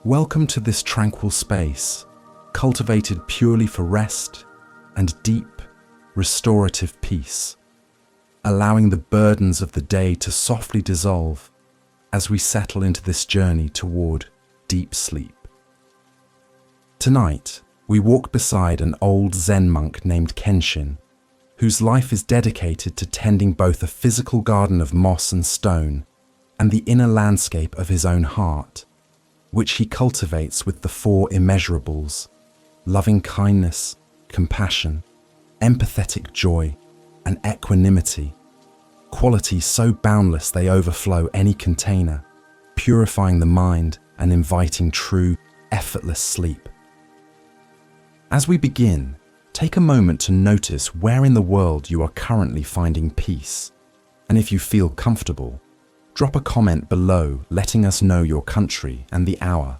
Welcome to this tranquil space, cultivated purely for rest and deep, restorative peace, allowing the burdens of the day to softly dissolve as we settle into this journey toward deep sleep. Tonight, we walk beside an old Zen monk named Kenshin, whose life is dedicated to tending both a physical garden of moss and stone and the inner landscape of his own heart, which he cultivates with the Four Immeasurables: loving kindness, compassion, empathetic joy, and equanimity, qualities so boundless they overflow any container, purifying the mind and inviting true, effortless sleep. As we begin, take a moment to notice where in the world you are currently finding peace, and if you feel comfortable, drop a comment below letting us know your country and the hour,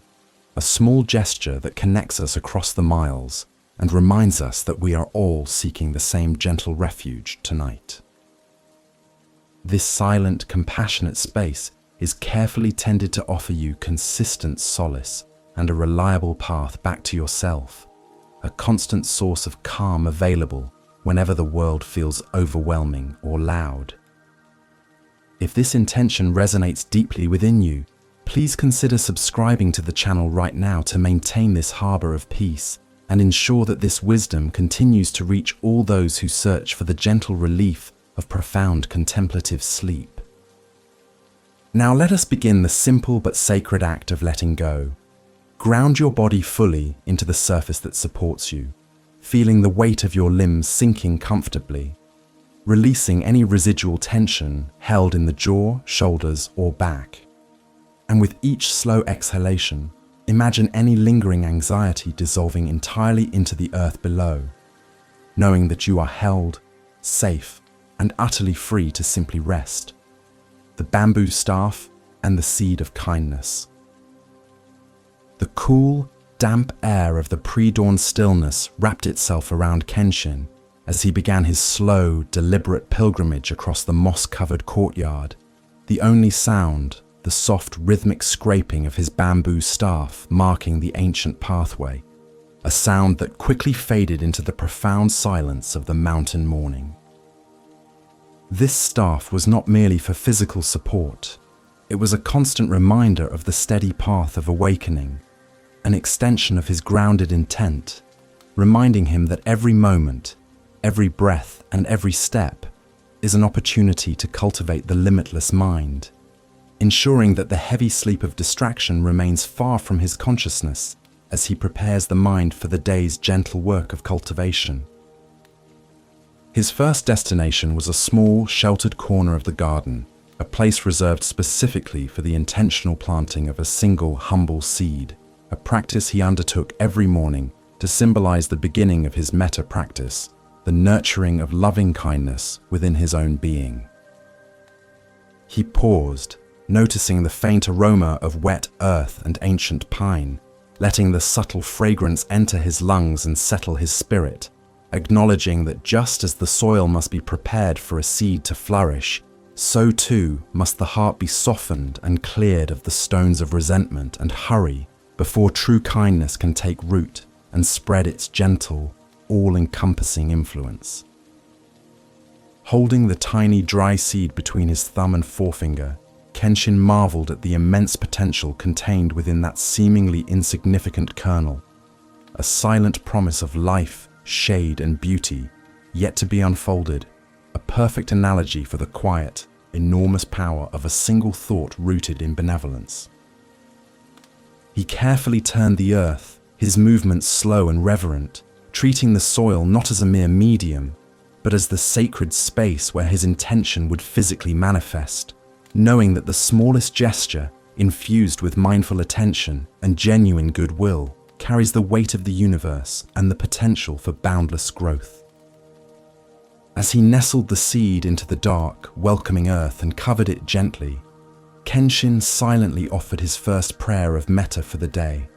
a small gesture that connects us across the miles and reminds us that we are all seeking the same gentle refuge tonight. This silent, compassionate space is carefully tended to offer you consistent solace and a reliable path back to yourself, a constant source of calm available whenever the world feels overwhelming or loud. If this intention resonates deeply within you, please consider subscribing to the channel right now to maintain this harbor of peace and ensure that this wisdom continues to reach all those who search for the gentle relief of profound contemplative sleep. Now let us begin the simple but sacred act of letting go. Ground your body fully into the surface that supports you, feeling the weight of your limbs sinking comfortably, releasing any residual tension held in the jaw, shoulders, or back. And with each slow exhalation, imagine any lingering anxiety dissolving entirely into the earth below, knowing that you are held, safe, and utterly free to simply rest. The bamboo staff and the seed of kindness. The cool, damp air of the pre-dawn stillness wrapped itself around Kenshin as he began his slow, deliberate pilgrimage across the moss-covered courtyard, the only sound, the soft, rhythmic scraping of his bamboo staff marking the ancient pathway, a sound that quickly faded into the profound silence of the mountain morning. This staff was not merely for physical support. It was a constant reminder of the steady path of awakening, an extension of his grounded intent, reminding him that every moment, every breath, and every step is an opportunity to cultivate the limitless mind, ensuring that the heavy sleep of distraction remains far from his consciousness as he prepares the mind for the day's gentle work of cultivation. His first destination was a small, sheltered corner of the garden, a place reserved specifically for the intentional planting of a single humble seed, a practice he undertook every morning to symbolize the beginning of his metta practice, the nurturing of loving kindness within his own being. He paused, noticing the faint aroma of wet earth and ancient pine, letting the subtle fragrance enter his lungs and settle his spirit, acknowledging that just as the soil must be prepared for a seed to flourish, so too must the heart be softened and cleared of the stones of resentment and hurry before true kindness can take root and spread its gentle, all-encompassing influence. Holding the tiny dry seed between his thumb and forefinger, Kenshin marveled at the immense potential contained within that seemingly insignificant kernel, a silent promise of life, shade, and beauty yet to be unfolded, a perfect analogy for the quiet, enormous power of a single thought rooted in benevolence. He carefully turned the earth, his movements slow and reverent, treating the soil not as a mere medium, but as the sacred space where his intention would physically manifest, knowing that the smallest gesture, infused with mindful attention and genuine goodwill, carries the weight of the universe and the potential for boundless growth. As he nestled the seed into the dark, welcoming earth and covered it gently, Kenshin silently offered his first prayer of metta for the day,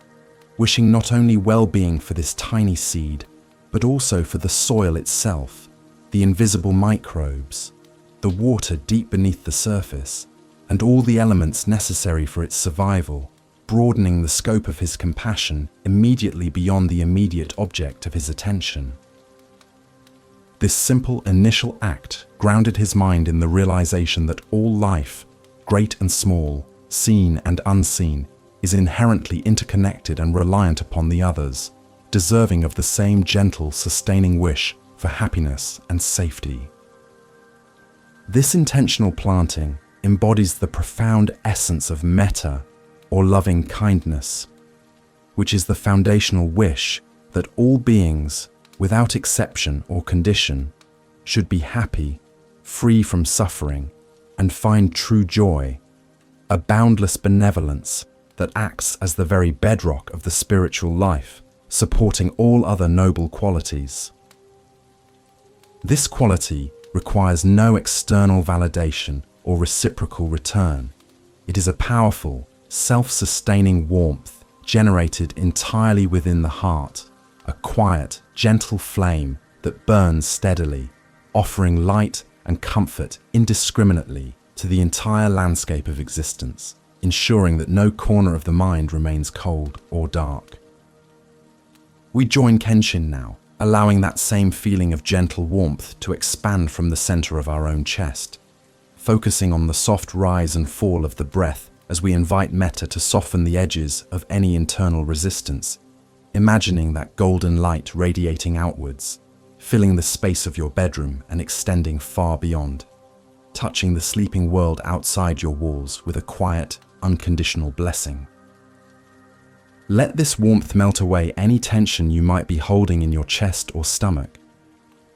wishing not only well-being for this tiny seed, but also for the soil itself, the invisible microbes, the water deep beneath the surface, and all the elements necessary for its survival, broadening the scope of his compassion immediately beyond the immediate object of his attention. This simple initial act grounded his mind in the realization that all life, great and small, seen and unseen, is inherently interconnected and reliant upon the others, deserving of the same gentle, sustaining wish for happiness and safety. This intentional planting embodies the profound essence of metta, or loving kindness, which is the foundational wish that all beings, without exception or condition, should be happy, free from suffering, and find true joy, a boundless benevolence that acts as the very bedrock of the spiritual life, supporting all other noble qualities. This quality requires no external validation or reciprocal return. It is a powerful, self-sustaining warmth generated entirely within the heart, a quiet, gentle flame that burns steadily, offering light and comfort indiscriminately to the entire landscape of existence, ensuring that no corner of the mind remains cold or dark. We join Kenshin now, allowing that same feeling of gentle warmth to expand from the center of our own chest, focusing on the soft rise and fall of the breath as we invite metta to soften the edges of any internal resistance, imagining that golden light radiating outwards, filling the space of your bedroom and extending far beyond, touching the sleeping world outside your walls with a quiet, unconditional blessing. Let this warmth melt away any tension you might be holding in your chest or stomach,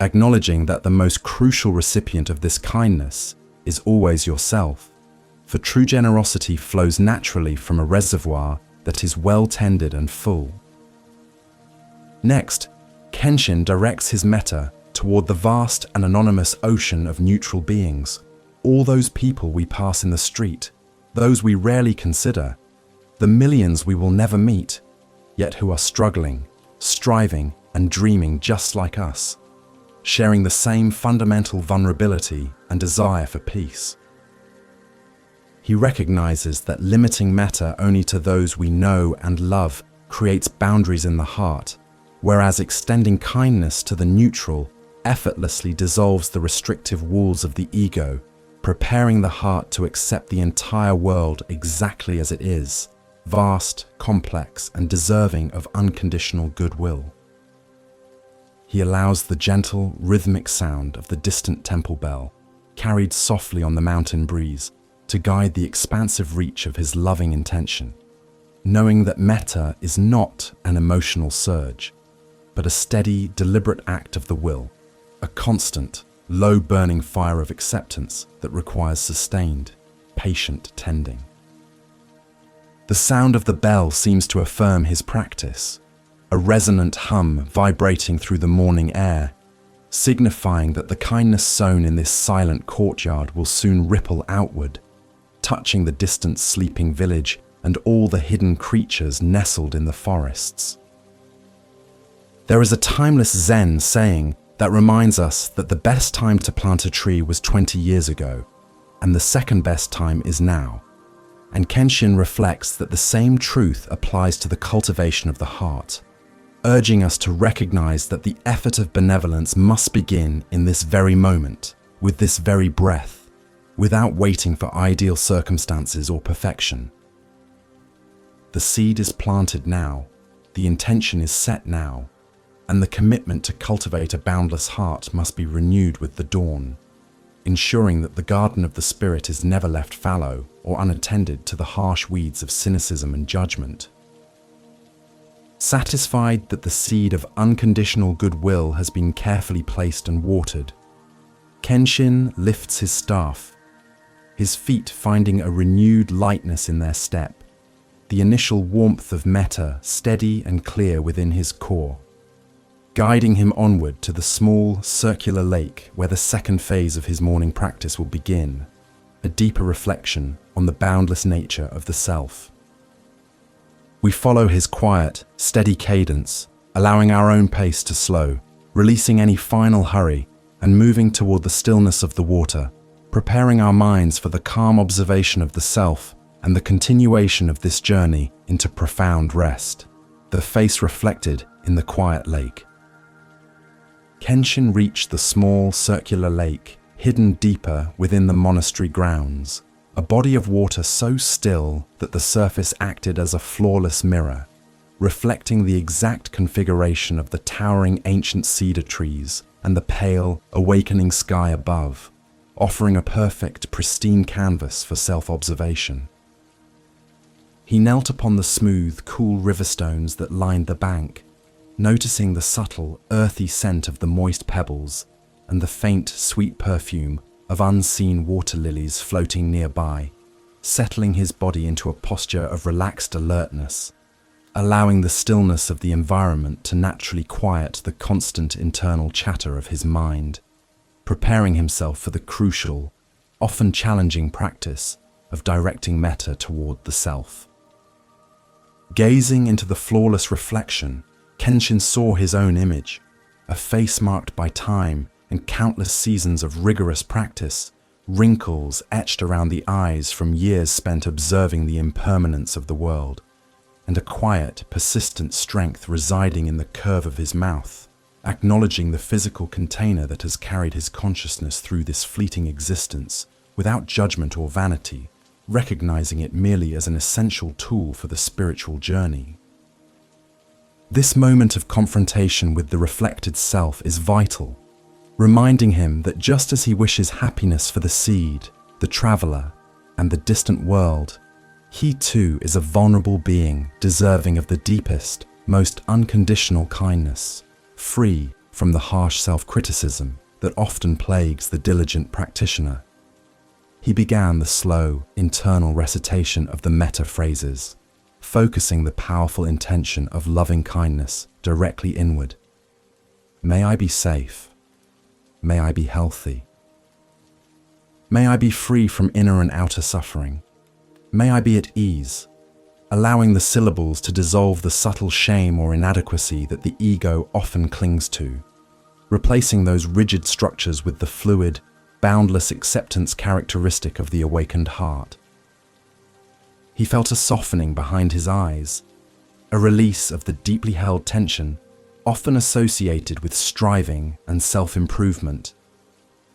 acknowledging that the most crucial recipient of this kindness is always yourself, for true generosity flows naturally from a reservoir that is well tended and full. Next, Kenshin directs his metta toward the vast and anonymous ocean of neutral beings, all those people we pass in the street, those we rarely consider, the millions we will never meet, yet who are struggling, striving, and dreaming just like us, sharing the same fundamental vulnerability and desire for peace. He recognizes that limiting metta only to those we know and love creates boundaries in the heart, whereas extending kindness to the neutral effortlessly dissolves the restrictive walls of the ego, preparing the heart to accept the entire world exactly as it is, vast, complex, and deserving of unconditional goodwill. He allows the gentle, rhythmic sound of the distant temple bell, carried softly on the mountain breeze, to guide the expansive reach of his loving intention, knowing that metta is not an emotional surge, but a steady, deliberate act of the will, a constant, low-burning fire of acceptance that requires sustained, patient tending. The sound of the bell seems to affirm his practice, a resonant hum vibrating through the morning air, signifying that the kindness sown in this silent courtyard will soon ripple outward, touching the distant sleeping village and all the hidden creatures nestled in the forests. There is a timeless Zen saying that reminds us that the best time to plant a tree was 20 years ago, and the second best time is now. And Kenshin reflects that the same truth applies to the cultivation of the heart, urging us to recognize that the effort of benevolence must begin in this very moment, with this very breath, without waiting for ideal circumstances or perfection. The seed is planted now, the intention is set now, and the commitment to cultivate a boundless heart must be renewed with the dawn, ensuring that the garden of the spirit is never left fallow or unattended to the harsh weeds of cynicism and judgment. Satisfied that the seed of unconditional goodwill has been carefully placed and watered, Kenshin lifts his staff, his feet finding a renewed lightness in their step, the initial warmth of metta steady and clear within his core, guiding him onward to the small, circular lake where the second phase of his morning practice will begin, a deeper reflection on the boundless nature of the self. We follow his quiet, steady cadence, allowing our own pace to slow, releasing any final hurry, and moving toward the stillness of the water, preparing our minds for the calm observation of the self and the continuation of this journey into profound rest, the face reflected in the quiet lake. Kenshin reached the small circular lake hidden deeper within the monastery grounds, a body of water so still that the surface acted as a flawless mirror, reflecting the exact configuration of the towering ancient cedar trees and the pale, awakening sky above, offering a perfect, pristine canvas for self-observation. He knelt upon the smooth, cool river stones that lined the bank, noticing the subtle, earthy scent of the moist pebbles and the faint, sweet perfume of unseen water lilies floating nearby, settling his body into a posture of relaxed alertness, allowing the stillness of the environment to naturally quiet the constant internal chatter of his mind, preparing himself for the crucial, often challenging practice of directing metta toward the self. Gazing into the flawless reflection, Kenshin saw his own image, a face marked by time and countless seasons of rigorous practice, wrinkles etched around the eyes from years spent observing the impermanence of the world, and a quiet, persistent strength residing in the curve of his mouth, acknowledging the physical container that has carried his consciousness through this fleeting existence without judgment or vanity, recognizing it merely as an essential tool for the spiritual journey. This moment of confrontation with the reflected self is vital, reminding him that just as he wishes happiness for the seed, the traveler, and the distant world, he too is a vulnerable being deserving of the deepest, most unconditional kindness, free from the harsh self-criticism that often plagues the diligent practitioner. He began the slow, internal recitation of the metta phrases, focusing the powerful intention of loving kindness directly inward. May I be safe. May I be healthy. May I be free from inner and outer suffering. May I be at ease, allowing the syllables to dissolve the subtle shame or inadequacy that the ego often clings to, replacing those rigid structures with the fluid, boundless acceptance characteristic of the awakened heart. He felt a softening behind his eyes, a release of the deeply held tension often associated with striving and self-improvement,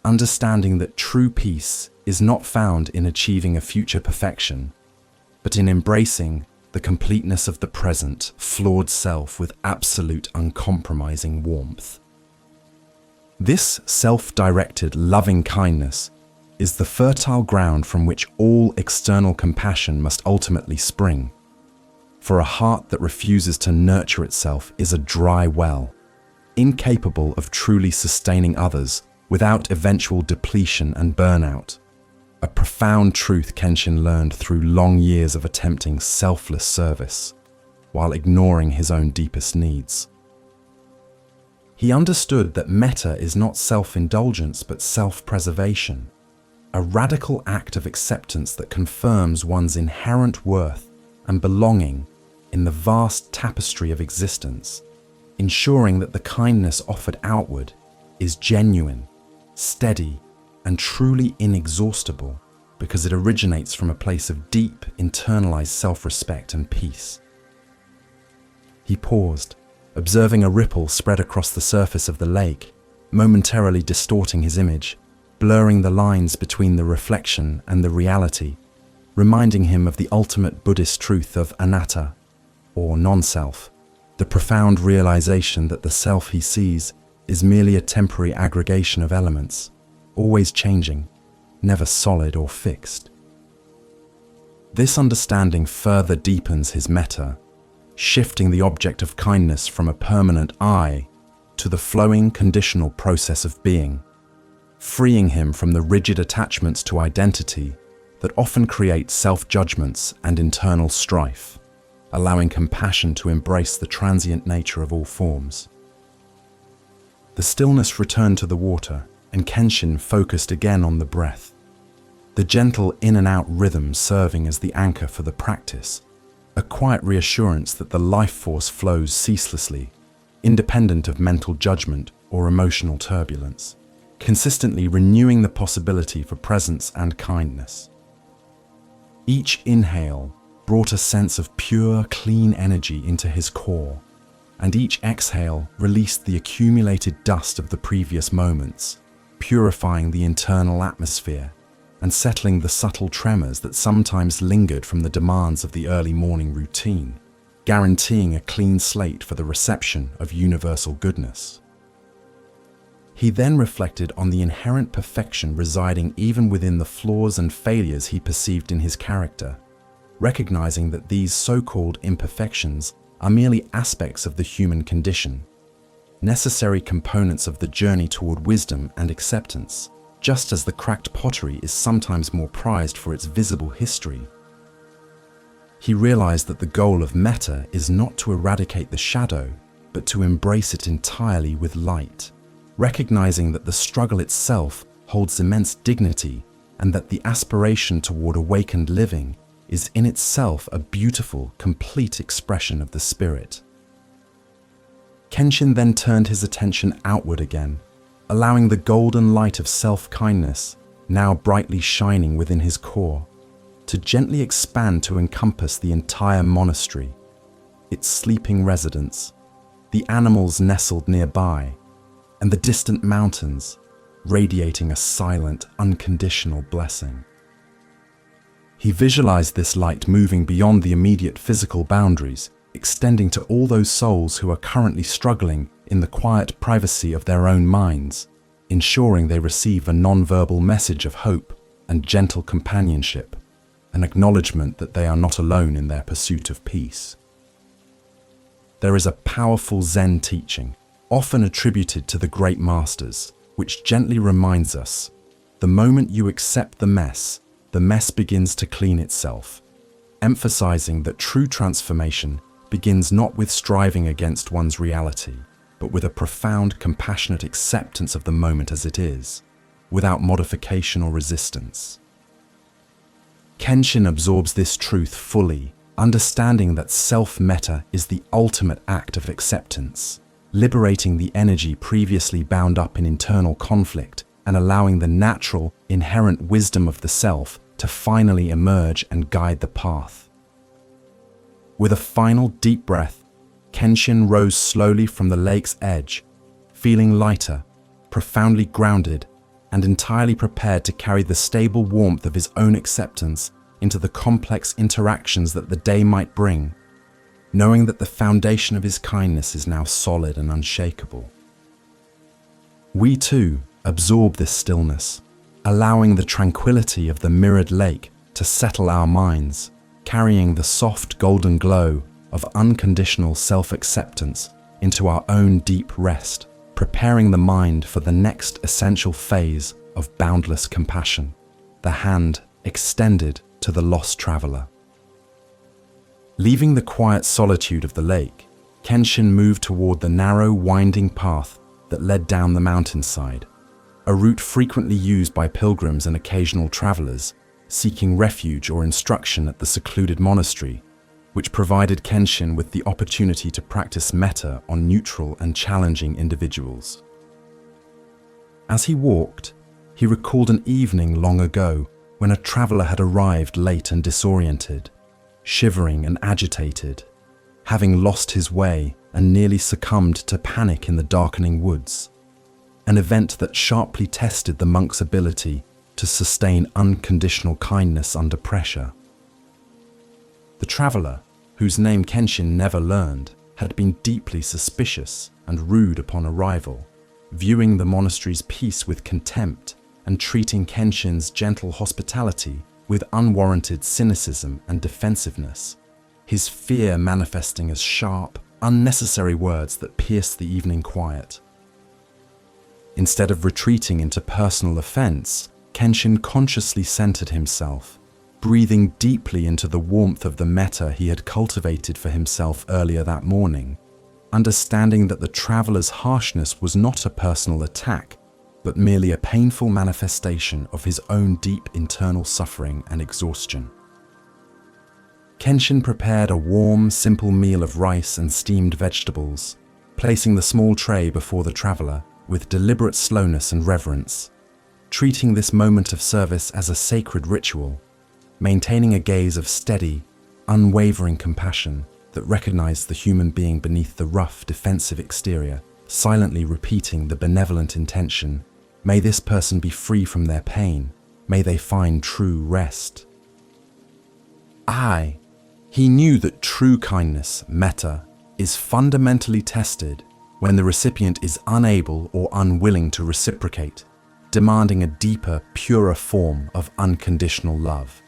understanding that true peace is not found in achieving a future perfection, but in embracing the completeness of the present, flawed self with absolute uncompromising warmth. This self-directed loving kindness is the fertile ground from which all external compassion must ultimately spring. For a heart that refuses to nurture itself is a dry well, incapable of truly sustaining others without eventual depletion and burnout. A profound truth Kenshin learned through long years of attempting selfless service, while ignoring his own deepest needs. He understood that metta is not self-indulgence but self-preservation, a radical act of acceptance that confirms one's inherent worth and belonging in the vast tapestry of existence, ensuring that the kindness offered outward is genuine, steady, and truly inexhaustible because it originates from a place of deep, internalized self-respect and peace. He paused, observing a ripple spread across the surface of the lake, momentarily distorting his image, blurring the lines between the reflection and the reality, reminding him of the ultimate Buddhist truth of anatta, or non-self, the profound realization that the self he sees is merely a temporary aggregation of elements, always changing, never solid or fixed. This understanding further deepens his metta, shifting the object of kindness from a permanent I to the flowing conditional process of being, freeing him from the rigid attachments to identity that often create self-judgments and internal strife, allowing compassion to embrace the transient nature of all forms. The stillness returned to the water, and Kenshin focused again on the breath, the gentle in and out rhythm serving as the anchor for the practice, a quiet reassurance that the life force flows ceaselessly, independent of mental judgment or emotional turbulence, consistently renewing the possibility for presence and kindness. Each inhale brought a sense of pure, clean energy into his core, and each exhale released the accumulated dust of the previous moments, purifying the internal atmosphere and settling the subtle tremors that sometimes lingered from the demands of the early morning routine, guaranteeing a clean slate for the reception of universal goodness. He then reflected on the inherent perfection residing even within the flaws and failures he perceived in his character, recognizing that these so-called imperfections are merely aspects of the human condition, necessary components of the journey toward wisdom and acceptance, just as the cracked pottery is sometimes more prized for its visible history. He realized that the goal of metta is not to eradicate the shadow, but to embrace it entirely with light, recognizing that the struggle itself holds immense dignity and that the aspiration toward awakened living is in itself a beautiful, complete expression of the spirit. Kenshin then turned his attention outward again, allowing the golden light of self-kindness, now brightly shining within his core, to gently expand to encompass the entire monastery, its sleeping residents, the animals nestled nearby, and the distant mountains, radiating a silent, unconditional blessing. He visualized this light moving beyond the immediate physical boundaries, extending to all those souls who are currently struggling in the quiet privacy of their own minds, ensuring they receive a non-verbal message of hope and gentle companionship, an acknowledgement that they are not alone in their pursuit of peace. There is a powerful Zen teaching, often attributed to the great masters, which gently reminds us, the moment you accept the mess begins to clean itself, emphasizing that true transformation begins not with striving against one's reality, but with a profound, compassionate acceptance of the moment as it is, without modification or resistance. Kenshin absorbs this truth fully, understanding that self-metta is the ultimate act of acceptance, liberating the energy previously bound up in internal conflict and allowing the natural, inherent wisdom of the self to finally emerge and guide the path. With a final deep breath, Kenshin rose slowly from the lake's edge, feeling lighter, profoundly grounded, and entirely prepared to carry the stable warmth of his own acceptance into the complex interactions that the day might bring, knowing that the foundation of his kindness is now solid and unshakable. We too absorb this stillness, allowing the tranquility of the mirrored lake to settle our minds, carrying the soft golden glow of unconditional self-acceptance into our own deep rest, preparing the mind for the next essential phase of boundless compassion, the hand extended to the lost traveler. Leaving the quiet solitude of the lake, Kenshin moved toward the narrow, winding path that led down the mountainside, a route frequently used by pilgrims and occasional travelers seeking refuge or instruction at the secluded monastery, which provided Kenshin with the opportunity to practice metta on neutral and challenging individuals. As he walked, he recalled an evening long ago when a traveler had arrived late and disoriented, shivering and agitated, having lost his way and nearly succumbed to panic in the darkening woods, an event that sharply tested the monk's ability to sustain unconditional kindness under pressure. The traveler, whose name Kenshin never learned, had been deeply suspicious and rude upon arrival, viewing the monastery's peace with contempt and treating Kenshin's gentle hospitality with unwarranted cynicism and defensiveness, his fear manifesting as sharp, unnecessary words that pierced the evening quiet. Instead of retreating into personal offense, Kenshin consciously centered himself, breathing deeply into the warmth of the metta he had cultivated for himself earlier that morning, understanding that the traveler's harshness was not a personal attack, but merely a painful manifestation of his own deep internal suffering and exhaustion. Kenshin prepared a warm, simple meal of rice and steamed vegetables, placing the small tray before the traveler with deliberate slowness and reverence, treating this moment of service as a sacred ritual, maintaining a gaze of steady, unwavering compassion that recognized the human being beneath the rough, defensive exterior, silently repeating the benevolent intention, "May this person be free from their pain. May they find true rest." He knew that true kindness, metta, is fundamentally tested when the recipient is unable or unwilling to reciprocate, demanding a deeper, purer form of unconditional love.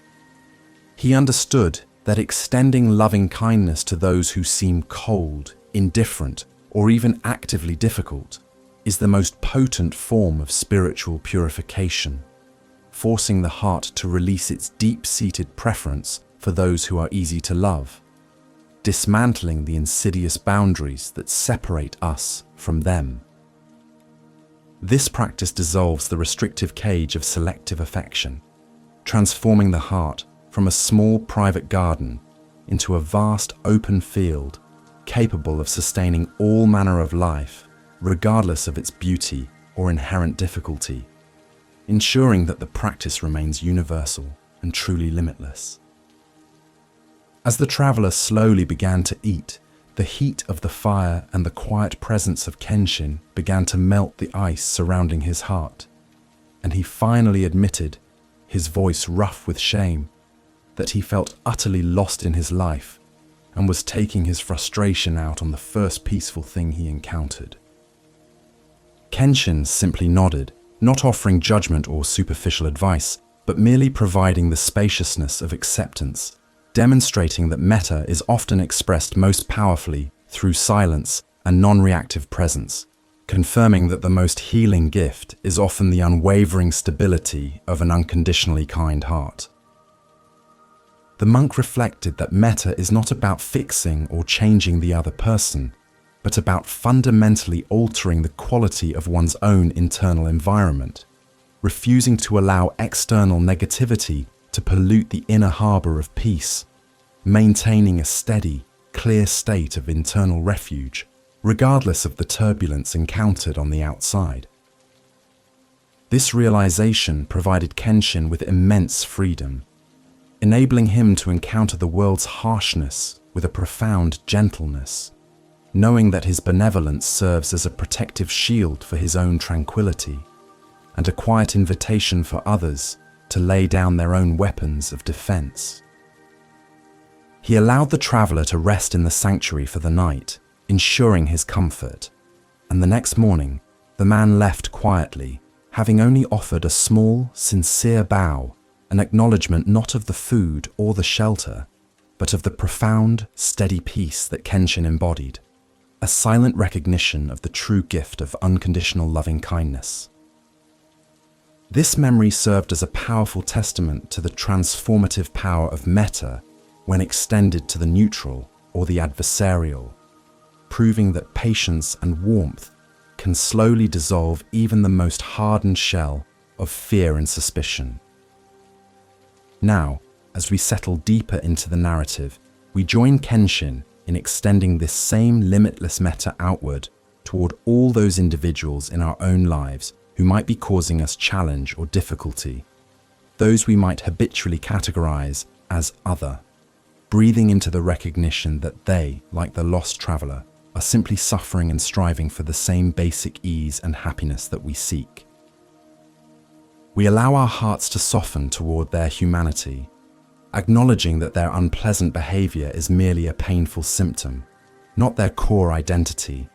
He understood that extending loving kindness to those who seem cold, indifferent, or even actively difficult is the most potent form of spiritual purification, forcing the heart to release its deep-seated preference for those who are easy to love, dismantling the insidious boundaries that separate us from them. This practice dissolves the restrictive cage of selective affection, transforming the heart from a small private garden into a vast open field capable of sustaining all manner of life, regardless of its beauty or inherent difficulty, ensuring that the practice remains universal and truly limitless. As the traveler slowly began to eat, the heat of the fire and the quiet presence of Kenshin began to melt the ice surrounding his heart, and he finally admitted, his voice rough with shame, that he felt utterly lost in his life and was taking his frustration out on the first peaceful thing he encountered. Kenshin simply nodded, not offering judgment or superficial advice, but merely providing the spaciousness of acceptance, demonstrating that metta is often expressed most powerfully through silence and non-reactive presence, confirming that the most healing gift is often the unwavering stability of an unconditionally kind heart. The monk reflected that metta is not about fixing or changing the other person, but about fundamentally altering the quality of one's own internal environment, refusing to allow external negativity to pollute the inner harbor of peace, maintaining a steady, clear state of internal refuge, regardless of the turbulence encountered on the outside. This realization provided Kenshin with immense freedom, enabling him to encounter the world's harshness with a profound gentleness, knowing that his benevolence serves as a protective shield for his own tranquility, and a quiet invitation for others to lay down their own weapons of defense. He allowed the traveler to rest in the sanctuary for the night, ensuring his comfort, and the next morning, the man left quietly, having only offered a small, sincere bow, an acknowledgement not of the food or the shelter, but of the profound, steady peace that Kenshin embodied, a silent recognition of the true gift of unconditional loving kindness. This memory served as a powerful testament to the transformative power of metta when extended to the neutral or the adversarial, proving that patience and warmth can slowly dissolve even the most hardened shell of fear and suspicion. Now, as we settle deeper into the narrative, we join Kenshin in extending this same limitless metta outward toward all those individuals in our own lives who might be causing us challenge or difficulty, those we might habitually categorize as other, breathing into the recognition that they, like the lost traveler, are simply suffering and striving for the same basic ease and happiness that we seek. We allow our hearts to soften toward their humanity, acknowledging that their unpleasant behavior is merely a painful symptom, not their core identity,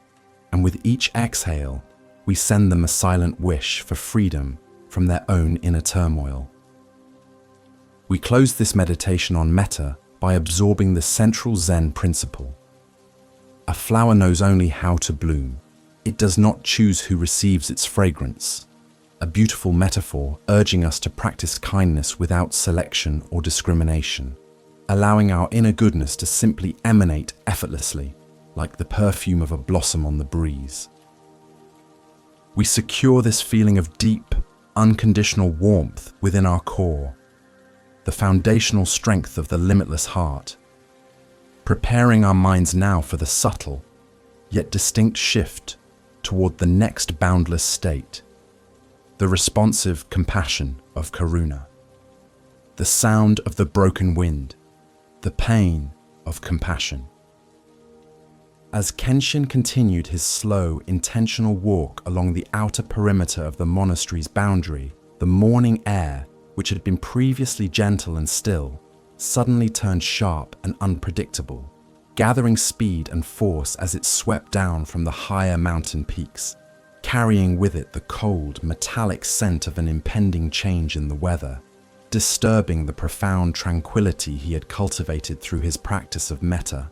and with each exhale, we send them a silent wish for freedom from their own inner turmoil. We close this meditation on metta by absorbing the central Zen principle. A flower knows only how to bloom. It does not choose who receives its fragrance. A beautiful metaphor urging us to practice kindness without selection or discrimination, allowing our inner goodness to simply emanate effortlessly, like the perfume of a blossom on the breeze. We secure this feeling of deep, unconditional warmth within our core, the foundational strength of the limitless heart, preparing our minds now for the subtle, yet distinct shift toward the next boundless state, the responsive compassion of karuna. the sound of the broken wind, the pain of compassion. As Kenshin continued his slow, intentional walk along the outer perimeter of the monastery's boundary, the morning air, which had been previously gentle and still, suddenly turned sharp and unpredictable, gathering speed and force as it swept down from the higher mountain peaks, carrying with it the cold, metallic scent of an impending change in the weather, disturbing the profound tranquility he had cultivated through his practice of metta.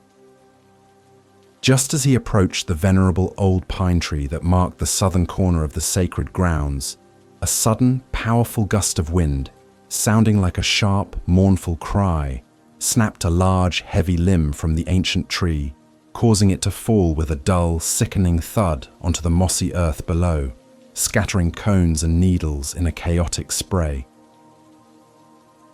Just as he approached the venerable old pine tree that marked the southern corner of the sacred grounds, a sudden, powerful gust of wind, sounding like a sharp, mournful cry, snapped a large, heavy limb from the ancient tree, causing it to fall with a dull, sickening thud onto the mossy earth below, scattering cones and needles in a chaotic spray.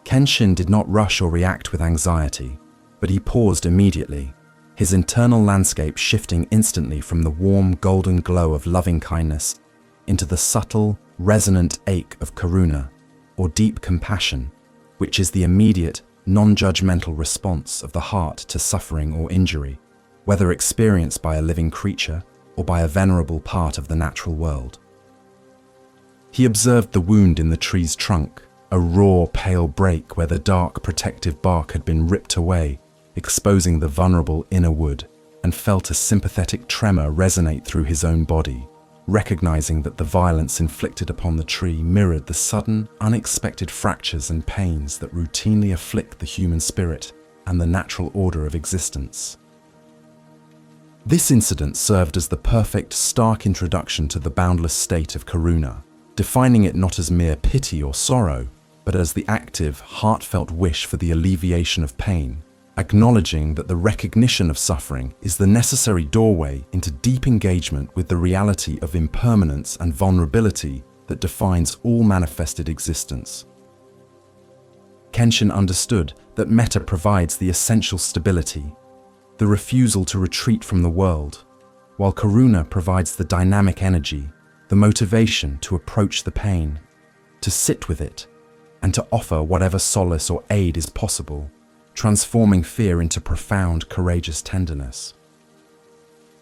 Kenshin did not rush or react with anxiety, but he paused immediately, his internal landscape shifting instantly from the warm, golden glow of loving-kindness into the subtle, resonant ache of karuna, or deep compassion, which is the immediate, non-judgmental response of the heart to suffering or injury, whether experienced by a living creature or by a venerable part of the natural world. He observed the wound in the tree's trunk, a raw, pale break where the dark, protective bark had been ripped away, exposing the vulnerable inner wood, and felt a sympathetic tremor resonate through his own body, recognizing that the violence inflicted upon the tree mirrored the sudden, unexpected fractures and pains that routinely afflict the human spirit and the natural order of existence. This incident served as the perfect, stark introduction to the boundless state of karuna, defining it not as mere pity or sorrow, but as the active, heartfelt wish for the alleviation of pain, acknowledging that the recognition of suffering is the necessary doorway into deep engagement with the reality of impermanence and vulnerability that defines all manifested existence. Kenshin understood that metta provides the essential stability, the refusal to retreat from the world, while karuna provides the dynamic energy, the motivation to approach the pain, to sit with it, and to offer whatever solace or aid is possible, transforming fear into profound, courageous tenderness.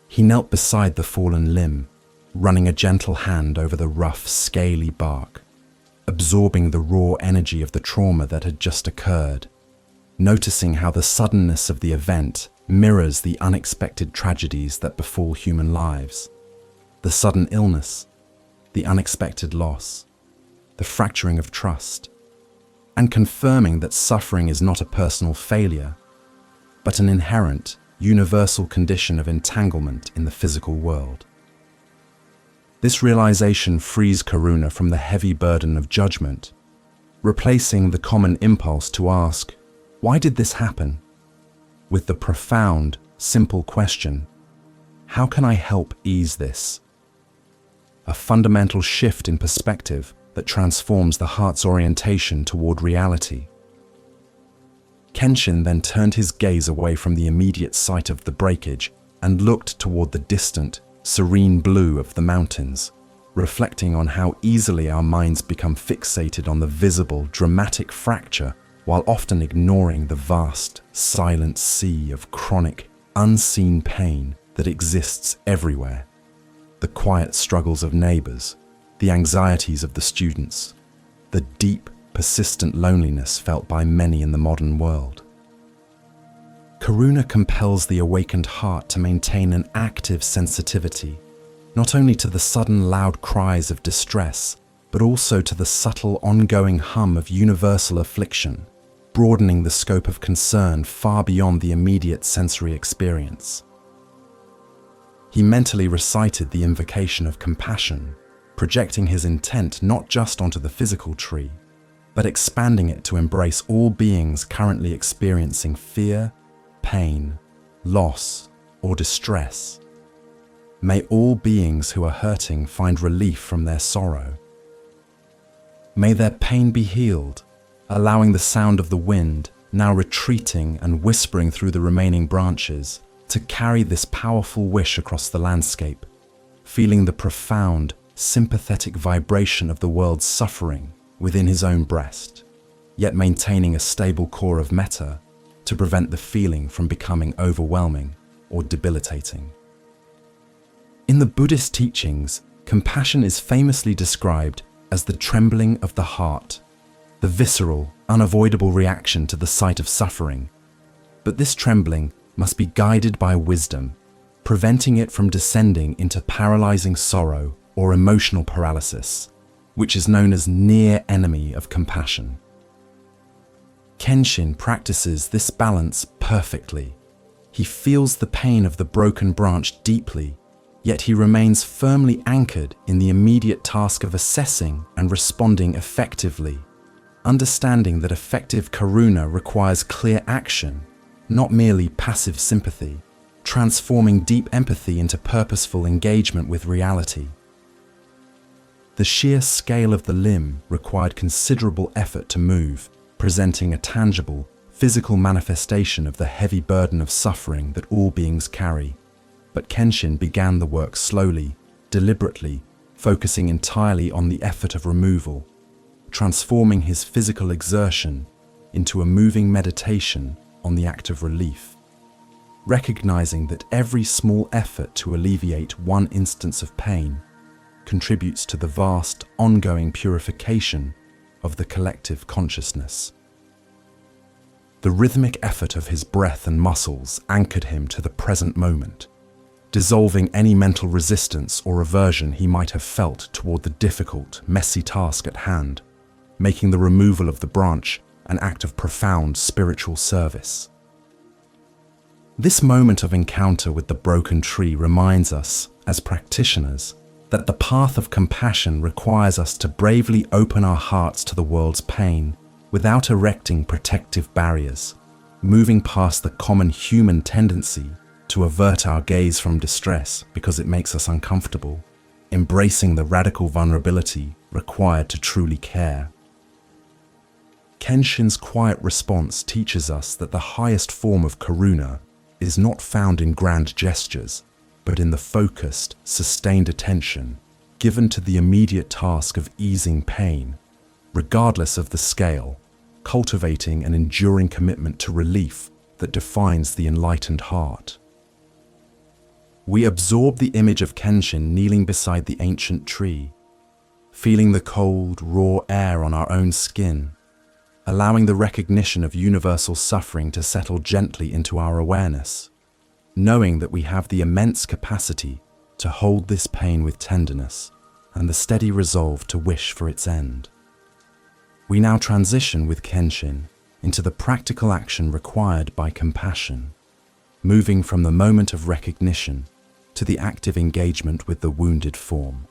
He knelt beside the fallen limb, running a gentle hand over the rough, scaly bark, absorbing the raw energy of the trauma that had just occurred, noticing how the suddenness of the event mirrors the unexpected tragedies that befall human lives, the sudden illness, the unexpected loss, the fracturing of trust, and confirming that suffering is not a personal failure, but an inherent, universal condition of entanglement in the physical world. This realization frees karuna from the heavy burden of judgment, replacing the common impulse to ask, "Why did this happen?" with the profound, simple question, "How can I help ease this?" A fundamental shift in perspective that transforms the heart's orientation toward reality. Kenshin then turned his gaze away from the immediate sight of the breakage and looked toward the distant, serene blue of the mountains, reflecting on how easily our minds become fixated on the visible, dramatic fracture while often ignoring the vast, silent sea of chronic, unseen pain that exists everywhere. The quiet struggles of neighbors, the anxieties of the students, the deep, persistent loneliness felt by many in the modern world. Karuna compels the awakened heart to maintain an active sensitivity, not only to the sudden loud cries of distress, but also to the subtle ongoing hum of universal affliction, broadening the scope of concern far beyond the immediate sensory experience. He mentally recited the invocation of compassion, projecting his intent not just onto the physical tree, but expanding it to embrace all beings currently experiencing fear, pain, loss, or distress. May all beings who are hurting find relief from their sorrow. May their pain be healed, allowing the sound of the wind, now retreating and whispering through the remaining branches, to carry this powerful wish across the landscape, feeling the profound, sympathetic vibration of the world's suffering within his own breast. yet maintaining a stable core of metta to prevent the feeling from becoming overwhelming or debilitating. In the Buddhist teachings, compassion is famously described as the trembling of the heart, the visceral, unavoidable reaction to the sight of suffering. But this trembling must be guided by wisdom, preventing it from descending into paralyzing sorrow or emotional paralysis, which is known as near enemy of compassion. Kenshin practices this balance perfectly. He feels the pain of the broken branch deeply, yet he remains firmly anchored in the immediate task of assessing and responding effectively, understanding that effective karuna requires clear action, not merely passive sympathy, transforming deep empathy into purposeful engagement with reality. The sheer scale of the limb required considerable effort to move, presenting a tangible, physical manifestation of the heavy burden of suffering that all beings carry. But Kenshin began the work slowly, deliberately, focusing entirely on the effort of removal, transforming his physical exertion into a moving meditation on the act of relief, recognizing that every small effort to alleviate one instance of pain contributes to the vast, ongoing purification of the collective consciousness. The rhythmic effort of his breath and muscles anchored him to the present moment, dissolving any mental resistance or aversion he might have felt toward the difficult, messy task at hand, making the removal of the branch an act of profound spiritual service. This moment of encounter with the broken tree reminds us, as practitioners, that the path of compassion requires us to bravely open our hearts to the world's pain without erecting protective barriers, moving past the common human tendency to avert our gaze from distress because it makes us uncomfortable, embracing the radical vulnerability required to truly care. Kenshin's quiet response teaches us that the highest form of karuna is not found in grand gestures, but in the focused, sustained attention given to the immediate task of easing pain, regardless of the scale, cultivating an enduring commitment to relief that defines the enlightened heart. We absorb the image of Kenshin kneeling beside the ancient tree, feeling the cold, raw air on our own skin, allowing the recognition of universal suffering to settle gently into our awareness, knowing that we have the immense capacity to hold this pain with tenderness and the steady resolve to wish for its end. We now transition with Kenshin into the practical action required by compassion, moving from the moment of recognition to the active engagement with the wounded form.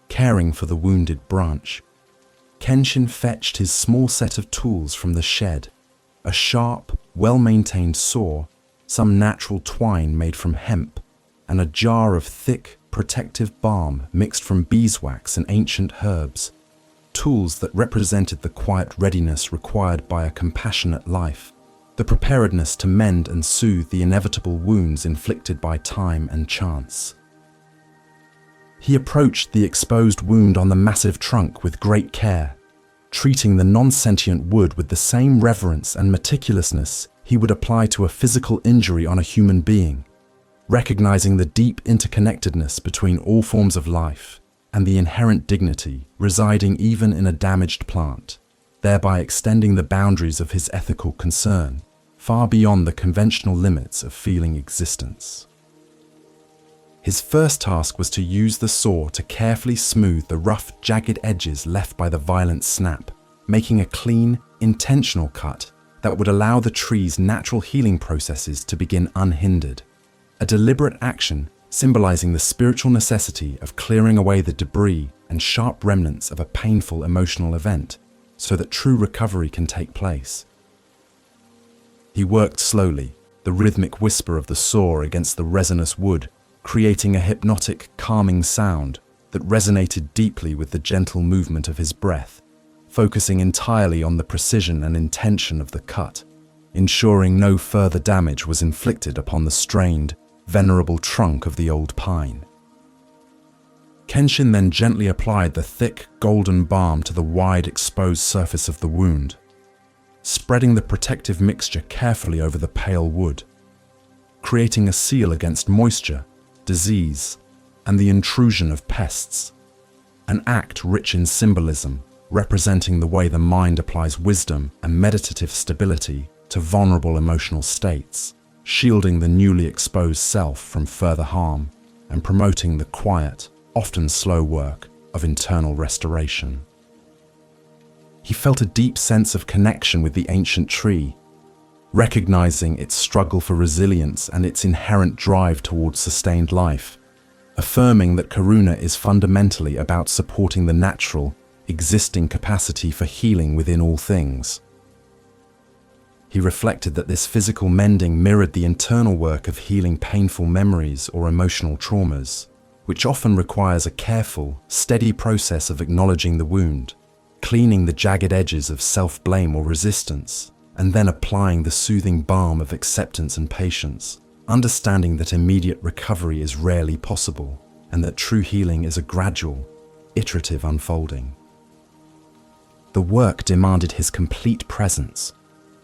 Caring for the wounded branch, Kenshin fetched his small set of tools from the shed, a sharp, well-maintained saw, some natural twine made from hemp, and a jar of thick, protective balm mixed from beeswax and ancient herbs, tools that represented the quiet readiness required by a compassionate life, the preparedness to mend and soothe the inevitable wounds inflicted by time and chance. He approached the exposed wound on the massive trunk with great care, treating the non-sentient wood with the same reverence and meticulousness he would apply to a physical injury on a human being, recognizing the deep interconnectedness between all forms of life and the inherent dignity residing even in a damaged plant, thereby extending the boundaries of his ethical concern far beyond the conventional limits of feeling existence. His first task was to use the saw to carefully smooth the rough, jagged edges left by the violent snap, making a clean, intentional cut that would allow the tree's natural healing processes to begin unhindered. A deliberate action symbolizing the spiritual necessity of clearing away the debris and sharp remnants of a painful emotional event so that true recovery can take place. He worked slowly, the rhythmic whisper of the saw against the resinous wood, creating a hypnotic, calming sound that resonated deeply with the gentle movement of his breath, focusing entirely on the precision and intention of the cut, ensuring no further damage was inflicted upon the strained, venerable trunk of the old pine. Kenshin then gently applied the thick, golden balm to the wide, exposed surface of the wound, spreading the protective mixture carefully over the pale wood, creating a seal against moisture, disease, and the intrusion of pests. An act rich in symbolism, representing the way the mind applies wisdom and meditative stability to vulnerable emotional states, shielding the newly exposed self from further harm and promoting the quiet, often slow work of internal restoration. He felt a deep sense of connection with the ancient tree, recognizing its struggle for resilience and its inherent drive towards sustained life, affirming that karuna is fundamentally about supporting the natural, existing capacity for healing within all things. He reflected that this physical mending mirrored the internal work of healing painful memories or emotional traumas, which often requires a careful, steady process of acknowledging the wound, cleaning the jagged edges of self-blame or resistance, and then applying the soothing balm of acceptance and patience, understanding that immediate recovery is rarely possible and that true healing is a gradual, iterative unfolding. The work demanded his complete presence,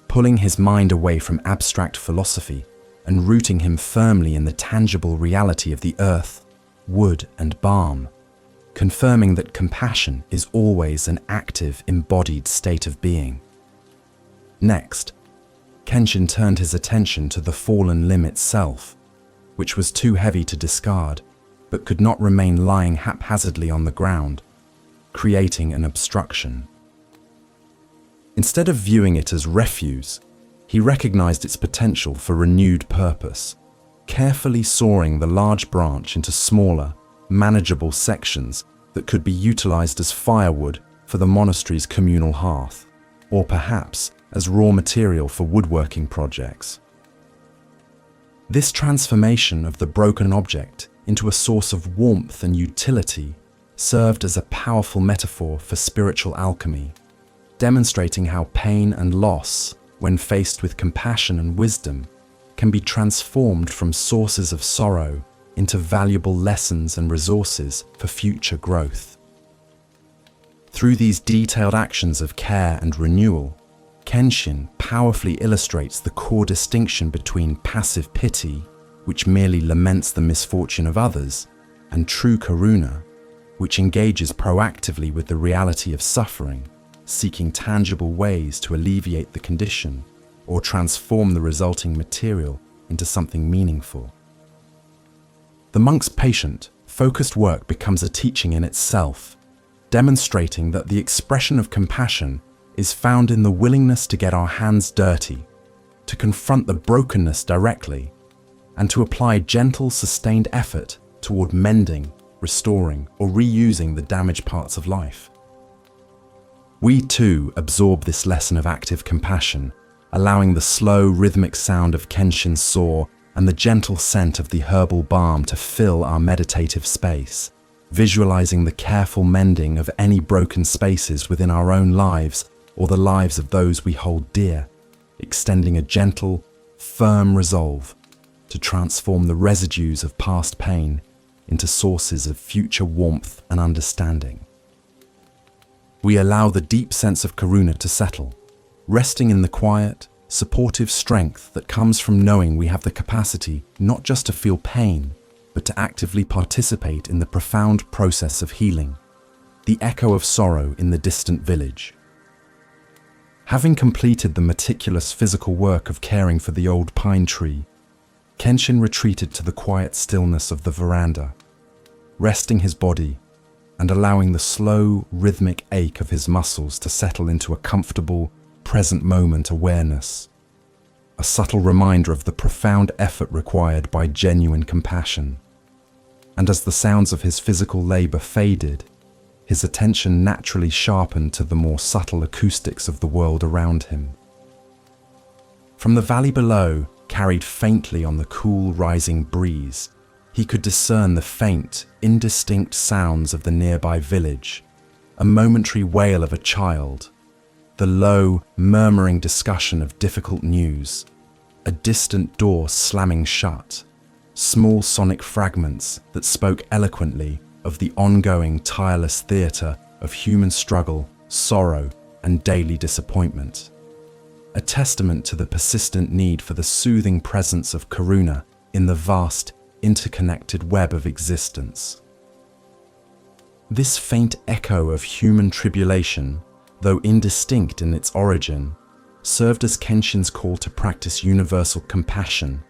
pulling his mind away from abstract philosophy and rooting him firmly in the tangible reality of the earth, wood, and balm, confirming that compassion is always an active, embodied state of being. Next, Kenshin turned his attention to the fallen limb itself, which was too heavy to discard, but could not remain lying haphazardly on the ground, creating an obstruction. Instead of viewing it as refuse, he recognized its potential for renewed purpose, carefully sawing the large branch into smaller, manageable sections that could be utilized as firewood for the monastery's communal hearth, or perhaps as raw material for woodworking projects. This transformation of the broken object into a source of warmth and utility served as a powerful metaphor for spiritual alchemy, demonstrating how pain and loss, when faced with compassion and wisdom, can be transformed from sources of sorrow into valuable lessons and resources for future growth. Through these detailed actions of care and renewal, Kenshin powerfully illustrates the core distinction between passive pity, which merely laments the misfortune of others, and true karuna, which engages proactively with the reality of suffering, seeking tangible ways to alleviate the condition or transform the resulting material into something meaningful. The monk's patient, focused work becomes a teaching in itself, demonstrating that the expression of compassion is found in the willingness to get our hands dirty, to confront the brokenness directly, and to apply gentle, sustained effort toward mending, restoring, or reusing the damaged parts of life. We too absorb this lesson of active compassion, allowing the slow, rhythmic sound of Kenshin's saw and the gentle scent of the herbal balm to fill our meditative space, visualizing the careful mending of any broken spaces within our own lives or the lives of those we hold dear, extending a gentle, firm resolve to transform the residues of past pain into sources of future warmth and understanding. We allow the deep sense of karuna to settle, resting in the quiet, supportive strength that comes from knowing we have the capacity not just to feel pain, but to actively participate in the profound process of healing, the echo of sorrow in the distant village. Having completed the meticulous physical work of caring for the old pine tree, Kenshin retreated to the quiet stillness of the veranda, resting his body and allowing the slow, rhythmic ache of his muscles to settle into a comfortable, present moment awareness, a subtle reminder of the profound effort required by genuine compassion. And as the sounds of his physical labor faded, his attention naturally sharpened to the more subtle acoustics of the world around him. From the valley below, carried faintly on the cool rising breeze, he could discern the faint, indistinct sounds of the nearby village, a momentary wail of a child, the low, murmuring discussion of difficult news, a distant door slamming shut, small sonic fragments that spoke eloquently of the ongoing, tireless theatre of human struggle, sorrow, and daily disappointment. A testament to the persistent need for the soothing presence of karuna in the vast, interconnected web of existence. This faint echo of human tribulation, though indistinct in its origin, served as Kenshin's call to practice universal compassion,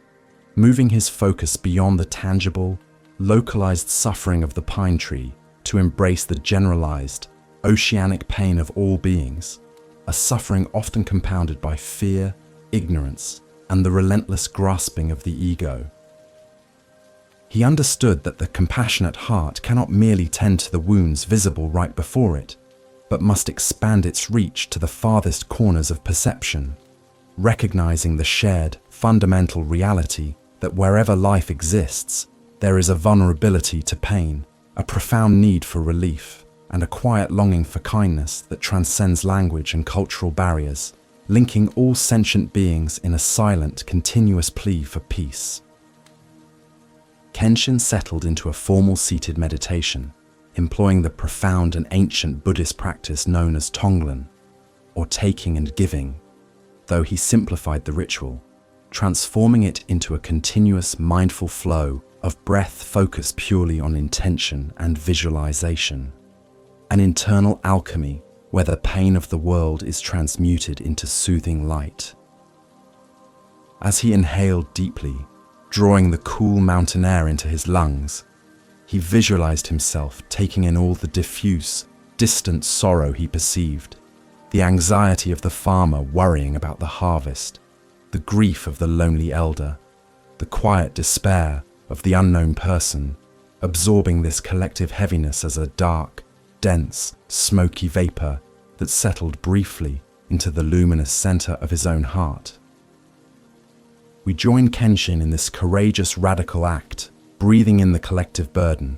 moving his focus beyond the tangible, localized suffering of the pine tree to embrace the generalized, oceanic pain of all beings, a suffering often compounded by fear, ignorance, and the relentless grasping of the ego. He understood that the compassionate heart cannot merely tend to the wounds visible right before it, but must expand its reach to the farthest corners of perception, recognizing the shared, fundamental reality that wherever life exists, there is a vulnerability to pain, a profound need for relief, and a quiet longing for kindness that transcends language and cultural barriers, linking all sentient beings in a silent, continuous plea for peace. Kenshin settled into a formal seated meditation, employing the profound and ancient Buddhist practice known as Tonglen, or taking and giving, though he simplified the ritual, transforming it into a continuous mindful flow of breath focused purely on intention and visualization, an internal alchemy where the pain of the world is transmuted into soothing light. As he inhaled deeply, drawing the cool mountain air into his lungs, he visualized himself taking in all the diffuse, distant sorrow he perceived, the anxiety of the farmer worrying about the harvest, the grief of the lonely elder, the quiet despair of the unknown person, absorbing this collective heaviness as a dark, dense, smoky vapor that settled briefly into the luminous center of his own heart. We join Kenshin in this courageous, radical act, breathing in the collective burden,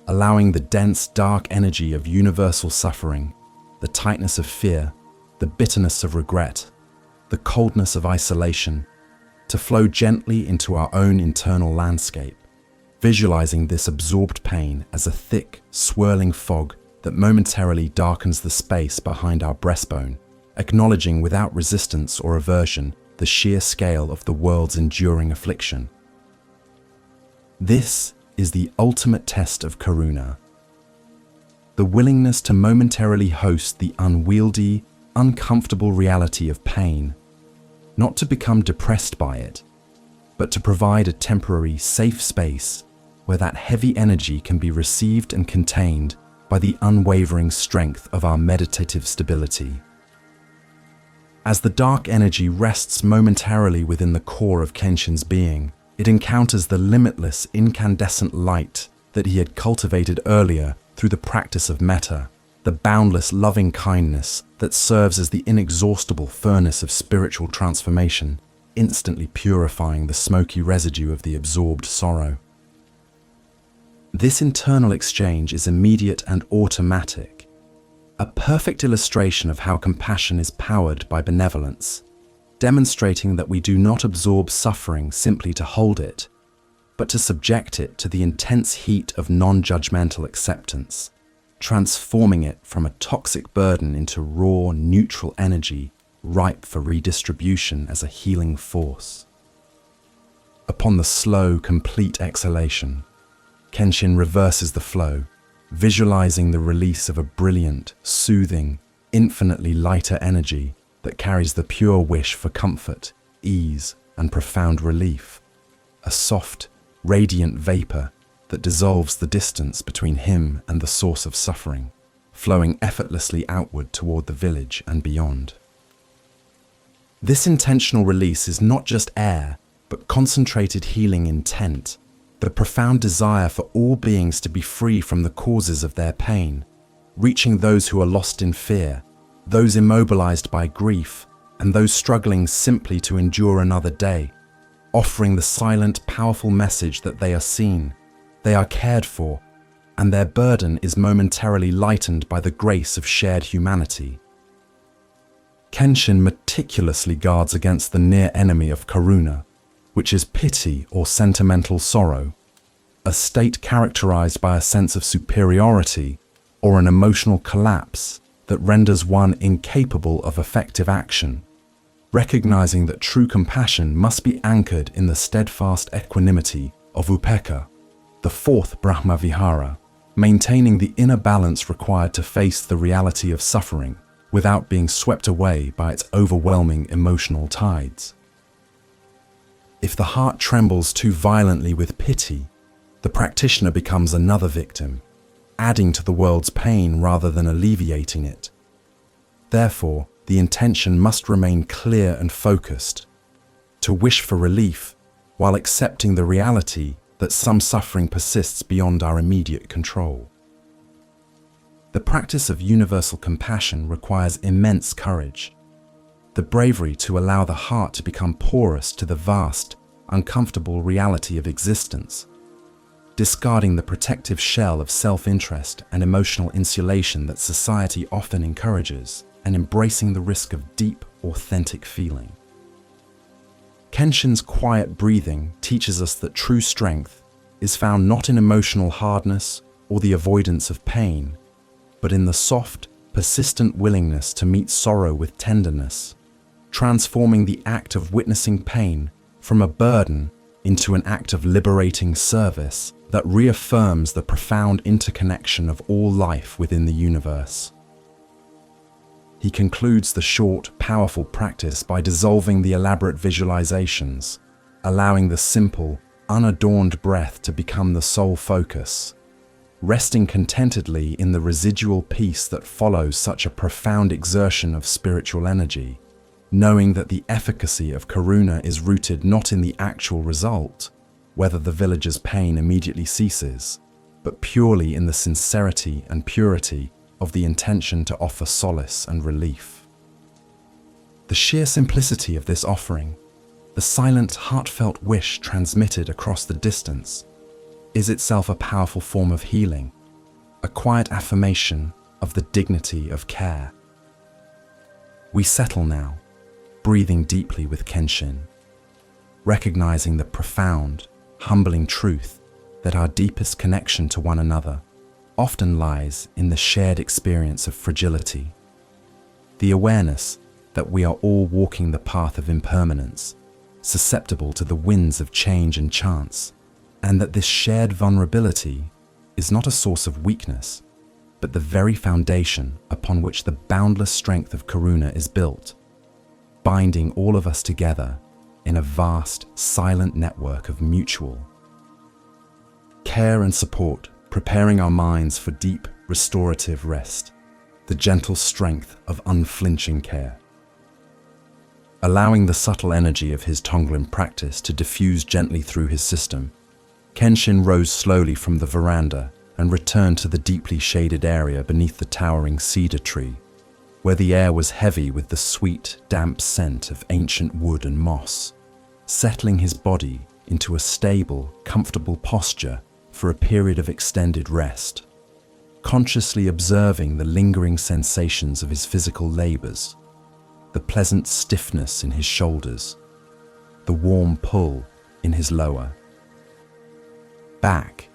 allowing the dense, dark energy of universal suffering, the tightness of fear, the bitterness of regret, the coldness of isolation, to flow gently into our own internal landscape, visualizing this absorbed pain as a thick, swirling fog that momentarily darkens the space behind our breastbone, acknowledging without resistance or aversion the sheer scale of the world's enduring affliction. This is the ultimate test of karuna. The willingness to momentarily host the unwieldy, uncomfortable reality of pain, not to become depressed by it, but to provide a temporary, safe space where that heavy energy can be received and contained by the unwavering strength of our meditative stability. As the dark energy rests momentarily within the core of Kenshin's being, it encounters the limitless, incandescent light that he had cultivated earlier through the practice of metta, the boundless loving kindness that serves as the inexhaustible furnace of spiritual transformation, instantly purifying the smoky residue of the absorbed sorrow. This internal exchange is immediate and automatic, a perfect illustration of how compassion is powered by benevolence, demonstrating that we do not absorb suffering simply to hold it, but to subject it to the intense heat of non-judgmental acceptance, transforming it from a toxic burden into raw, neutral energy ripe for redistribution as a healing force. Upon the slow, complete exhalation, Kenshin reverses the flow, visualizing the release of a brilliant, soothing, infinitely lighter energy that carries the pure wish for comfort, ease, and profound relief, a soft, radiant vapor that dissolves the distance between him and the source of suffering, flowing effortlessly outward toward the village and beyond. This intentional release is not just air, but concentrated healing intent, the profound desire for all beings to be free from the causes of their pain, reaching those who are lost in fear, those immobilized by grief, and those struggling simply to endure another day, offering the silent, powerful message that they are seen, they are cared for, and their burden is momentarily lightened by the grace of shared humanity. Kenshin meticulously guards against the near enemy of karuna, which is pity or sentimental sorrow, a state characterized by a sense of superiority or an emotional collapse that renders one incapable of effective action. Recognizing that true compassion must be anchored in the steadfast equanimity of upekkha, the fourth Brahma-vihara, maintaining the inner balance required to face the reality of suffering without being swept away by its overwhelming emotional tides. If the heart trembles too violently with pity, the practitioner becomes another victim, adding to the world's pain rather than alleviating it. Therefore, the intention must remain clear and focused, to wish for relief while accepting the reality that some suffering persists beyond our immediate control. The practice of universal compassion requires immense courage, the bravery to allow the heart to become porous to the vast, uncomfortable reality of existence, discarding the protective shell of self-interest and emotional insulation that society often encourages, and embracing the risk of deep, authentic feeling. Kenshin's quiet breathing teaches us that true strength is found not in emotional hardness or the avoidance of pain, but in the soft, persistent willingness to meet sorrow with tenderness, transforming the act of witnessing pain from a burden into an act of liberating service that reaffirms the profound interconnection of all life within the universe. He concludes the short, powerful practice by dissolving the elaborate visualizations, allowing the simple, unadorned breath to become the sole focus, resting contentedly in the residual peace that follows such a profound exertion of spiritual energy, knowing that the efficacy of karuna is rooted not in the actual result, whether the villager's pain immediately ceases, but purely in the sincerity and purity of the intention to offer solace and relief. The sheer simplicity of this offering, the silent, heartfelt wish transmitted across the distance, is itself a powerful form of healing, a quiet affirmation of the dignity of care. We settle now, breathing deeply with Kenshin, recognizing the profound, humbling truth that our deepest connection to one another often lies in the shared experience of fragility, the awareness that we are all walking the path of impermanence, susceptible to the winds of change and chance, and that this shared vulnerability is not a source of weakness, but the very foundation upon which the boundless strength of karuna is built, binding all of us together in a vast, silent network of mutual care and support, preparing our minds for deep, restorative rest, the gentle strength of unflinching care. Allowing the subtle energy of his Tonglen practice to diffuse gently through his system, Kenshin rose slowly from the veranda and returned to the deeply shaded area beneath the towering cedar tree, where the air was heavy with the sweet, damp scent of ancient wood and moss, settling his body into a stable, comfortable posture for a period of extended rest, consciously observing the lingering sensations of his physical labors, the pleasant stiffness in his shoulders, the warm pull in his lower back,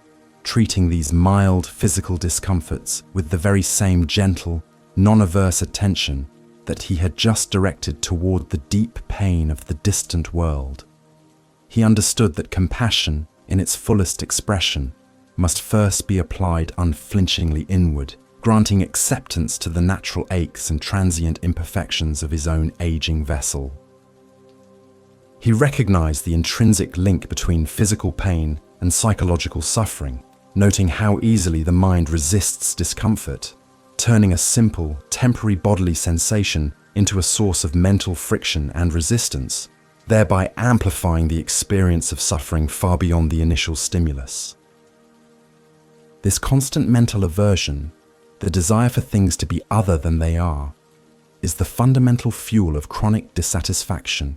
treating these mild physical discomforts with the very same gentle, non-averse attention that he had just directed toward the deep pain of the distant world. He understood that compassion, in its fullest expression, must first be applied unflinchingly inward, granting acceptance to the natural aches and transient imperfections of his own aging vessel. He recognized the intrinsic link between physical pain and psychological suffering, noting how easily the mind resists discomfort, turning a simple, temporary bodily sensation into a source of mental friction and resistance, thereby amplifying the experience of suffering far beyond the initial stimulus. This constant mental aversion, the desire for things to be other than they are, is the fundamental fuel of chronic dissatisfaction,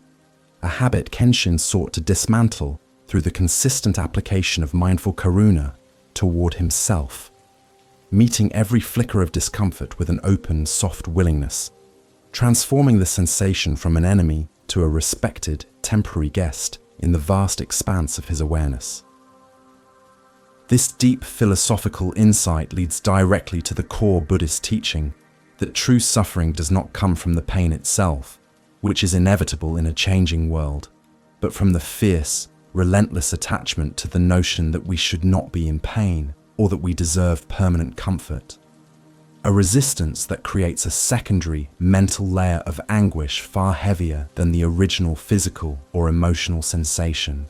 a habit Kenshin sought to dismantle through the consistent application of mindful karuna toward himself, meeting every flicker of discomfort with an open, soft willingness, transforming the sensation from an enemy to a respected, temporary guest in the vast expanse of his awareness. This deep philosophical insight leads directly to the core Buddhist teaching that true suffering does not come from the pain itself, which is inevitable in a changing world, but from the fierce, relentless attachment to the notion that we should not be in pain or that we deserve permanent comfort. A resistance that creates a secondary mental layer of anguish far heavier than the original physical or emotional sensation.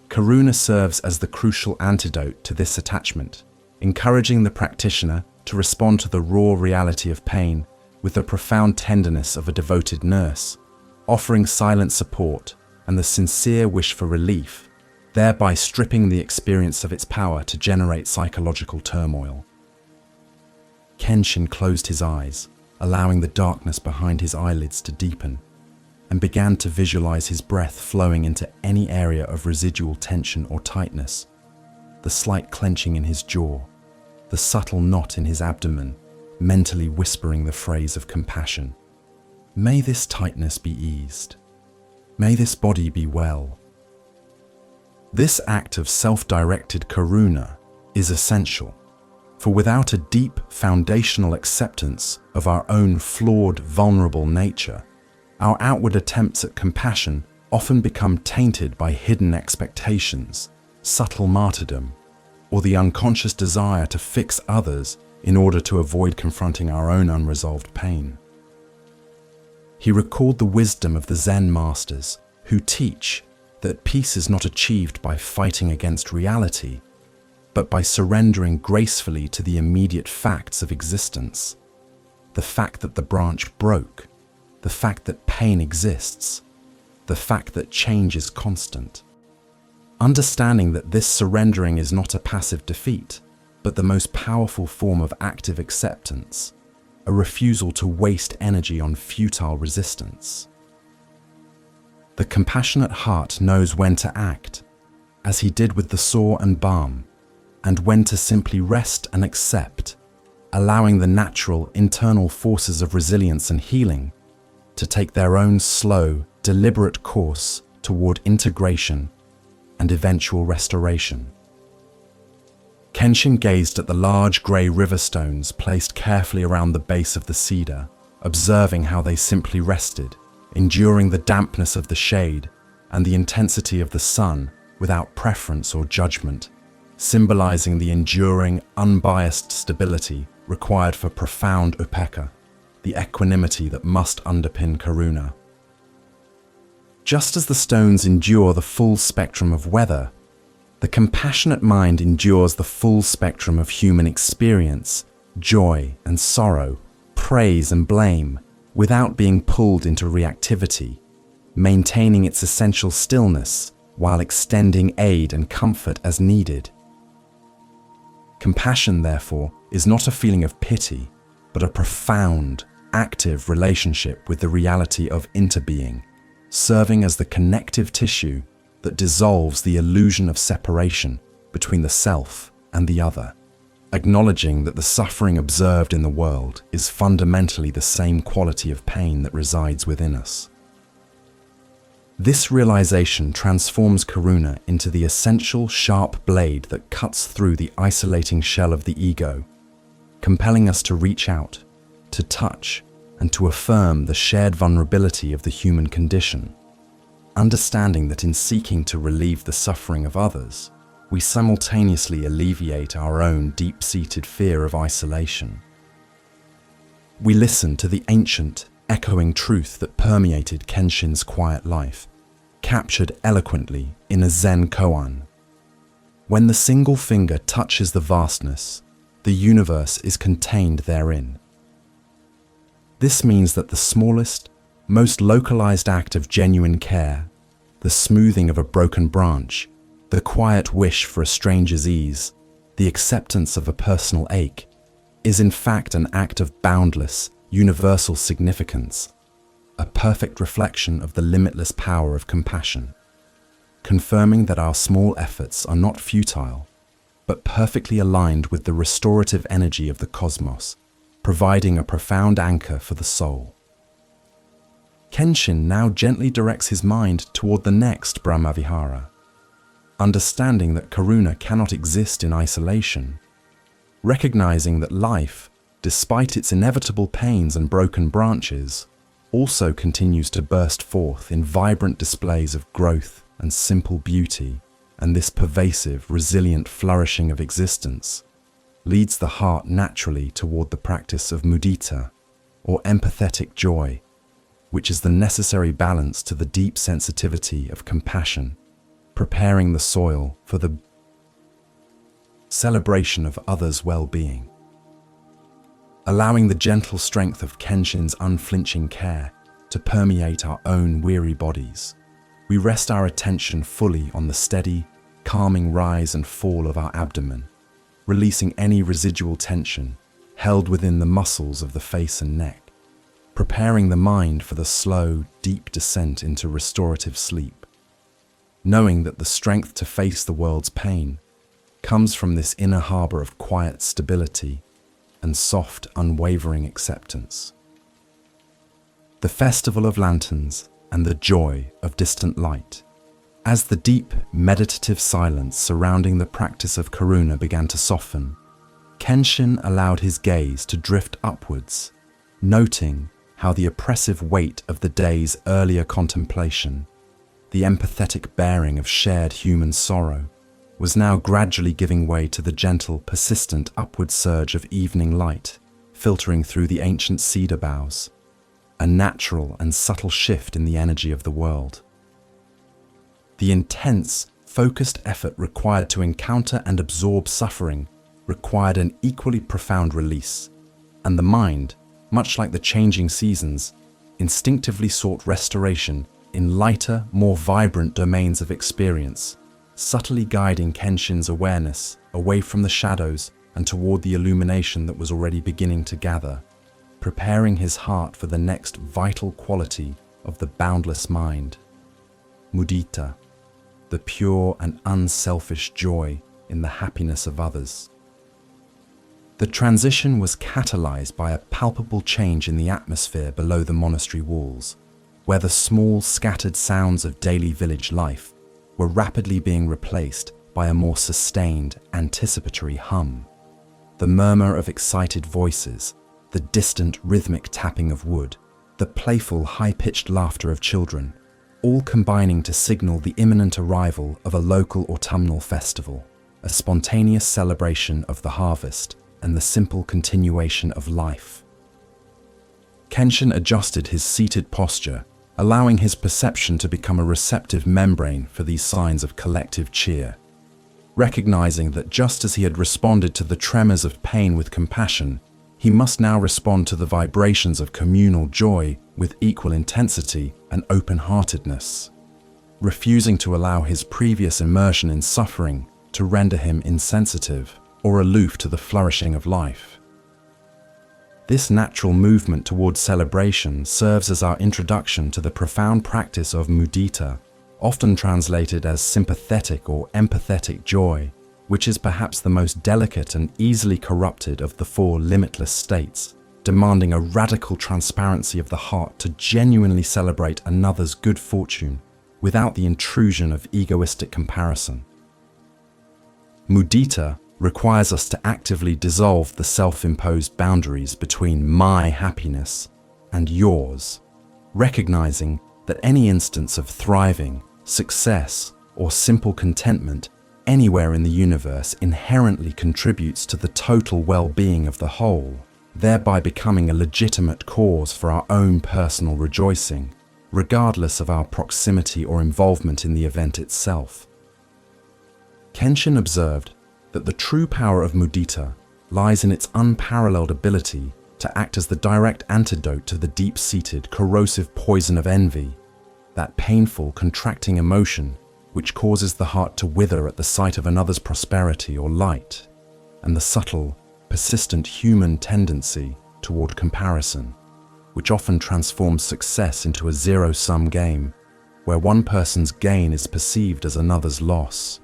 Karuna serves as the crucial antidote to this attachment, encouraging the practitioner to respond to the raw reality of pain with the profound tenderness of a devoted nurse, offering silent support and the sincere wish for relief, thereby stripping the experience of its power to generate psychological turmoil. Kenshin closed his eyes, allowing the darkness behind his eyelids to deepen, and began to visualize his breath flowing into any area of residual tension or tightness, the slight clenching in his jaw, the subtle knot in his abdomen, mentally whispering the phrase of compassion. May this tightness be eased. May this body be well. This act of self-directed karuna is essential, for without a deep foundational acceptance of our own flawed, vulnerable nature, our outward attempts at compassion often become tainted by hidden expectations, subtle martyrdom, or the unconscious desire to fix others in order to avoid confronting our own unresolved pain. He recalled the wisdom of the Zen masters who teach that peace is not achieved by fighting against reality, but by surrendering gracefully to the immediate facts of existence. The fact that the branch broke, the fact that pain exists, the fact that change is constant. Understanding that this surrendering is not a passive defeat, but the most powerful form of active acceptance, a refusal to waste energy on futile resistance. The compassionate heart knows when to act, as he did with the saw and balm, and when to simply rest and accept, allowing the natural internal forces of resilience and healing to take their own slow, deliberate course toward integration and eventual restoration. Kenshin gazed at the large grey river stones placed carefully around the base of the cedar, observing how they simply rested, enduring the dampness of the shade and the intensity of the sun without preference or judgment, symbolizing the enduring, unbiased stability required for profound upekkha, the equanimity that must underpin karuna. Just as the stones endure the full spectrum of weather, the compassionate mind endures the full spectrum of human experience, joy and sorrow, praise and blame, without being pulled into reactivity, maintaining its essential stillness while extending aid and comfort as needed. Compassion, therefore, is not a feeling of pity, but a profound, active relationship with the reality of interbeing, serving as the connective tissue that dissolves the illusion of separation between the self and the other, acknowledging that the suffering observed in the world is fundamentally the same quality of pain that resides within us. This realization transforms karuna into the essential sharp blade that cuts through the isolating shell of the ego, compelling us to reach out, to touch, and to affirm the shared vulnerability of the human condition, understanding that in seeking to relieve the suffering of others, we simultaneously alleviate our own deep-seated fear of isolation. We listen to the ancient, echoing truth that permeated Kenshin's quiet life, captured eloquently in a Zen koan. When the single finger touches the vastness, the universe is contained therein. This means that the smallest, most localized act of genuine care, the smoothing of a broken branch, the quiet wish for a stranger's ease, the acceptance of a personal ache, is in fact an act of boundless, universal significance, a perfect reflection of the limitless power of compassion, confirming that our small efforts are not futile, but perfectly aligned with the restorative energy of the cosmos, providing a profound anchor for the soul. Kenshin now gently directs his mind toward the next Brahmavihara. understanding that karuna cannot exist in isolation, recognizing that life, despite its inevitable pains and broken branches, also continues to burst forth in vibrant displays of growth and simple beauty, and this pervasive, resilient flourishing of existence leads the heart naturally toward the practice of mudita, or empathetic joy, which is the necessary balance to the deep sensitivity of compassion, preparing the soil for the celebration of others' well-being. Allowing the gentle strength of Kenshin's unflinching care to permeate our own weary bodies, we rest our attention fully on the steady, calming rise and fall of our abdomen, releasing any residual tension held within the muscles of the face and neck, preparing the mind for the slow, deep descent into restorative sleep, knowing that the strength to face the world's pain comes from this inner harbor of quiet stability and soft, unwavering acceptance. The Festival of Lanterns and the joy of distant light. As the deep, meditative silence surrounding the practice of karuna began to soften, Kenshin allowed his gaze to drift upwards, noting how the oppressive weight of the day's earlier contemplation, the empathetic bearing of shared human sorrow, was now gradually giving way to the gentle, persistent upward surge of evening light filtering through the ancient cedar boughs, a natural and subtle shift in the energy of the world. The intense, focused effort required to encounter and absorb suffering required an equally profound release, and the mind, much like the changing seasons, instinctively sought restoration in lighter, more vibrant domains of experience, subtly guiding Kenshin's awareness away from the shadows and toward the illumination that was already beginning to gather, preparing his heart for the next vital quality of the boundless mind, mudita, the pure and unselfish joy in the happiness of others. The transition was catalyzed by a palpable change in the atmosphere below the monastery walls, where the small, scattered sounds of daily village life were rapidly being replaced by a more sustained, anticipatory hum. The murmur of excited voices, the distant rhythmic tapping of wood, the playful, high-pitched laughter of children, all combining to signal the imminent arrival of a local autumnal festival, a spontaneous celebration of the harvest and the simple continuation of life. Kenshin adjusted his seated posture, allowing his perception to become a receptive membrane for these signs of collective cheer. Recognizing that just as he had responded to the tremors of pain with compassion, he must now respond to the vibrations of communal joy with equal intensity and open-heartedness, refusing to allow his previous immersion in suffering to render him insensitive or aloof to the flourishing of life. This natural movement towards celebration serves as our introduction to the profound practice of mudita, often translated as sympathetic or empathetic joy, which is perhaps the most delicate and easily corrupted of the four limitless states, demanding a radical transparency of the heart to genuinely celebrate another's good fortune without the intrusion of egoistic comparison. Mudita requires us to actively dissolve the self-imposed boundaries between my happiness and yours, recognizing that any instance of thriving, success, or simple contentment anywhere in the universe inherently contributes to the total well-being of the whole, thereby becoming a legitimate cause for our own personal rejoicing, regardless of our proximity or involvement in the event itself. Kenshin observed that the true power of mudita lies in its unparalleled ability to act as the direct antidote to the deep-seated, corrosive poison of envy, that painful, contracting emotion which causes the heart to wither at the sight of another's prosperity or light, and the subtle, persistent human tendency toward comparison, which often transforms success into a zero-sum game, where one person's gain is perceived as another's loss.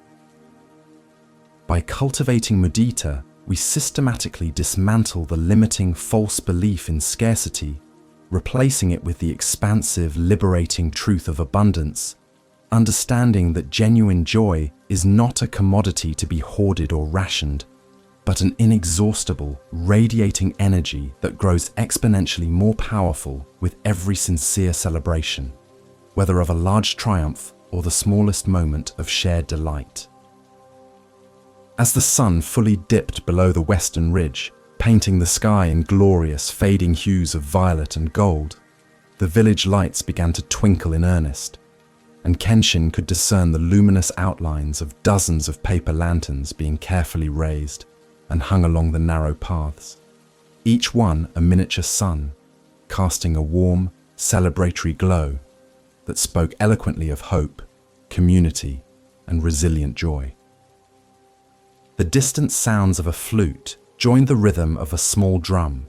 By cultivating mudita, we systematically dismantle the limiting false belief in scarcity, replacing it with the expansive, liberating truth of abundance, understanding that genuine joy is not a commodity to be hoarded or rationed, but an inexhaustible, radiating energy that grows exponentially more powerful with every sincere celebration, whether of a large triumph or the smallest moment of shared delight. As the sun fully dipped below the western ridge, painting the sky in glorious, fading hues of violet and gold, the village lights began to twinkle in earnest, and Kenshin could discern the luminous outlines of dozens of paper lanterns being carefully raised and hung along the narrow paths, each one a miniature sun, casting a warm, celebratory glow that spoke eloquently of hope, community, and resilient joy. The distant sounds of a flute joined the rhythm of a small drum,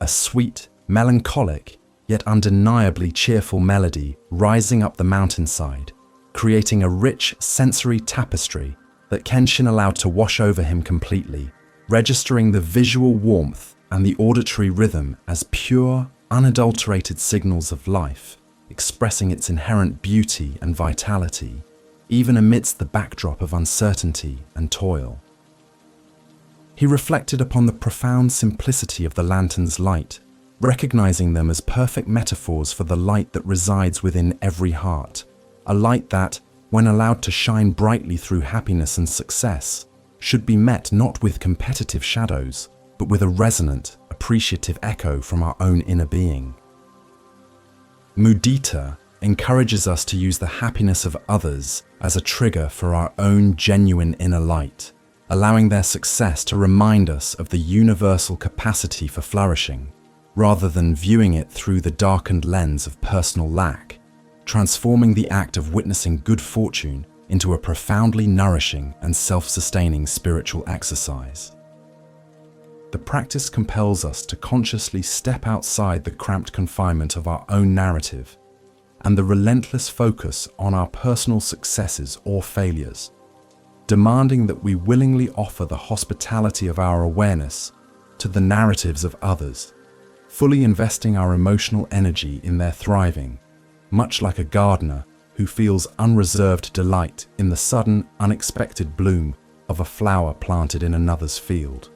a sweet, melancholic, yet undeniably cheerful melody rising up the mountainside, creating a rich sensory tapestry that Kenshin allowed to wash over him completely, registering the visual warmth and the auditory rhythm as pure, unadulterated signals of life, expressing its inherent beauty and vitality, even amidst the backdrop of uncertainty and toil. He reflected upon the profound simplicity of the lantern's light, recognizing them as perfect metaphors for the light that resides within every heart, a light that, when allowed to shine brightly through happiness and success, should be met not with competitive shadows, but with a resonant, appreciative echo from our own inner being. Mudita encourages us to use the happiness of others as a trigger for our own genuine inner light, allowing their success to remind us of the universal capacity for flourishing, rather than viewing it through the darkened lens of personal lack, transforming the act of witnessing good fortune into a profoundly nourishing and self-sustaining spiritual exercise. The practice compels us to consciously step outside the cramped confinement of our own narrative and the relentless focus on our personal successes or failures, demanding that we willingly offer the hospitality of our awareness to the narratives of others, fully investing our emotional energy in their thriving, much like a gardener who feels unreserved delight in the sudden, unexpected bloom of a flower planted in another's field.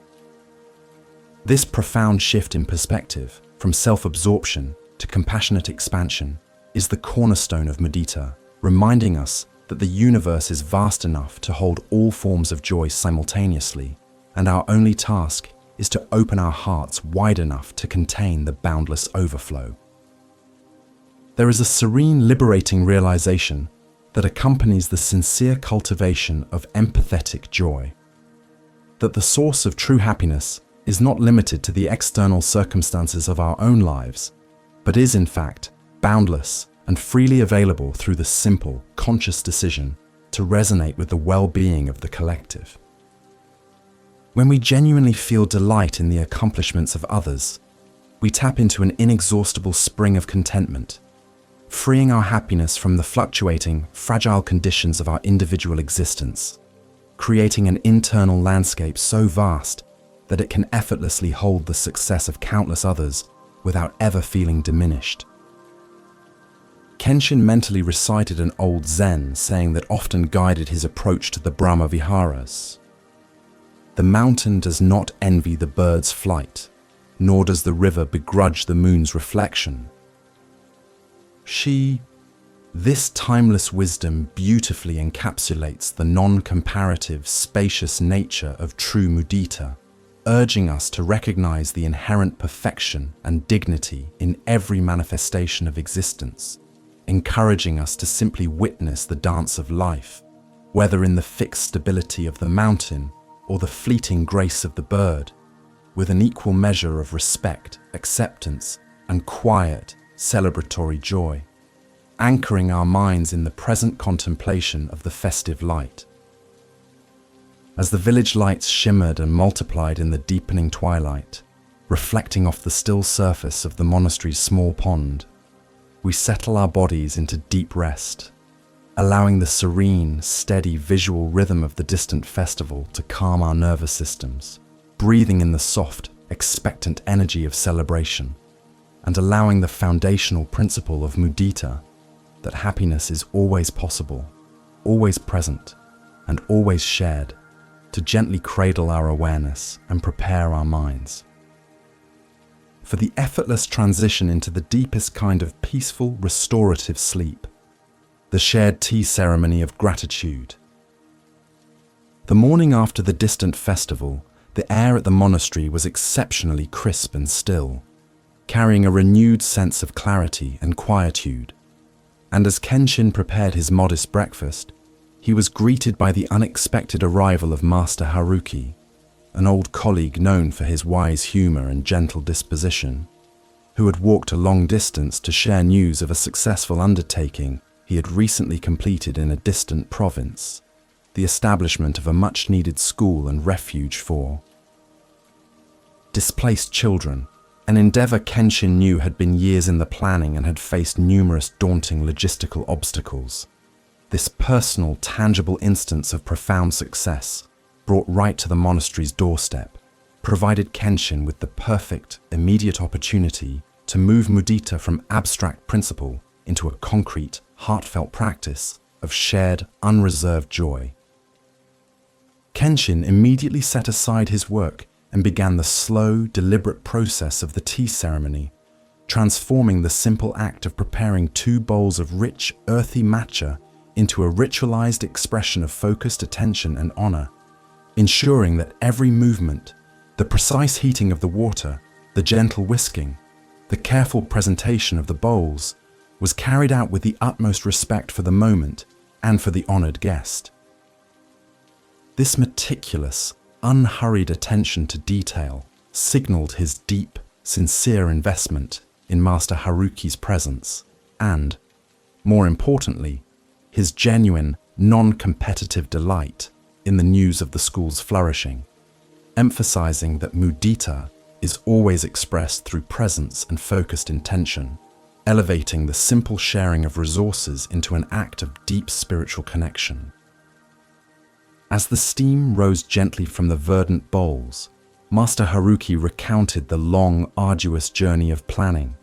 This profound shift in perspective, from self-absorption to compassionate expansion, is the cornerstone of mudita, reminding us that the universe is vast enough to hold all forms of joy simultaneously, and our only task is to open our hearts wide enough to contain the boundless overflow. There is a serene, liberating realization that accompanies the sincere cultivation of empathetic joy, that the source of true happiness is not limited to the external circumstances of our own lives, but is in fact boundless and freely available through the simple, conscious decision to resonate with the well-being of the collective. When we genuinely feel delight in the accomplishments of others, we tap into an inexhaustible spring of contentment, freeing our happiness from the fluctuating, fragile conditions of our individual existence, creating an internal landscape so vast that it can effortlessly hold the success of countless others without ever feeling diminished. Kenshin mentally recited an old Zen saying that often guided his approach to the Brahma Viharas. The mountain does not envy the bird's flight, nor does the river begrudge the moon's reflection. This timeless wisdom beautifully encapsulates the non-comparative, spacious nature of true mudita, urging us to recognize the inherent perfection and dignity in every manifestation of existence, encouraging us to simply witness the dance of life, whether in the fixed stability of the mountain or the fleeting grace of the bird, with an equal measure of respect, acceptance, and quiet, celebratory joy, anchoring our minds in the present contemplation of the festive light. As the village lights shimmered and multiplied in the deepening twilight, reflecting off the still surface of the monastery's small pond, we settle our bodies into deep rest, allowing the serene, steady visual rhythm of the distant festival to calm our nervous systems, breathing in the soft, expectant energy of celebration, and allowing the foundational principle of mudita, that happiness is always possible, always present, and always shared, to gently cradle our awareness and prepare our minds for the effortless transition into the deepest kind of peaceful, restorative sleep, the shared tea ceremony of gratitude. The morning after the distant festival, the air at the monastery was exceptionally crisp and still, carrying a renewed sense of clarity and quietude. And as Kenshin prepared his modest breakfast, he was greeted by the unexpected arrival of Master Haruki, an old colleague known for his wise humor and gentle disposition, who had walked a long distance to share news of a successful undertaking he had recently completed in a distant province, the establishment of a much-needed school and refuge for displaced children, an endeavor Kenshin knew had been years in the planning and had faced numerous daunting logistical obstacles. This personal, tangible instance of profound success, brought right to the monastery's doorstep, provided Kenshin with the perfect, immediate opportunity to move mudita from abstract principle into a concrete, heartfelt practice of shared, unreserved joy. Kenshin immediately set aside his work and began the slow, deliberate process of the tea ceremony, transforming the simple act of preparing 2 bowls of rich, earthy matcha into a ritualized expression of focused attention and honor, ensuring that every movement, the precise heating of the water, the gentle whisking, the careful presentation of the bowls, was carried out with the utmost respect for the moment and for the honored guest. This meticulous, unhurried attention to detail signaled his deep, sincere investment in Master Haruki's presence and, more importantly, his genuine, non-competitive delight in the news of the school's flourishing, emphasizing that mudita is always expressed through presence and focused intention, elevating the simple sharing of resources into an act of deep spiritual connection. As the steam rose gently from the verdant bowls, Master Haruki recounted the long, arduous journey of planning,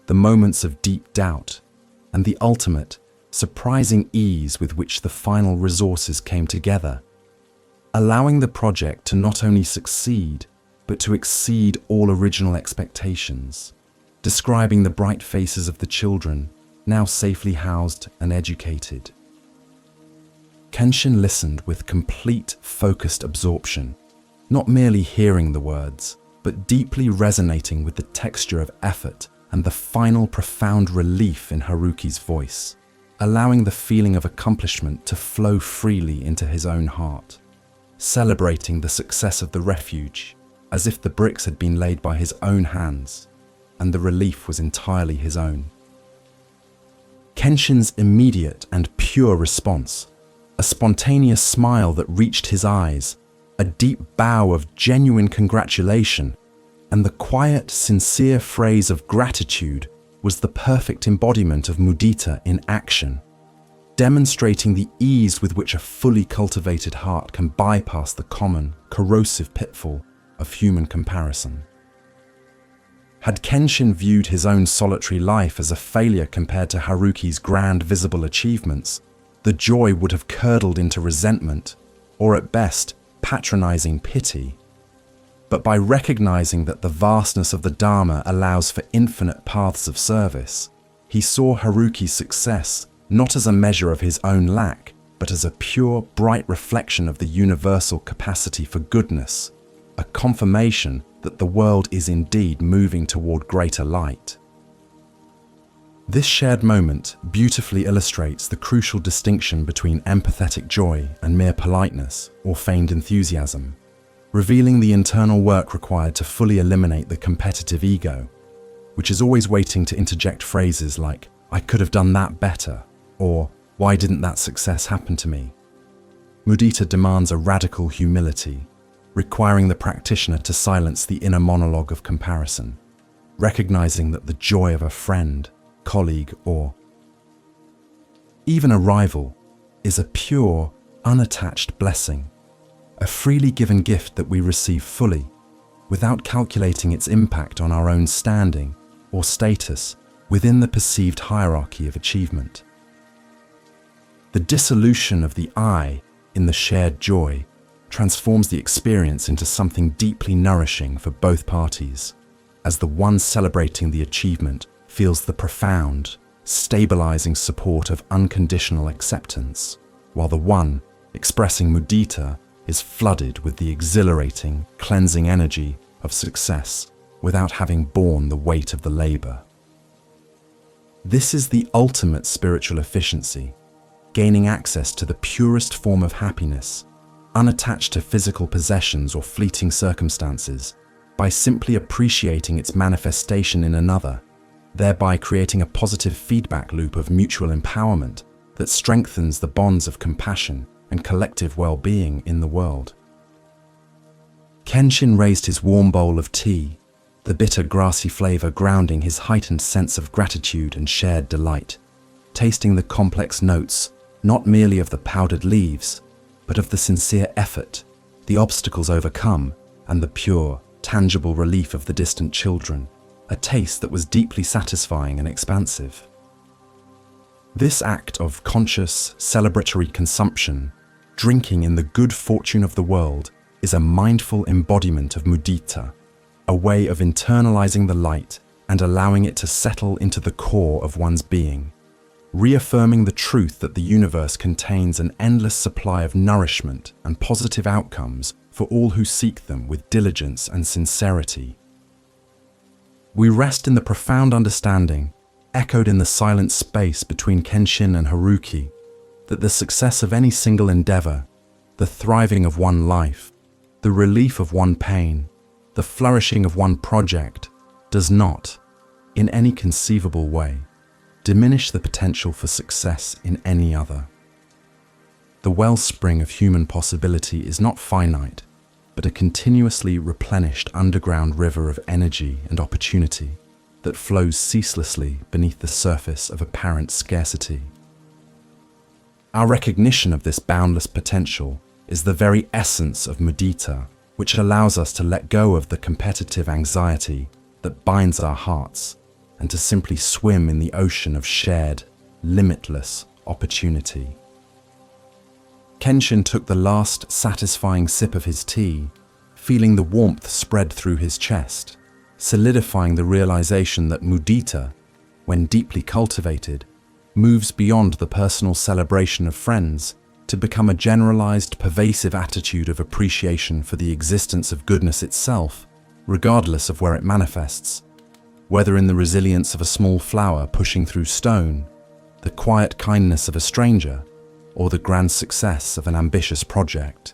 the moments of deep doubt, and the ultimate, surprising ease with which the final resources came together, allowing the project to not only succeed, but to exceed all original expectations, describing the bright faces of the children, now safely housed and educated. Kenshin listened with complete, focused absorption, not merely hearing the words, but deeply resonating with the texture of effort and the final profound relief in Haruki's voice, allowing the feeling of accomplishment to flow freely into his own heart, celebrating the success of the refuge as if the bricks had been laid by his own hands and the relief was entirely his own. Kenshin's immediate and pure response, a spontaneous smile that reached his eyes, a deep bow of genuine congratulation, and the quiet, sincere phrase of gratitude was the perfect embodiment of mudita in action, demonstrating the ease with which a fully cultivated heart can bypass the common, corrosive pitfall of human comparison. Had Kenshin viewed his own solitary life as a failure compared to Haruki's grand visible achievements, the joy would have curdled into resentment, or at best, patronizing pity. But by recognizing that the vastness of the Dharma allows for infinite paths of service, he saw Haruki's success not as a measure of his own lack, but as a pure, bright reflection of the universal capacity for goodness, a confirmation that the world is indeed moving toward greater light. This shared moment beautifully illustrates the crucial distinction between empathetic joy and mere politeness or feigned enthusiasm, revealing the internal work required to fully eliminate the competitive ego, which is always waiting to interject phrases like, "I could have done that better," or "Why didn't that success happen to me?" Mudita demands a radical humility, requiring the practitioner to silence the inner monologue of comparison, recognizing that the joy of a friend, colleague, or even a rival is a pure, unattached blessing, a freely given gift that we receive fully, without calculating its impact on our own standing or status within the perceived hierarchy of achievement. The dissolution of the I in the shared joy transforms the experience into something deeply nourishing for both parties, as the one celebrating the achievement feels the profound, stabilizing support of unconditional acceptance, while the one expressing mudita is flooded with the exhilarating, cleansing energy of success without having borne the weight of the labor. This is the ultimate spiritual efficiency, gaining access to the purest form of happiness, unattached to physical possessions or fleeting circumstances, by simply appreciating its manifestation in another, thereby creating a positive feedback loop of mutual empowerment that strengthens the bonds of compassion and collective well-being in the world. Kenshin raised his warm bowl of tea, the bitter grassy flavor grounding his heightened sense of gratitude and shared delight, tasting the complex notes not merely of the powdered leaves, but of the sincere effort, the obstacles overcome, and the pure, tangible relief of the distant children, a taste that was deeply satisfying and expansive. This act of conscious, celebratory consumption, drinking in the good fortune of the world, is a mindful embodiment of mudita, a way of internalizing the light and allowing it to settle into the core of one's being, reaffirming the truth that the universe contains an endless supply of nourishment and positive outcomes for all who seek them with diligence and sincerity. We rest in the profound understanding, echoed in the silent space between Kenshin and Haruki, that the success of any single endeavor, the thriving of one life, the relief of one pain, the flourishing of one project, does not, in any conceivable way, diminish the potential for success in any other. The wellspring of human possibility is not finite, but a continuously replenished underground river of energy and opportunity that flows ceaselessly beneath the surface of apparent scarcity. Our recognition of this boundless potential is the very essence of mudita, which allows us to let go of the competitive anxiety that binds our hearts and to simply swim in the ocean of shared, limitless opportunity. Kenshin took the last satisfying sip of his tea, feeling the warmth spread through his chest, solidifying the realization that mudita, when deeply cultivated, moves beyond the personal celebration of friends to become a generalized, pervasive attitude of appreciation for the existence of goodness itself, regardless of where it manifests, whether in the resilience of a small flower pushing through stone, the quiet kindness of a stranger, or the grand success of an ambitious project.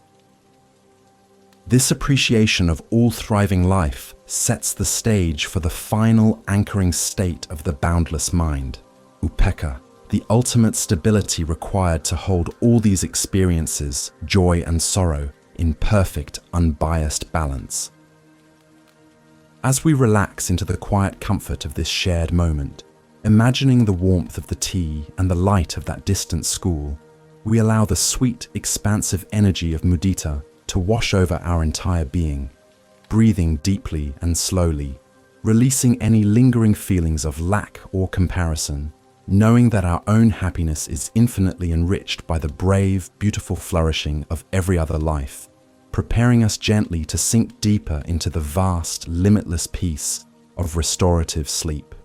This appreciation of all thriving life sets the stage for the final anchoring state of the boundless mind, upekkha, the ultimate stability required to hold all these experiences, joy and sorrow, in perfect, unbiased balance. As we relax into the quiet comfort of this shared moment, imagining the warmth of the tea and the light of that distant school, we allow the sweet, expansive energy of mudita to wash over our entire being, breathing deeply and slowly, releasing any lingering feelings of lack or comparison, knowing that our own happiness is infinitely enriched by the brave, beautiful flourishing of every other life, preparing us gently to sink deeper into the vast, limitless peace of restorative sleep.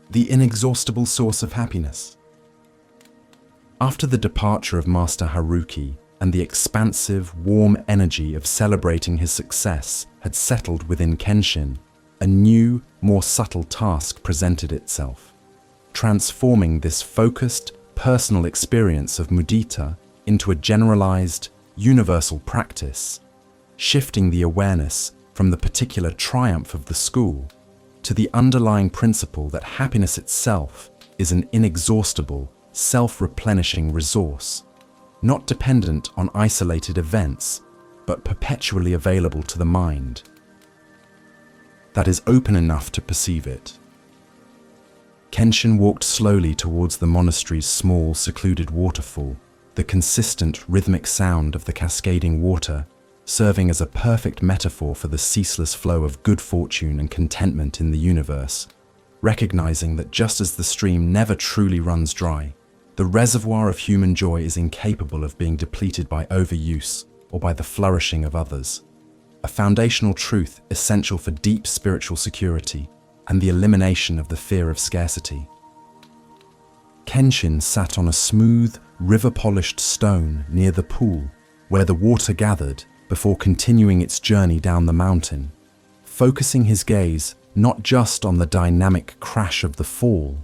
The inexhaustible source of happiness. After the departure of Master Haruki and the expansive, warm energy of celebrating his success had settled within Kenshin, a new, more subtle task presented itself, transforming this focused, personal experience of mudita into a generalized, universal practice, shifting the awareness from the particular triumph of the school to the underlying principle that happiness itself is an inexhaustible, self-replenishing resource, not dependent on isolated events, but perpetually available to the mind that is open enough to perceive it. Kenshin walked slowly towards the monastery's small, secluded waterfall, the consistent, rhythmic sound of the cascading water serving as a perfect metaphor for the ceaseless flow of good fortune and contentment in the universe, recognizing that just as the stream never truly runs dry, The reservoir of human joy is incapable of being depleted by overuse or by the flourishing of others, a foundational truth essential for deep spiritual security and the elimination of the fear of scarcity. Kenshin sat on a smooth, river-polished stone near the pool where the water gathered before continuing its journey down the mountain, focusing his gaze not just on the dynamic crash of the fall,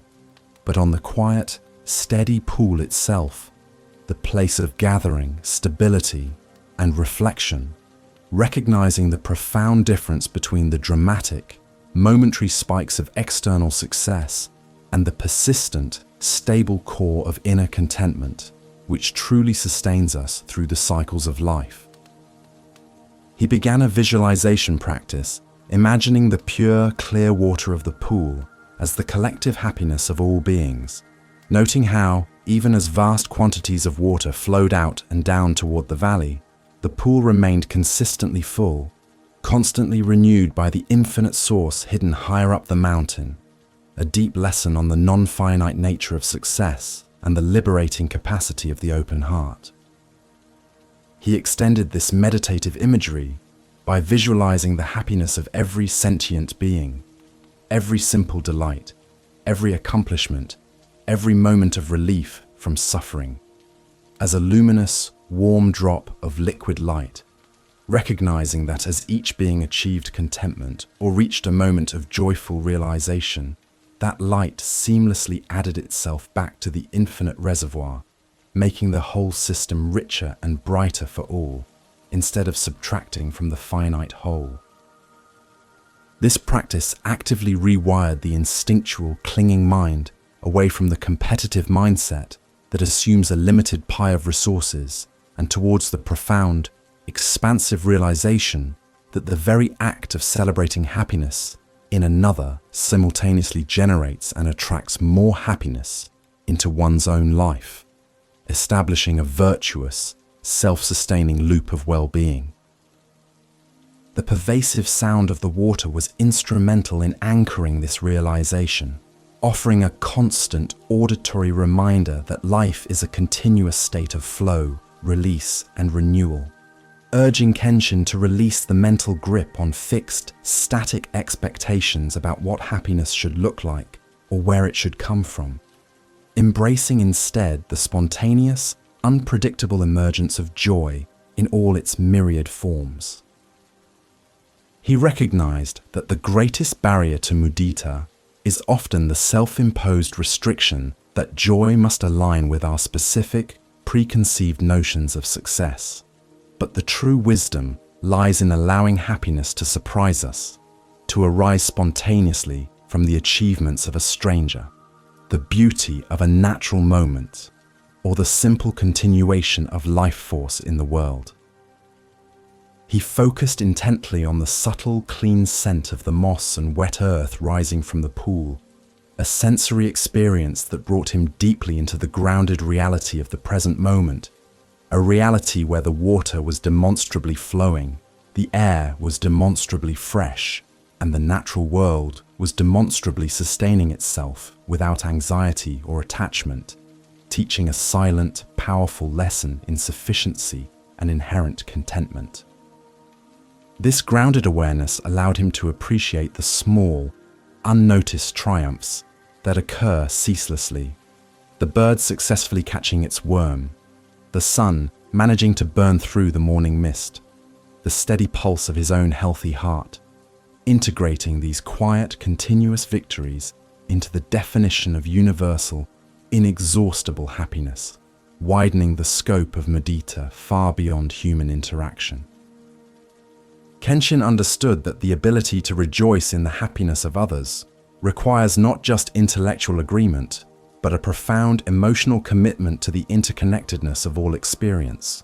but on the quiet, steady pool itself, the place of gathering, stability, and reflection, recognizing the profound difference between the dramatic, momentary spikes of external success and the persistent, stable core of inner contentment, which truly sustains us through the cycles of life. He began a visualization practice, imagining the pure, clear water of the pool as the collective happiness of all beings, noting how, even as vast quantities of water flowed out and down toward the valley, the pool remained consistently full, constantly renewed by the infinite source hidden higher up the mountain, a deep lesson on the non-finite nature of success and the liberating capacity of the open heart. He extended this meditative imagery by visualizing the happiness of every sentient being, every simple delight, every accomplishment, every moment of relief from suffering, as a luminous, warm drop of liquid light, recognizing that as each being achieved contentment or reached a moment of joyful realization, that light seamlessly added itself back to the infinite reservoir, making the whole system richer and brighter for all, instead of subtracting from the finite whole. This practice actively rewired the instinctual, clinging mind away from the competitive mindset that assumes a limited pie of resources and towards the profound, expansive realization that the very act of celebrating happiness in another simultaneously generates and attracts more happiness into one's own life, establishing a virtuous, self-sustaining loop of well-being. The pervasive sound of the water was instrumental in anchoring this realization, offering a constant auditory reminder that life is a continuous state of flow, release, and renewal, urging Kenshin to release the mental grip on fixed, static expectations about what happiness should look like or where it should come from, embracing instead the spontaneous, unpredictable emergence of joy in all its myriad forms. He recognized that the greatest barrier to mudita is often the self-imposed restriction that joy must align with our specific, preconceived notions of success. But the true wisdom lies in allowing happiness to surprise us, to arise spontaneously from the achievements of a stranger, the beauty of a natural moment, or the simple continuation of life force in the world. He focused intently on the subtle, clean scent of the moss and wet earth rising from the pool, a sensory experience that brought him deeply into the grounded reality of the present moment, a reality where the water was demonstrably flowing, the air was demonstrably fresh, and the natural world was demonstrably sustaining itself without anxiety or attachment, teaching a silent, powerful lesson in sufficiency and inherent contentment. This grounded awareness allowed him to appreciate the small, unnoticed triumphs that occur ceaselessly. The bird successfully catching its worm, the sun managing to burn through the morning mist, the steady pulse of his own healthy heart, integrating these quiet, continuous victories into the definition of universal, inexhaustible happiness, widening the scope of mudita far beyond human interaction. Kenshin understood that the ability to rejoice in the happiness of others requires not just intellectual agreement, but a profound emotional commitment to the interconnectedness of all experience.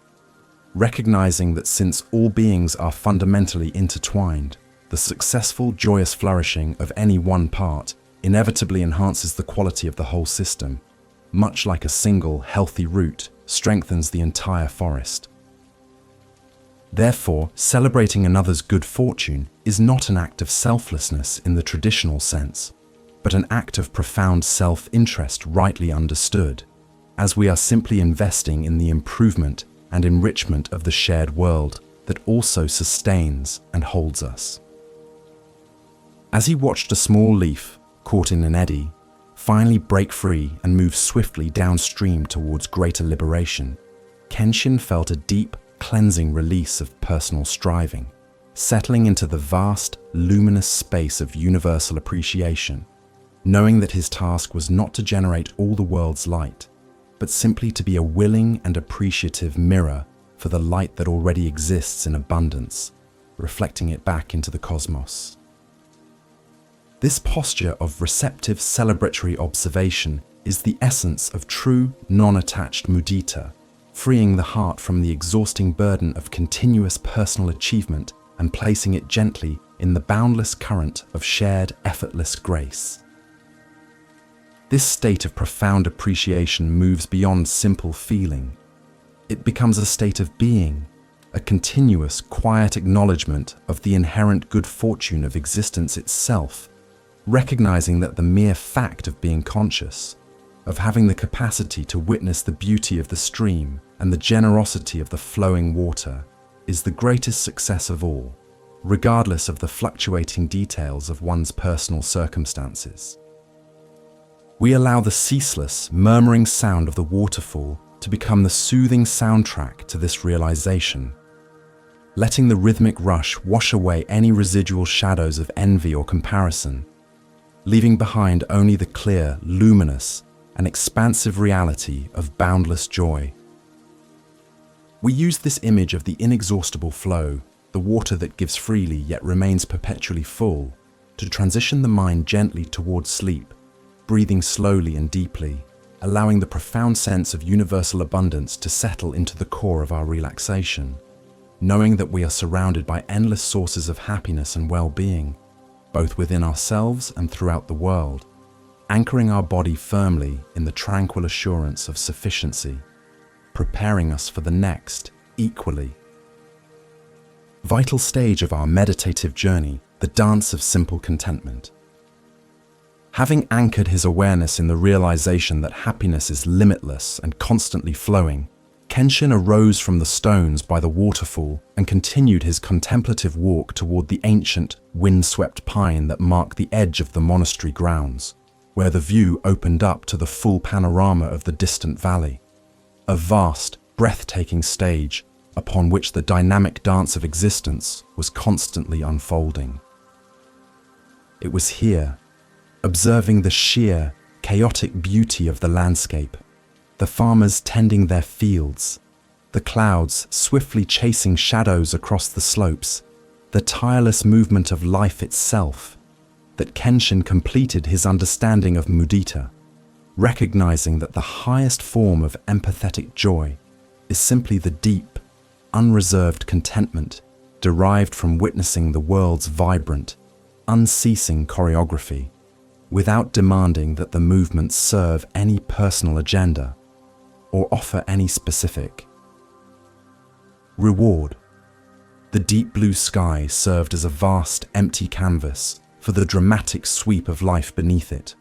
Recognizing that since all beings are fundamentally intertwined, the successful, joyous flourishing of any one part inevitably enhances the quality of the whole system, much like a single, healthy root strengthens the entire forest. Therefore, celebrating another's good fortune is not an act of selflessness in the traditional sense, but an act of profound self-interest rightly understood, as we are simply investing in the improvement and enrichment of the shared world that also sustains and holds us. As he watched a small leaf, caught in an eddy, finally break free and move swiftly downstream towards greater liberation, Kenshin felt a deep, cleansing release of personal striving, settling into the vast, luminous space of universal appreciation, knowing that his task was not to generate all the world's light, but simply to be a willing and appreciative mirror for the light that already exists in abundance, reflecting it back into the cosmos. This posture of receptive celebratory observation is the essence of true, non-attached mudita, freeing the heart from the exhausting burden of continuous personal achievement and placing it gently in the boundless current of shared, effortless grace. This state of profound appreciation moves beyond simple feeling. It becomes a state of being, a continuous, quiet acknowledgement of the inherent good fortune of existence itself, recognizing that the mere fact of being conscious, of having the capacity to witness the beauty of the stream and the generosity of the flowing water, is the greatest success of all, regardless of the fluctuating details of one's personal circumstances. We allow the ceaseless, murmuring sound of the waterfall to become the soothing soundtrack to this realization, letting the rhythmic rush wash away any residual shadows of envy or comparison, leaving behind only the clear, luminous, and expansive reality of boundless joy. We use this image of the inexhaustible flow, the water that gives freely yet remains perpetually full, to transition the mind gently towards sleep, breathing slowly and deeply, allowing the profound sense of universal abundance to settle into the core of our relaxation, knowing that we are surrounded by endless sources of happiness and well-being, both within ourselves and throughout the world, anchoring our body firmly in the tranquil assurance of sufficiency, preparing us for the next, equally vital stage of our meditative journey, the dance of simple contentment. Having anchored his awareness in the realization that happiness is limitless and constantly flowing, Kenshin arose from the stones by the waterfall and continued his contemplative walk toward the ancient, wind-swept pine that marked the edge of the monastery grounds, where the view opened up to the full panorama of the distant valley, a vast, breathtaking stage upon which the dynamic dance of existence was constantly unfolding. It was here, observing the sheer, chaotic beauty of the landscape, the farmers tending their fields, the clouds swiftly chasing shadows across the slopes, the tireless movement of life itself, that Kenshin completed his understanding of mudita, recognizing that the highest form of empathetic joy is simply the deep, unreserved contentment derived from witnessing the world's vibrant, unceasing choreography, without demanding that the movements serve any personal agenda or offer any specific reward. The deep blue sky served as a vast, empty canvas for the dramatic sweep of life beneath it,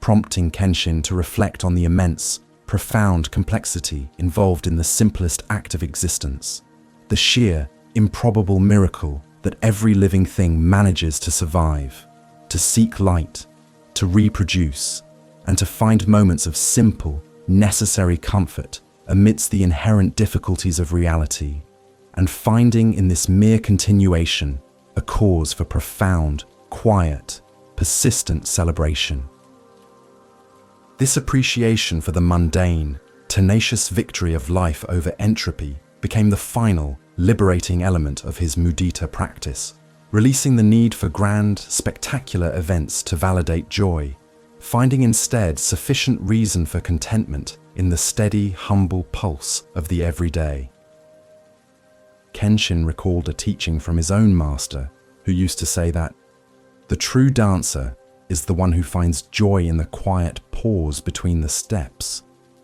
prompting Kenshin to reflect on the immense, profound complexity involved in the simplest act of existence, the sheer, improbable miracle that every living thing manages to survive, to seek light, to reproduce, and to find moments of simple, necessary comfort amidst the inherent difficulties of reality, and finding in this mere continuation a cause for profound, quiet, persistent celebration. This appreciation for the mundane, tenacious victory of life over entropy became the final, liberating element of his mudita practice, releasing the need for grand, spectacular events to validate joy, finding instead sufficient reason for contentment in the steady, humble pulse of the everyday. Kenshin recalled a teaching from his own master, who used to say that the true dancer is the one who finds joy in the quiet pause between the steps,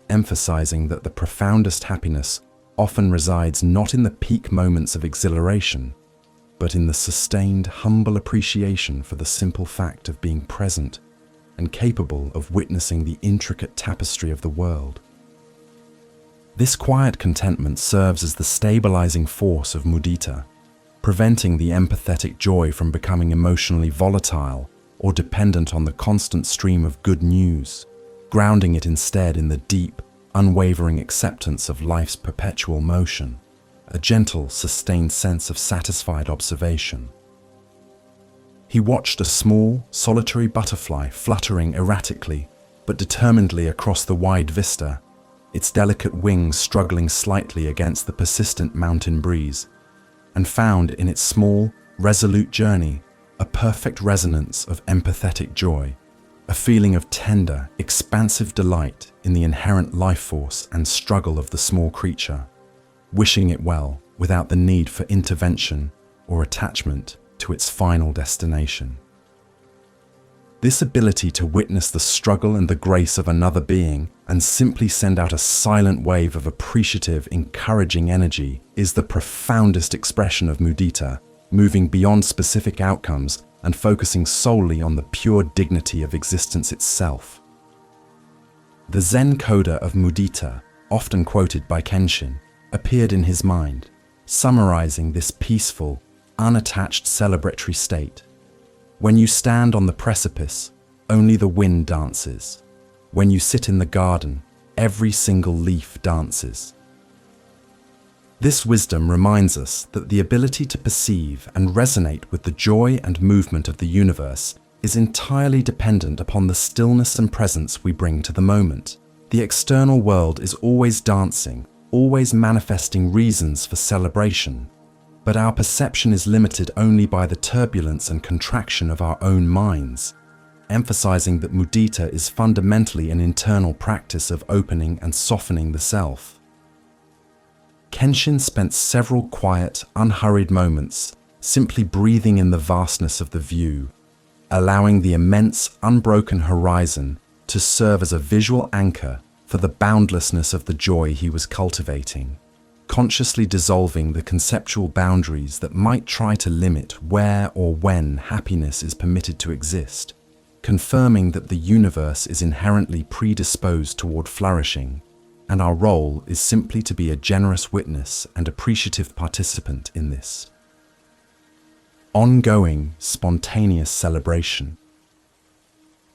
emphasizing that the profoundest happiness often resides not in the peak moments of exhilaration, but in the sustained, humble appreciation for the simple fact of being present and capable of witnessing the intricate tapestry of the world, This quiet contentment serves as the stabilizing force of mudita, preventing the empathetic joy from becoming emotionally volatile or dependent on the constant stream of good news, grounding it instead in the deep, unwavering acceptance of life's perpetual motion, a gentle, sustained sense of satisfied observation. He watched a small, solitary butterfly fluttering erratically but determinedly across the wide vista, its delicate wings struggling slightly against the persistent mountain breeze, and found in its small, resolute journey a perfect resonance of empathetic joy, a feeling of tender, expansive delight in the inherent life force and struggle of the small creature, wishing it well without the need for intervention or attachment to its final destination. This ability to witness the struggle and the grace of another being and simply send out a silent wave of appreciative, encouraging energy is the profoundest expression of mudita, moving beyond specific outcomes and focusing solely on the pure dignity of existence itself. The Zen coda of mudita, often quoted by Kenshin, appeared in his mind, summarizing this peaceful, unattached celebratory state. When you stand on the precipice, only the wind dances. When you sit in the garden, every single leaf dances. This wisdom reminds us that the ability to perceive and resonate with the joy and movement of the universe is entirely dependent upon the stillness and presence we bring to the moment. The external world is always dancing, always manifesting reasons for celebration. But our perception is limited only by the turbulence and contraction of our own minds, emphasizing that mudita is fundamentally an internal practice of opening and softening the self. Kenshin spent several quiet, unhurried moments simply breathing in the vastness of the view, allowing the immense, unbroken horizon to serve as a visual anchor for the boundlessness of the joy he was cultivating, consciously dissolving the conceptual boundaries that might try to limit where or when happiness is permitted to exist, confirming that the universe is inherently predisposed toward flourishing, and our role is simply to be a generous witness and appreciative participant in this ongoing, spontaneous celebration.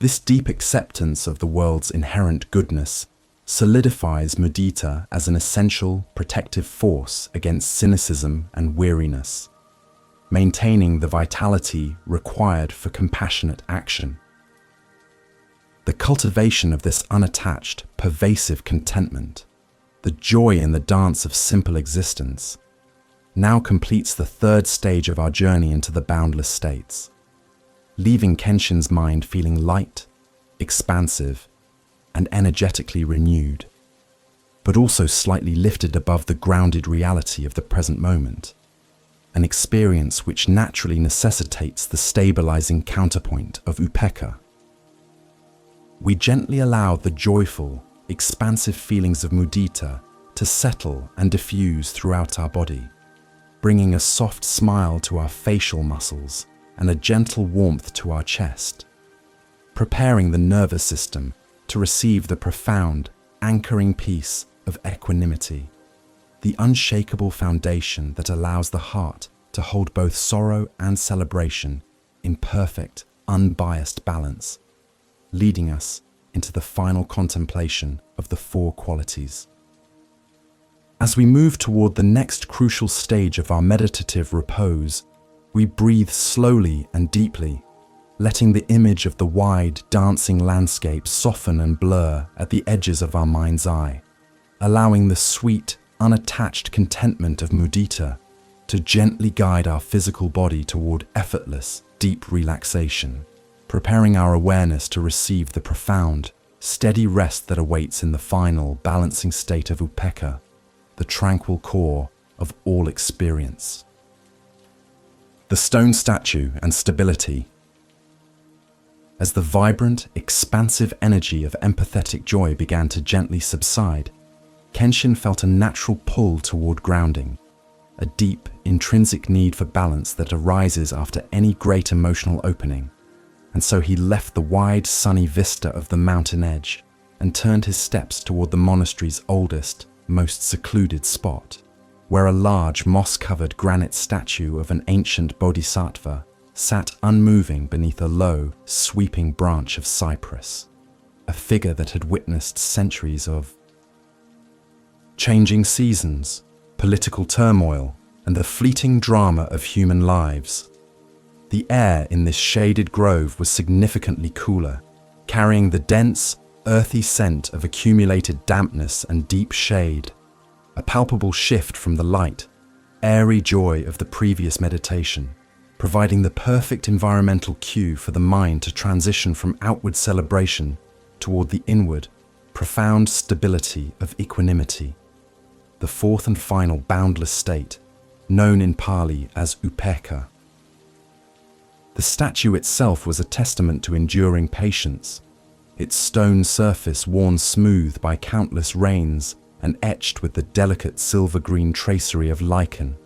This deep acceptance of the world's inherent goodness solidifies mudita as an essential protective force against cynicism and weariness, maintaining the vitality required for compassionate action. The cultivation of this unattached, pervasive contentment, the joy in the dance of simple existence, now completes the third stage of our journey into the boundless states, leaving Kenshin's mind feeling light, expansive, and energetically renewed, but also slightly lifted above the grounded reality of the present moment, an experience which naturally necessitates the stabilizing counterpoint of upekkha. We gently allow the joyful, expansive feelings of mudita to settle and diffuse throughout our body, bringing a soft smile to our facial muscles and a gentle warmth to our chest, preparing the nervous system to receive the profound, anchoring peace of equanimity, the unshakable foundation that allows the heart to hold both sorrow and celebration in perfect, unbiased balance, leading us into the final contemplation of the four qualities. As we move toward the next crucial stage of our meditative repose, we breathe slowly and deeply, letting the image of the wide, dancing landscape soften and blur at the edges of our mind's eye, allowing the sweet, unattached contentment of mudita to gently guide our physical body toward effortless, deep relaxation, preparing our awareness to receive the profound, steady rest that awaits in the final, balancing state of upekkha, the tranquil core of all experience. The stone statue and stability. As the vibrant, expansive energy of empathetic joy began to gently subside, Kenshin felt a natural pull toward grounding, a deep, intrinsic need for balance that arises after any great emotional opening, and so he left the wide, sunny vista of the mountain edge and turned his steps toward the monastery's oldest, most secluded spot, where a large moss-covered granite statue of an ancient bodhisattva sat unmoving beneath a low, sweeping branch of cypress, a figure that had witnessed centuries of changing seasons, political turmoil, and the fleeting drama of human lives. The air in this shaded grove was significantly cooler, carrying the dense, earthy scent of accumulated dampness and deep shade, a palpable shift from the light, airy joy of the previous meditation, providing the perfect environmental cue for the mind to transition from outward celebration toward the inward, profound stability of equanimity, the fourth and final boundless state, known in Pali as upekkha. The statue itself was a testament to enduring patience, its stone surface worn smooth by countless rains and etched with the delicate silver-green tracery of lichen,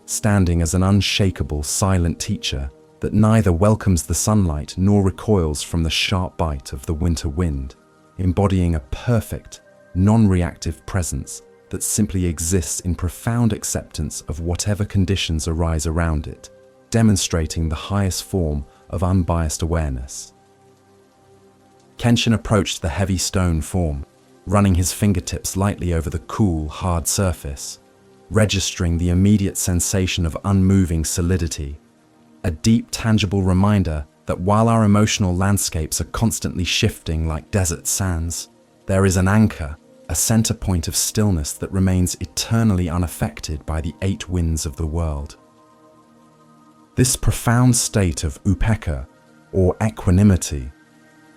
standing as an unshakable, silent teacher that neither welcomes the sunlight nor recoils from the sharp bite of the winter wind, embodying a perfect, non-reactive presence that simply exists in profound acceptance of whatever conditions arise around it, demonstrating the highest form of unbiased awareness. Kenshin approached the heavy stone form, running his fingertips lightly over the cool, hard surface, registering the immediate sensation of unmoving solidity, a deep, tangible reminder that while our emotional landscapes are constantly shifting like desert sands, there is an anchor, a center point of stillness that remains eternally unaffected by the eight winds of the world. This profound state of upekkha, or equanimity,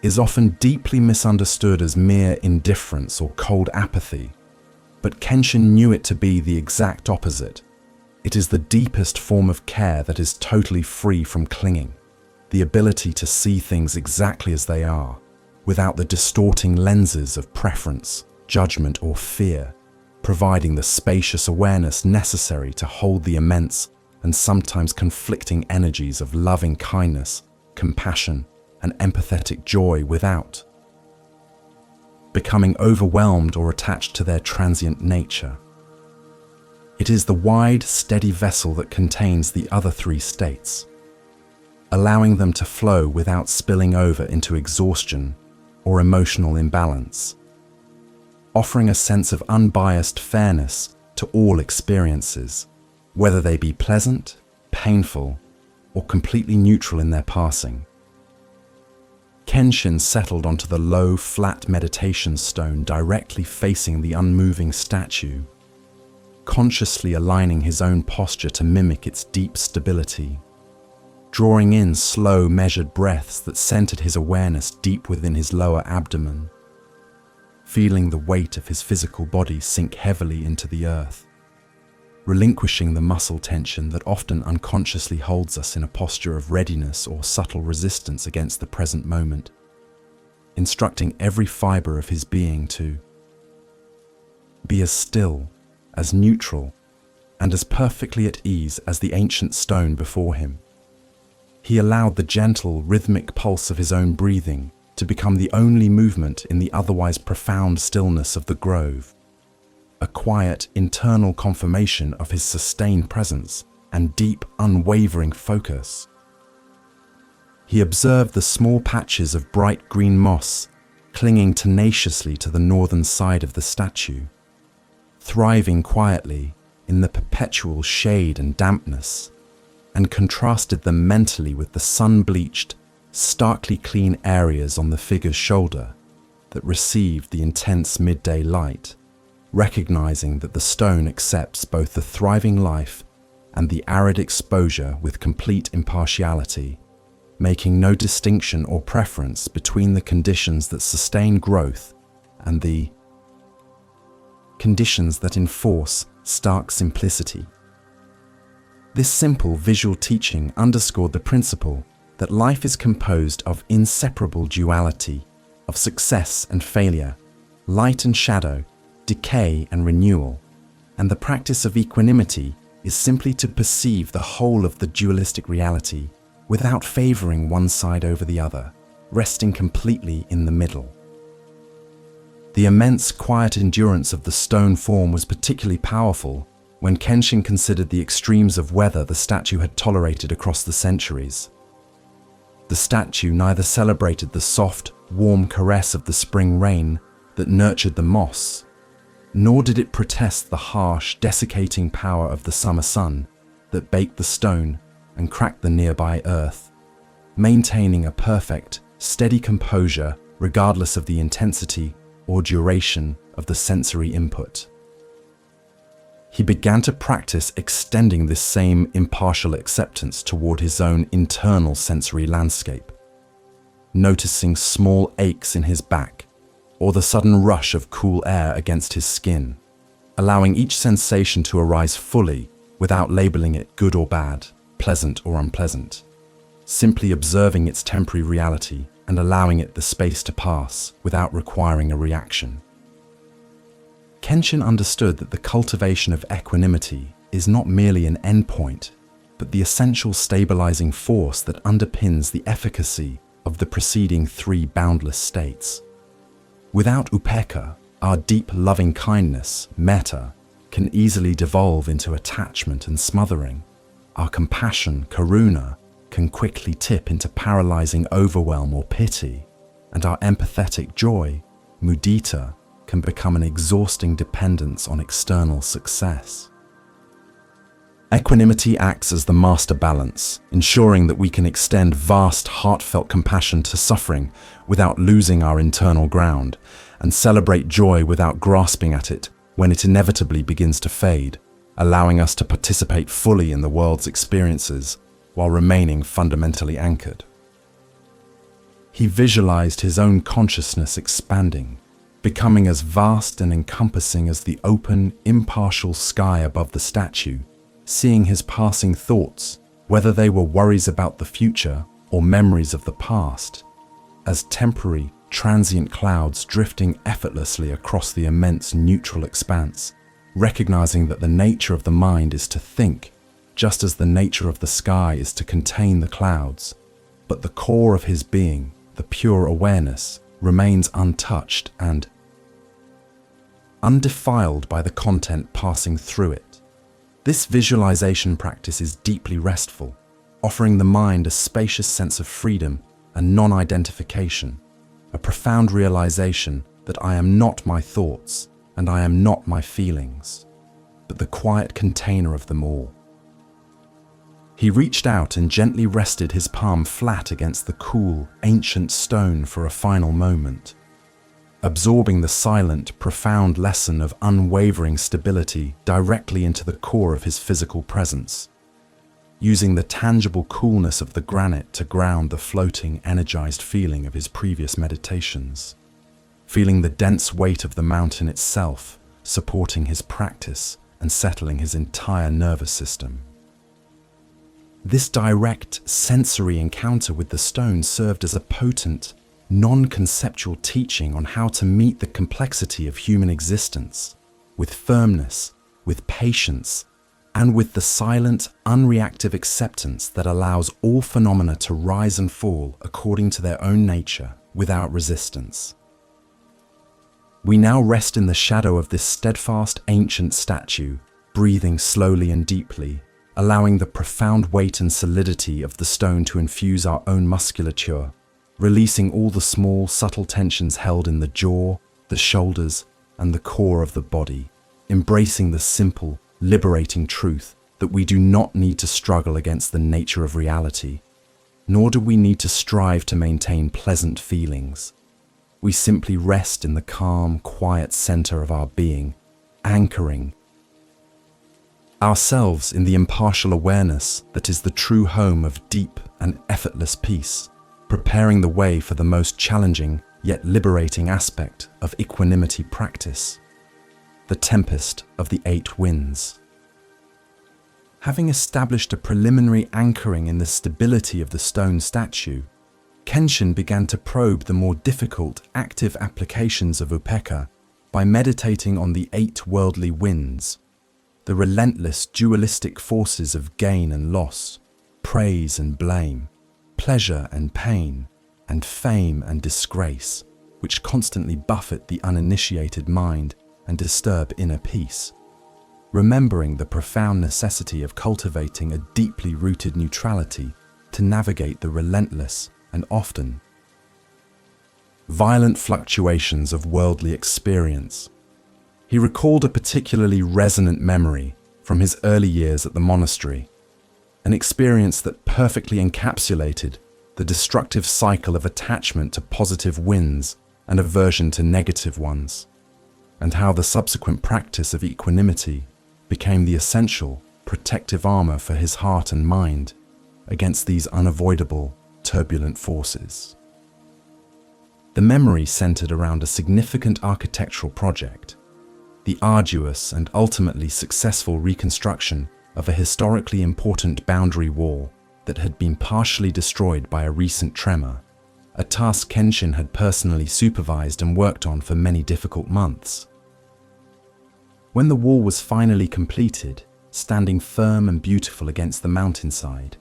is often deeply misunderstood as mere indifference or cold apathy, but Kenshin knew it to be the exact opposite. It is the deepest form of care that is totally free from clinging, the ability to see things exactly as they are, without the distorting lenses of preference, judgment, or fear, providing the spacious awareness necessary to hold the immense and sometimes conflicting energies of loving kindness, compassion, and empathetic joy without becoming overwhelmed or attached to their transient nature. It is the wide, steady vessel that contains the other three states, allowing them to flow without spilling over into exhaustion or emotional imbalance, offering a sense of unbiased fairness to all experiences, whether they be pleasant, painful, or completely neutral in their passing. Kenshin settled onto the low, flat meditation stone directly facing the unmoving statue, consciously aligning his own posture to mimic its deep stability, drawing in slow, measured breaths that centered his awareness deep within his lower abdomen, feeling the weight of his physical body sink heavily into the earth, relinquishing the muscle tension that often unconsciously holds us in a posture of readiness or subtle resistance against the present moment, instructing every fiber of his being to be as still, as neutral, and as perfectly at ease as the ancient stone before him. He allowed the gentle, rhythmic pulse of his own breathing to become the only movement in the otherwise profound stillness of the grove, a quiet, internal confirmation of his sustained presence and deep, unwavering focus. He observed the small patches of bright green moss clinging tenaciously to the northern side of the statue, thriving quietly in the perpetual shade and dampness, and contrasted them mentally with the sun-bleached, starkly clean areas on the figure's shoulder that received the intense midday light, recognizing that the stone accepts both the thriving life and the arid exposure with complete impartiality, making no distinction or preference between the conditions that sustain growth and the conditions that enforce stark simplicity. This simple visual teaching underscored the principle that life is composed of inseparable duality, of success and failure, light and shadow, decay and renewal, and the practice of equanimity is simply to perceive the whole of the dualistic reality without favoring one side over the other, resting completely in the middle. The immense quiet endurance of the stone form was particularly powerful when Kenshin considered the extremes of weather the statue had tolerated across the centuries. The statue neither celebrated the soft, warm caress of the spring rain that nurtured the moss, nor did it protest the harsh, desiccating power of the summer sun that baked the stone and cracked the nearby earth, maintaining a perfect, steady composure regardless of the intensity or duration of the sensory input. He began to practice extending this same impartial acceptance toward his own internal sensory landscape, noticing small aches in his back or the sudden rush of cool air against his skin, allowing each sensation to arise fully without labeling it good or bad, pleasant or unpleasant, simply observing its temporary reality and allowing it the space to pass without requiring a reaction. Kenshin understood that the cultivation of equanimity is not merely an endpoint, but the essential stabilizing force that underpins the efficacy of the preceding three boundless states. Without upekkha, our deep loving kindness, metta, can easily devolve into attachment and smothering. Our compassion, karuna, can quickly tip into paralyzing overwhelm or pity, and our empathetic joy, mudita, can become an exhausting dependence on external success. Equanimity acts as the master balance, ensuring that we can extend vast, heartfelt compassion to suffering without losing our internal ground, and celebrate joy without grasping at it when it inevitably begins to fade, allowing us to participate fully in the world's experiences while remaining fundamentally anchored. He visualized his own consciousness expanding, becoming as vast and encompassing as the open, impartial sky above the statue, seeing his passing thoughts, whether they were worries about the future or memories of the past, as temporary, transient clouds drifting effortlessly across the immense neutral expanse, recognizing that the nature of the mind is to think, just as the nature of the sky is to contain the clouds, but the core of his being, the pure awareness, remains untouched and undefiled by the content passing through it. This visualization practice is deeply restful, offering the mind a spacious sense of freedom and non-identification, a profound realization that I am not my thoughts and I am not my feelings, but the quiet container of them all. He reached out and gently rested his palm flat against the cool, ancient stone for a final moment, absorbing the silent, profound lesson of unwavering stability directly into the core of his physical presence, using the tangible coolness of the granite to ground the floating, energized feeling of his previous meditations, feeling the dense weight of the mountain itself supporting his practice and settling his entire nervous system. This direct sensory encounter with the stone served as a potent, non-conceptual teaching on how to meet the complexity of human existence, with firmness, with patience, and with the silent, unreactive acceptance that allows all phenomena to rise and fall according to their own nature, without resistance. We now rest in the shadow of this steadfast ancient statue, breathing slowly and deeply, allowing the profound weight and solidity of the stone to infuse our own musculature, releasing all the small, subtle tensions held in the jaw, the shoulders, and the core of the body, embracing the simple, liberating truth that we do not need to struggle against the nature of reality, nor do we need to strive to maintain pleasant feelings. We simply rest in the calm, quiet center of our being, anchoring ourselves in the impartial awareness that is the true home of deep and effortless peace, preparing the way for the most challenging yet liberating aspect of equanimity practice, the tempest of the 8 winds. Having established a preliminary anchoring in the stability of the stone statue, Kenshin began to probe the more difficult active applications of upekkha by meditating on the 8 worldly winds, the relentless dualistic forces of gain and loss, praise and blame, pleasure and pain, and fame and disgrace, which constantly buffet the uninitiated mind and disturb inner peace. Remembering the profound necessity of cultivating a deeply rooted neutrality to navigate the relentless and often violent fluctuations of worldly experience. He recalled a particularly resonant memory from his early years at the monastery, an experience that perfectly encapsulated the destructive cycle of attachment to positive winds and aversion to negative ones, and how the subsequent practice of equanimity became the essential protective armor for his heart and mind against these unavoidable, turbulent forces. The memory centered around a significant architectural project, the arduous and ultimately successful reconstruction of a historically important boundary wall that had been partially destroyed by a recent tremor, a task Kenshin had personally supervised and worked on for many difficult months. When the wall was finally completed, standing firm and beautiful against the mountainside,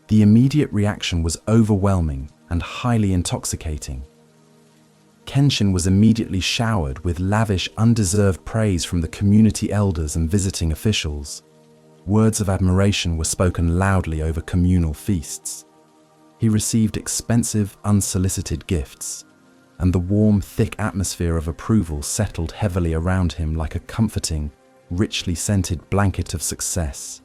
the immediate reaction was overwhelming and highly intoxicating. Kenshin was immediately showered with lavish, undeserved praise from the community elders and visiting officials. Words of admiration were spoken loudly over communal feasts. He received expensive, unsolicited gifts, and the warm, thick atmosphere of approval settled heavily around him like a comforting, richly scented blanket of success.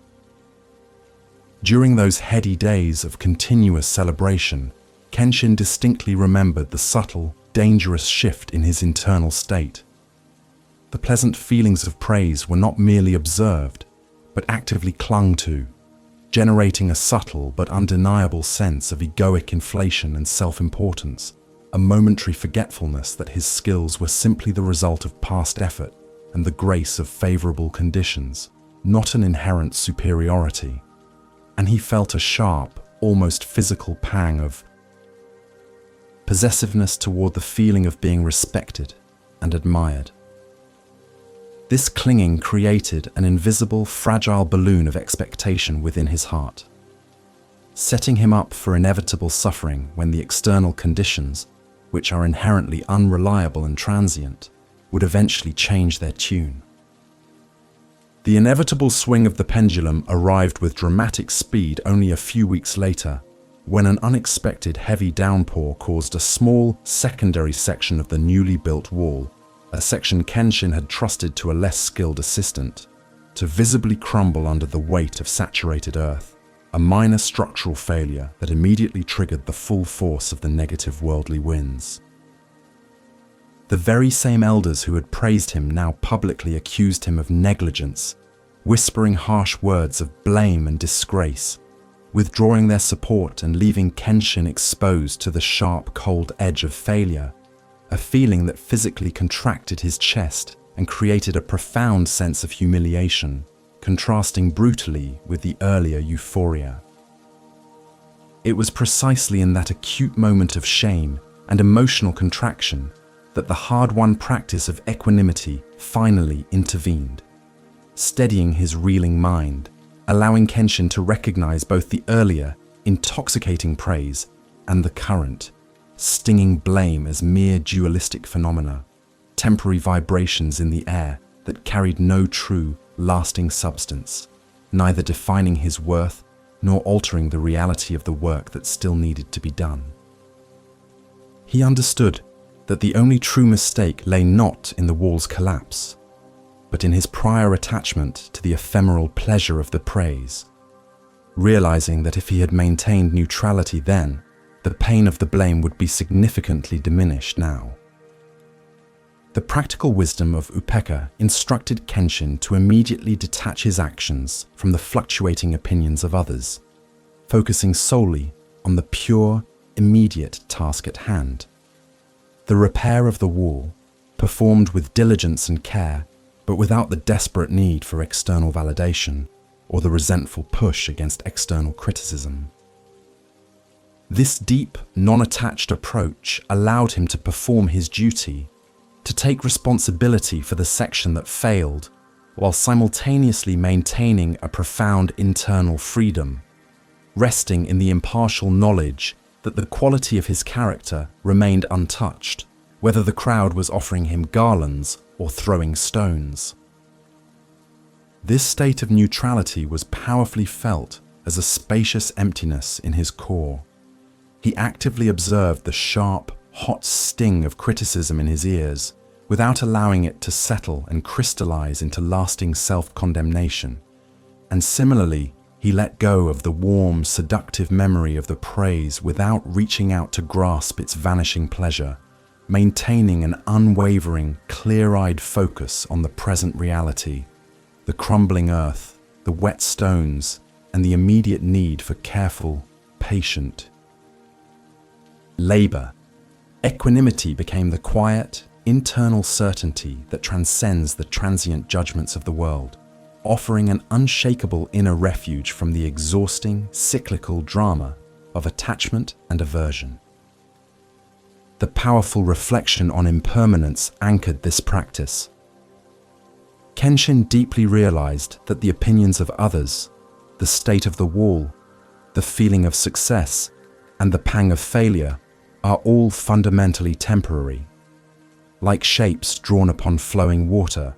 During those heady days of continuous celebration, Kenshin distinctly remembered the subtle, dangerous shift in his internal state. The pleasant feelings of praise were not merely observed, but actively clung to, generating a subtle but undeniable sense of egoic inflation and self-importance, a momentary forgetfulness that his skills were simply the result of past effort and the grace of favorable conditions, not an inherent superiority. And he felt a sharp, almost physical pang of possessiveness toward the feeling of being respected and admired. This clinging created an invisible, fragile balloon of expectation within his heart, setting him up for inevitable suffering when the external conditions, which are inherently unreliable and transient, would eventually change their tune. The inevitable swing of the pendulum arrived with dramatic speed only a few weeks later, when an unexpected heavy downpour caused a small, secondary section of the newly built wall, a section Kenshin had trusted to a less skilled assistant, to visibly crumble under the weight of saturated earth, a minor structural failure that immediately triggered the full force of the negative worldly winds. The very same elders who had praised him now publicly accused him of negligence, whispering harsh words of blame and disgrace, withdrawing their support and leaving Kenshin exposed to the sharp, cold edge of failure, a feeling that physically contracted his chest and created a profound sense of humiliation, contrasting brutally with the earlier euphoria. It was precisely in that acute moment of shame and emotional contraction that the hard-won practice of equanimity finally intervened, steadying his reeling mind, allowing Kenshin to recognize both the earlier, intoxicating praise and the current, stinging blame as mere dualistic phenomena, temporary vibrations in the air that carried no true, lasting substance, neither defining his worth nor altering the reality of the work that still needed to be done. He understood that the only true mistake lay not in the wall's collapse, but in his prior attachment to the ephemeral pleasure of the praise, realizing that if he had maintained neutrality then, the pain of the blame would be significantly diminished now. The practical wisdom of Upekkha instructed Kenshin to immediately detach his actions from the fluctuating opinions of others, focusing solely on the pure, immediate task at hand. The repair of the wall, performed with diligence and care, but without the desperate need for external validation or the resentful push against external criticism. This deep, non-attached approach allowed him to perform his duty, to take responsibility for the section that failed, while simultaneously maintaining a profound internal freedom, resting in the impartial knowledge that the quality of his character remained untouched, whether the crowd was offering him garlands or throwing stones. This state of neutrality was powerfully felt as a spacious emptiness in his core. He actively observed the sharp, hot sting of criticism in his ears without allowing it to settle and crystallize into lasting self-condemnation. And similarly, he let go of the warm, seductive memory of the praise without reaching out to grasp its vanishing pleasure, maintaining an unwavering, clear-eyed focus on the present reality, the crumbling earth, the wet stones, and the immediate need for careful, patient labor. Equanimity became the quiet, internal certainty that transcends the transient judgments of the world, offering an unshakable inner refuge from the exhausting, cyclical drama of attachment and aversion. The powerful reflection on impermanence anchored this practice. Kenshin deeply realized that the opinions of others, the state of the wall, the feeling of success, and the pang of failure are all fundamentally temporary, like shapes drawn upon flowing water,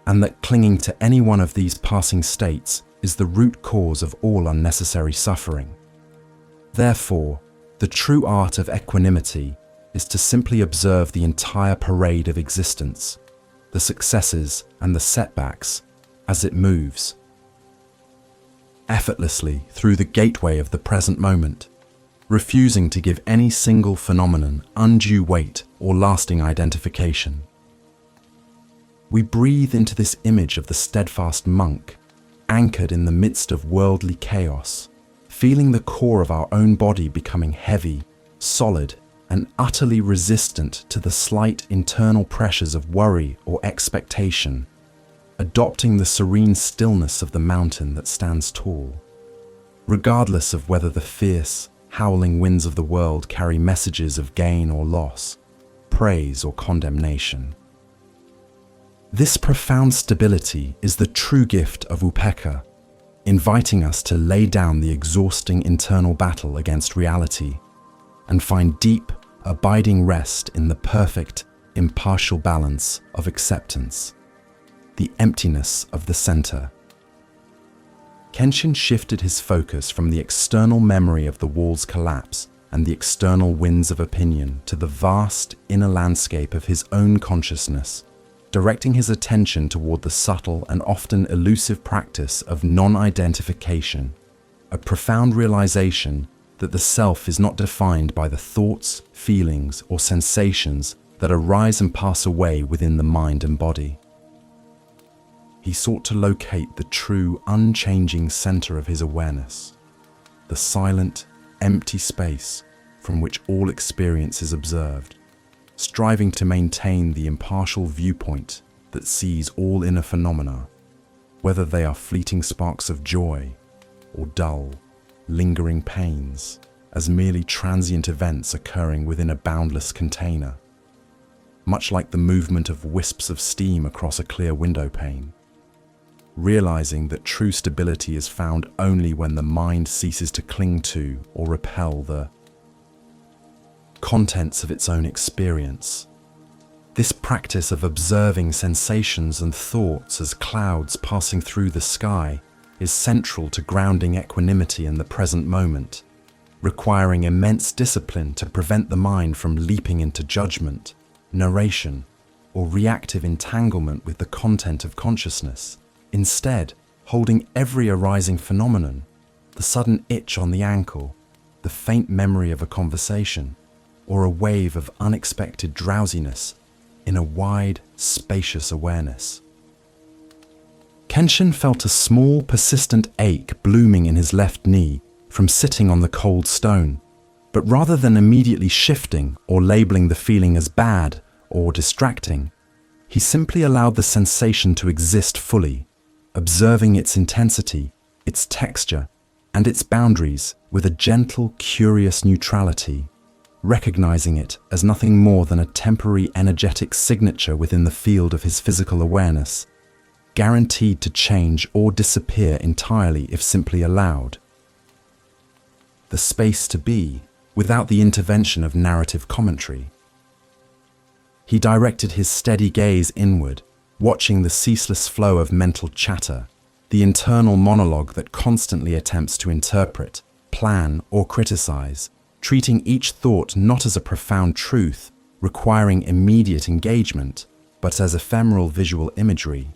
and that clinging to any one of these passing states is the root cause of all unnecessary suffering. Therefore, the true art of equanimity is to simply observe the entire parade of existence, the successes and the setbacks, as it moves effortlessly through the gateway of the present moment, refusing to give any single phenomenon undue weight or lasting identification. We breathe into this image of the steadfast monk, anchored in the midst of worldly chaos, feeling the core of our own body becoming heavy, solid, and utterly resistant to the slight internal pressures of worry or expectation, adopting the serene stillness of the mountain that stands tall, regardless of whether the fierce, howling winds of the world carry messages of gain or loss, praise or condemnation. This profound stability is the true gift of upekkha, inviting us to lay down the exhausting internal battle against reality and find deep, abiding rest in the perfect, impartial balance of acceptance, the emptiness of the center. Kenshin shifted his focus from the external memory of the wall's collapse and the external winds of opinion to the vast inner landscape of his own consciousness, directing his attention toward the subtle and often elusive practice of non-identification, a profound realization that the self is not defined by the thoughts, feelings, or sensations that arise and pass away within the mind and body. He sought to locate the true, unchanging center of his awareness, the silent, empty space from which all experience is observed, striving to maintain the impartial viewpoint that sees all inner phenomena, whether they are fleeting sparks of joy or dull, lingering pains, as merely transient events occurring within a boundless container, much like the movement of wisps of steam across a clear window pane. Realizing that true stability is found only when the mind ceases to cling to or repel the contents of its own experience. This practice of observing sensations and thoughts as clouds passing through the sky is central to grounding equanimity in the present moment, requiring immense discipline to prevent the mind from leaping into judgment, narration, or reactive entanglement with the content of consciousness. Instead, holding every arising phenomenon, the sudden itch on the ankle, the faint memory of a conversation, or a wave of unexpected drowsiness, in a wide, spacious awareness. Kenshin felt a small, persistent ache blooming in his left knee from sitting on the cold stone, but rather than immediately shifting or labeling the feeling as bad or distracting, he simply allowed the sensation to exist fully, observing its intensity, its texture, and its boundaries with a gentle, curious neutrality, recognizing it as nothing more than a temporary energetic signature within the field of his physical awareness, guaranteed to change or disappear entirely if simply allowed. The space to be, without the intervention of narrative commentary. He directed his steady gaze inward, watching the ceaseless flow of mental chatter, the internal monologue that constantly attempts to interpret, plan, or criticize, treating each thought not as a profound truth, requiring immediate engagement, but as ephemeral visual imagery,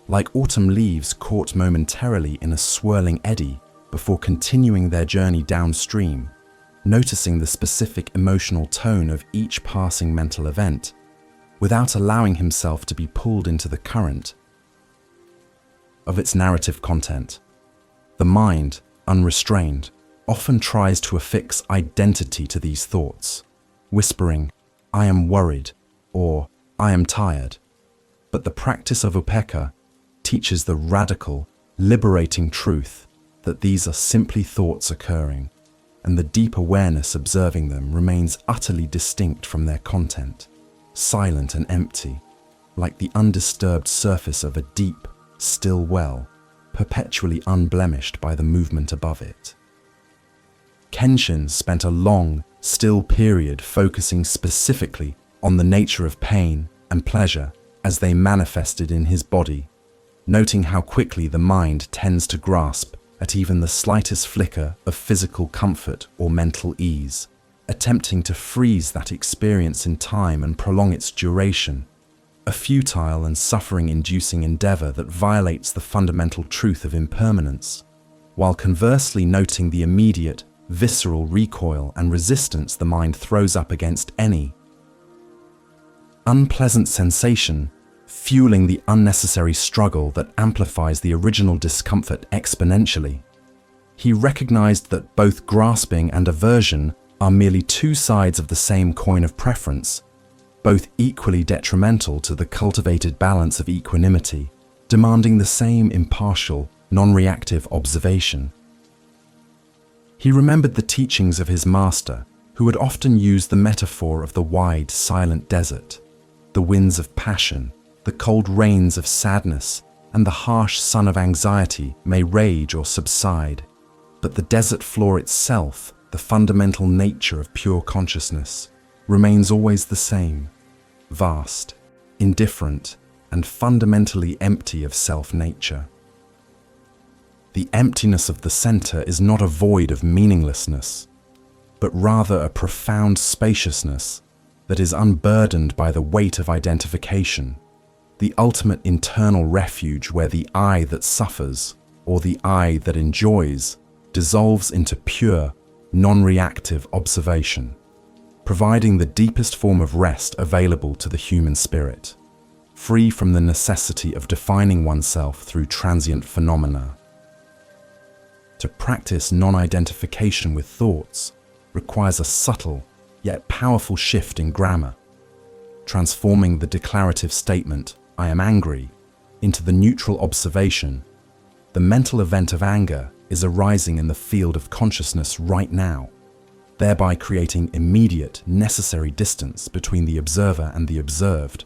like autumn leaves caught momentarily in a swirling eddy before continuing their journey downstream, noticing the specific emotional tone of each passing mental event, without allowing himself to be pulled into the current of its narrative content. The mind, unrestrained, often tries to affix identity to these thoughts, whispering, "I am worried," or "I am tired." But the practice of upekkha teaches the radical, liberating truth that these are simply thoughts occurring, and the deep awareness observing them remains utterly distinct from their content, silent and empty, like the undisturbed surface of a deep, still well, perpetually unblemished by the movement above it. Kenshin spent a long, still period focusing specifically on the nature of pain and pleasure as they manifested in his body, noting how quickly the mind tends to grasp at even the slightest flicker of physical comfort or mental ease, attempting to freeze that experience in time and prolong its duration, a futile and suffering-inducing endeavor that violates the fundamental truth of impermanence, while conversely noting the immediate, visceral recoil and resistance the mind throws up against any unpleasant sensation, fueling the unnecessary struggle that amplifies the original discomfort exponentially. He recognized that both grasping and aversion are merely two sides of the same coin of preference, both equally detrimental to the cultivated balance of equanimity, demanding the same impartial, non-reactive observation. He remembered the teachings of his master, who had often used the metaphor of the wide, silent desert, the winds of passion, the cold rains of sadness, and the harsh sun of anxiety may rage or subside, but the desert floor itself, the fundamental nature of pure consciousness, remains always the same, vast, indifferent, and fundamentally empty of self-nature. The emptiness of the center is not a void of meaninglessness, but rather a profound spaciousness that is unburdened by the weight of identification, the ultimate internal refuge where the I that suffers, or the I that enjoys, dissolves into pure, non-reactive observation, providing the deepest form of rest available to the human spirit, free from the necessity of defining oneself through transient phenomena. To practice non-identification with thoughts requires a subtle yet powerful shift in grammar, transforming the declarative statement, "I am angry," into the neutral observation, "The mental event of anger is arising in the field of consciousness right now," thereby creating immediate, necessary distance between the observer and the observed,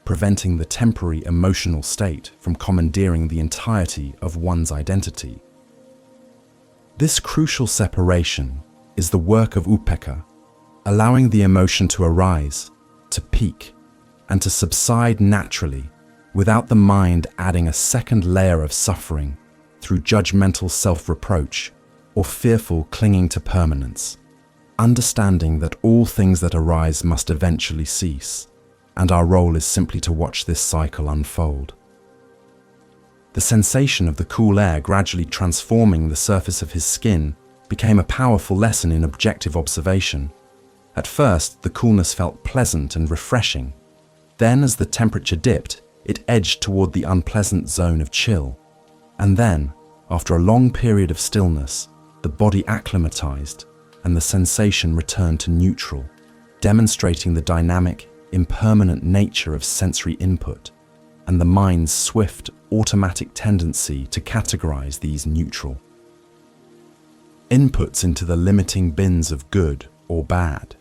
preventing the temporary emotional state from commandeering the entirety of one's identity. This crucial separation is the work of upekkha, allowing the emotion to arise, to peak, and to subside naturally, without the mind adding a second layer of suffering through judgmental self-reproach or fearful clinging to permanence, understanding that all things that arise must eventually cease, and our role is simply to watch this cycle unfold. The sensation of the cool air gradually transforming the surface of his skin became a powerful lesson in objective observation. At first, the coolness felt pleasant and refreshing. Then, as the temperature dipped, it edged toward the unpleasant zone of chill. And then, after a long period of stillness, the body acclimatized and the sensation returned to neutral, demonstrating the dynamic, impermanent nature of sensory input and the mind's swift, automatic tendency to categorize these neutral inputs into the limiting bins of good or bad.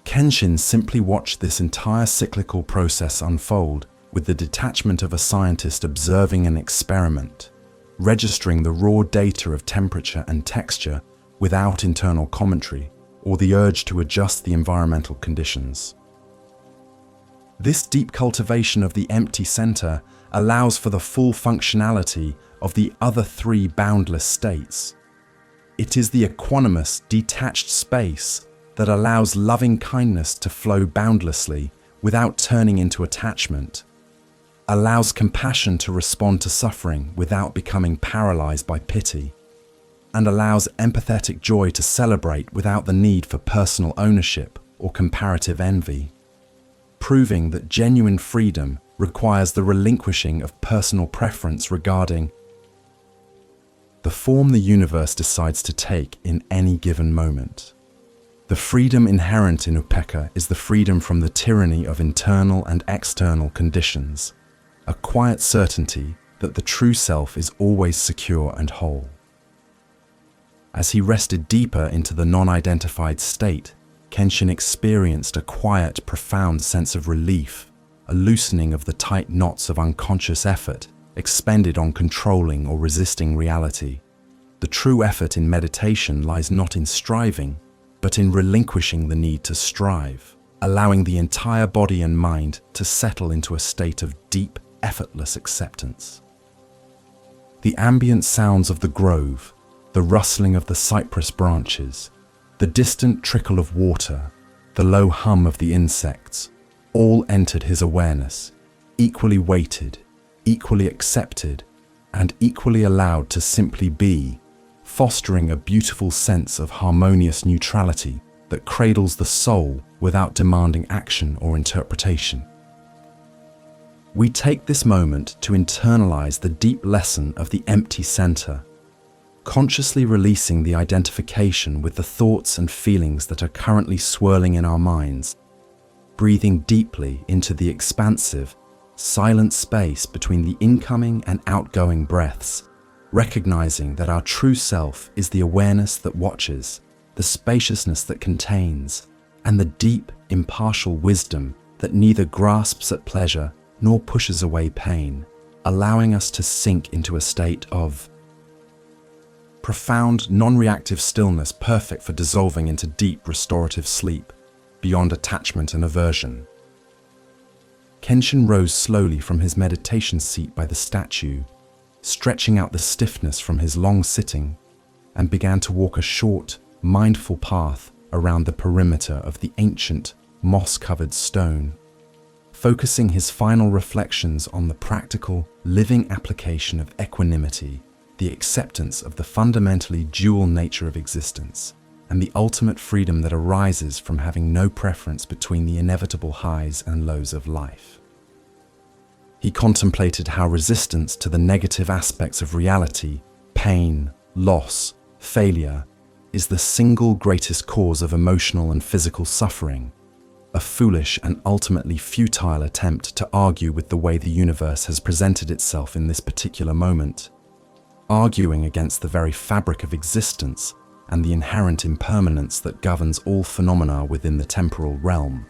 Kenshin simply watched this entire cyclical process unfold with the detachment of a scientist observing an experiment, registering the raw data of temperature and texture without internal commentary or the urge to adjust the environmental conditions. This deep cultivation of the empty center allows for the full functionality of the other three boundless states. It is the equanimous, detached space that allows loving kindness to flow boundlessly without turning into attachment, allows compassion to respond to suffering without becoming paralyzed by pity, and allows empathetic joy to celebrate without the need for personal ownership or comparative envy, proving that genuine freedom requires the relinquishing of personal preference regarding the form the universe decides to take in any given moment. The freedom inherent in upekkha is the freedom from the tyranny of internal and external conditions, a quiet certainty that the true self is always secure and whole. As he rested deeper into the non-identified state, Kenshin experienced a quiet, profound sense of relief, a loosening of the tight knots of unconscious effort expended on controlling or resisting reality. The true effort in meditation lies not in striving, but in relinquishing the need to strive, allowing the entire body and mind to settle into a state of deep, effortless acceptance. The ambient sounds of the grove, the rustling of the cypress branches, the distant trickle of water, the low hum of the insects, all entered his awareness, equally weighted, equally accepted, and equally allowed to simply be, fostering a beautiful sense of harmonious neutrality that cradles the soul without demanding action or interpretation. We take this moment to internalize the deep lesson of the empty center, consciously releasing the identification with the thoughts and feelings that are currently swirling in our minds, breathing deeply into the expansive, silent space between the incoming and outgoing breaths, recognizing that our true self is the awareness that watches, the spaciousness that contains, and the deep, impartial wisdom that neither grasps at pleasure nor pushes away pain, allowing us to sink into a state of profound, non-reactive stillness perfect for dissolving into deep, restorative sleep, beyond attachment and aversion. Kenshin rose slowly from his meditation seat by the statue, stretching out the stiffness from his long sitting, and began to walk a short, mindful path around the perimeter of the ancient, moss-covered stone, focusing his final reflections on the practical, living application of equanimity, the acceptance of the fundamentally dual nature of existence, and the ultimate freedom that arises from having no preference between the inevitable highs and lows of life. He contemplated how resistance to the negative aspects of reality, pain, loss, failure, is the single greatest cause of emotional and physical suffering, a foolish and ultimately futile attempt to argue with the way the universe has presented itself in this particular moment, arguing against the very fabric of existence and the inherent impermanence that governs all phenomena within the temporal realm.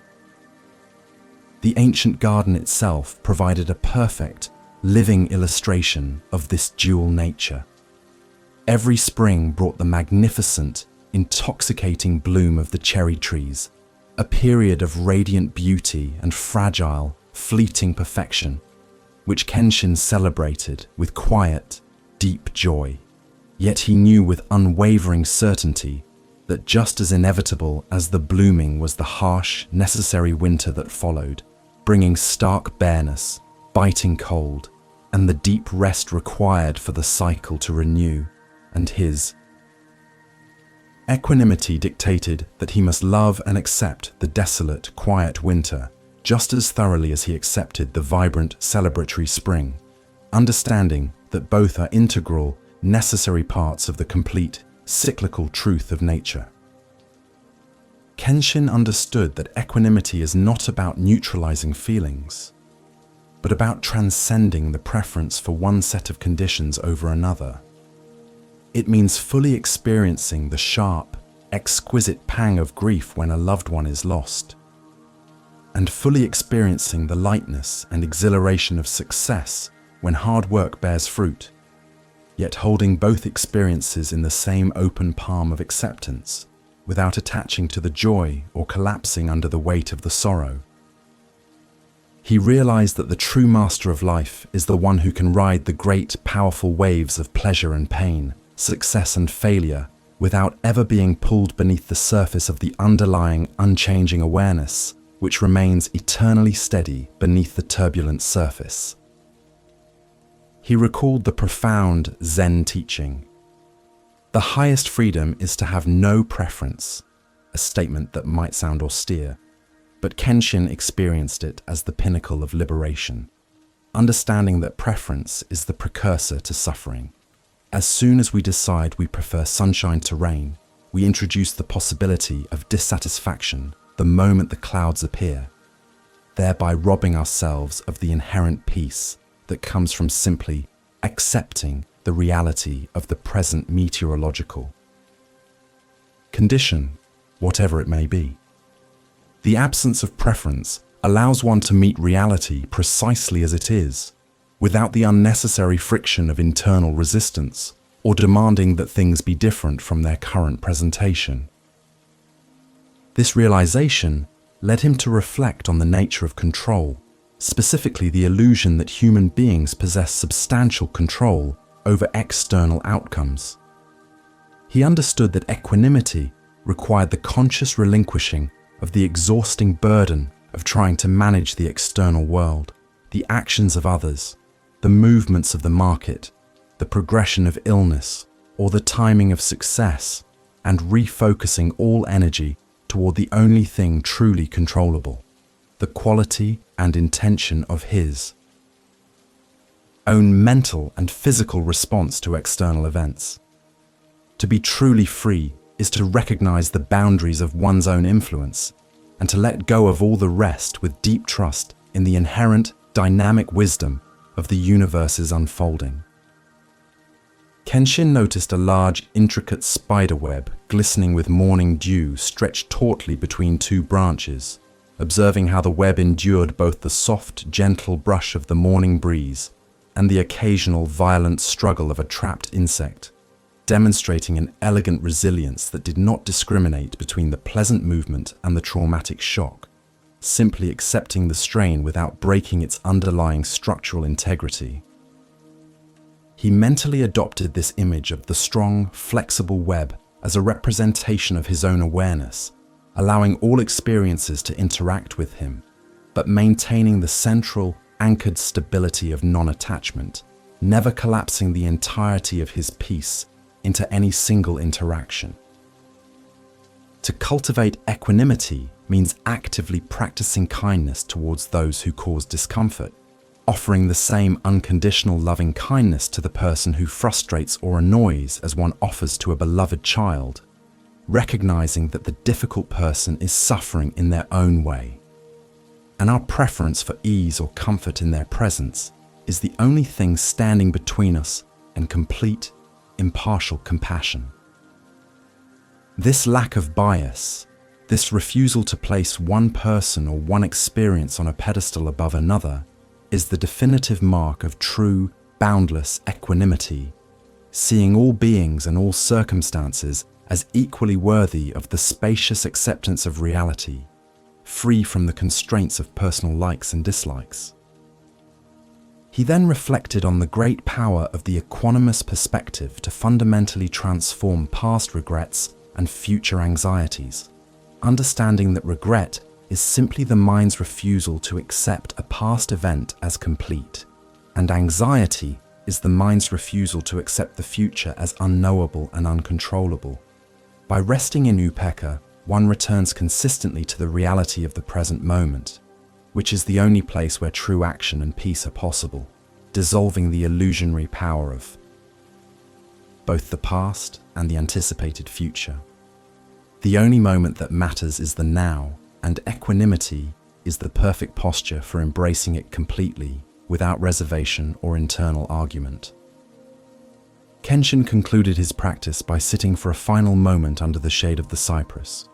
The ancient garden itself provided a perfect, living illustration of this dual nature. Every spring brought the magnificent, intoxicating bloom of the cherry trees, a period of radiant beauty and fragile, fleeting perfection, which Kenshin celebrated with quiet, deep joy. Yet he knew with unwavering certainty that just as inevitable as the blooming was the harsh, necessary winter that followed, bringing stark bareness, biting cold, and the deep rest required for the cycle to renew, and his equanimity dictated that he must love and accept the desolate, quiet winter just as thoroughly as he accepted the vibrant, celebratory spring, understanding that both are integral, necessary parts of the complete, cyclical truth of nature. Kenshin understood that equanimity is not about neutralizing feelings, but about transcending the preference for one set of conditions over another. It means fully experiencing the sharp, exquisite pang of grief when a loved one is lost, and fully experiencing the lightness and exhilaration of success when hard work bears fruit, yet holding both experiences in the same open palm of acceptance, without attaching to the joy or collapsing under the weight of the sorrow. He realized that the true master of life is the one who can ride the great, powerful waves of pleasure and pain, success and failure, without ever being pulled beneath the surface of the underlying, unchanging awareness, which remains eternally steady beneath the turbulent surface. He recalled the profound Zen teaching. The highest freedom is to have no preference, a statement that might sound austere, but Kenshin experienced it as the pinnacle of liberation, understanding that preference is the precursor to suffering. As soon as we decide we prefer sunshine to rain, we introduce the possibility of dissatisfaction the moment the clouds appear, thereby robbing ourselves of the inherent peace that comes from simply accepting the reality of the present meteorological condition, whatever it may be. The absence of preference allows one to meet reality precisely as it is, without the unnecessary friction of internal resistance or demanding that things be different from their current presentation. This realization led him to reflect on the nature of control, specifically the illusion that human beings possess substantial control over external outcomes. He understood that equanimity required the conscious relinquishing of the exhausting burden of trying to manage the external world, the actions of others, the movements of the market, the progression of illness, or the timing of success, and refocusing all energy toward the only thing truly controllable, the quality and intention of his own mental and physical response to external events. To be truly free is to recognize the boundaries of one's own influence and to let go of all the rest with deep trust in the inherent dynamic wisdom of the universe's unfolding. Kenshin noticed a large, intricate spider web glistening with morning dew stretched tautly between two branches, observing how the web endured both the soft, gentle brush of the morning breeze and the occasional violent struggle of a trapped insect, demonstrating an elegant resilience that did not discriminate between the pleasant movement and the traumatic shock, simply accepting the strain without breaking its underlying structural integrity. He mentally adopted this image of the strong, flexible web as a representation of his own awareness, allowing all experiences to interact with him, but maintaining the central, anchored stability of non-attachment, never collapsing the entirety of his peace into any single interaction. To cultivate equanimity means actively practicing kindness towards those who cause discomfort, offering the same unconditional loving kindness to the person who frustrates or annoys as one offers to a beloved child, recognizing that the difficult person is suffering in their own way, and our preference for ease or comfort in their presence is the only thing standing between us and complete, impartial compassion. This lack of bias, this refusal to place one person or one experience on a pedestal above another, is the definitive mark of true, boundless equanimity, seeing all beings and all circumstances as equally worthy of the spacious acceptance of reality, free from the constraints of personal likes and dislikes. He then reflected on the great power of the equanimous perspective to fundamentally transform past regrets and future anxieties, understanding that regret is simply the mind's refusal to accept a past event as complete, and anxiety is the mind's refusal to accept the future as unknowable and uncontrollable. By resting in upekkha, one returns consistently to the reality of the present moment, which is the only place where true action and peace are possible, dissolving the illusionary power of both the past and the anticipated future. The only moment that matters is the now, and equanimity is the perfect posture for embracing it completely, without reservation or internal argument. Kenshin concluded his practice by sitting for a final moment under the shade of the cypress,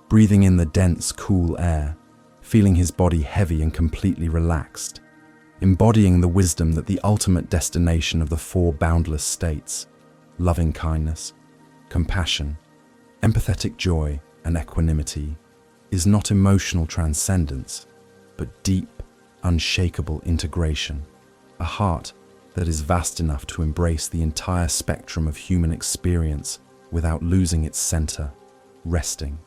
breathing in the dense, cool air, feeling his body heavy and completely relaxed, embodying the wisdom that the ultimate destination of the four boundless states, loving kindness, compassion, empathetic joy, and equanimity, is not emotional transcendence, but deep, unshakable integration, a heart that is vast enough to embrace the entire spectrum of human experience without losing its center, resting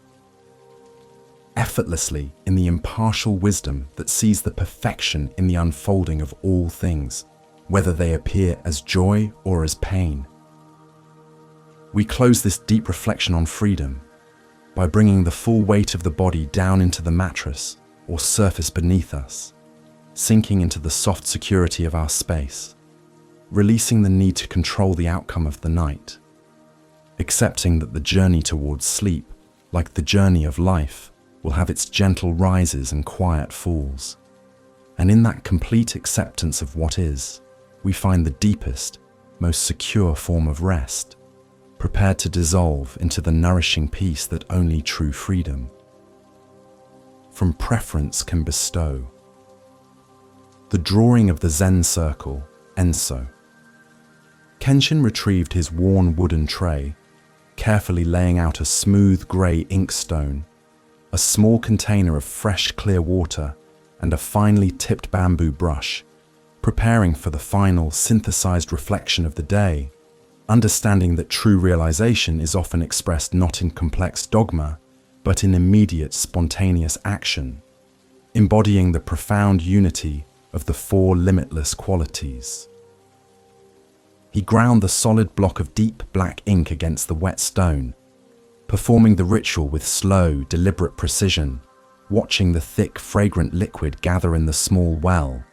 effortlessly in the impartial wisdom that sees the perfection in the unfolding of all things, whether they appear as joy or as pain. We close this deep reflection on freedom by bringing the full weight of the body down into the mattress or surface beneath us, sinking into the soft security of our space, releasing the need to control the outcome of the night, accepting that the journey towards sleep, like the journey of life, will have its gentle rises and quiet falls. And in that complete acceptance of what is, we find the deepest, most secure form of rest, prepared to dissolve into the nourishing peace that only true freedom from preference can bestow. The drawing of the Zen circle, Enso. Kenshin retrieved his worn wooden tray, carefully laying out a smooth grey inkstone, a small container of fresh clear water, and a finely tipped bamboo brush, preparing for the final synthesized reflection of the day, understanding that true realization is often expressed not in complex dogma, but in immediate spontaneous action, embodying the profound unity of the four limitless qualities. He ground the solid block of deep black ink against the wet stone, performing the ritual with slow, deliberate precision, watching the thick, fragrant liquid gather in the small well,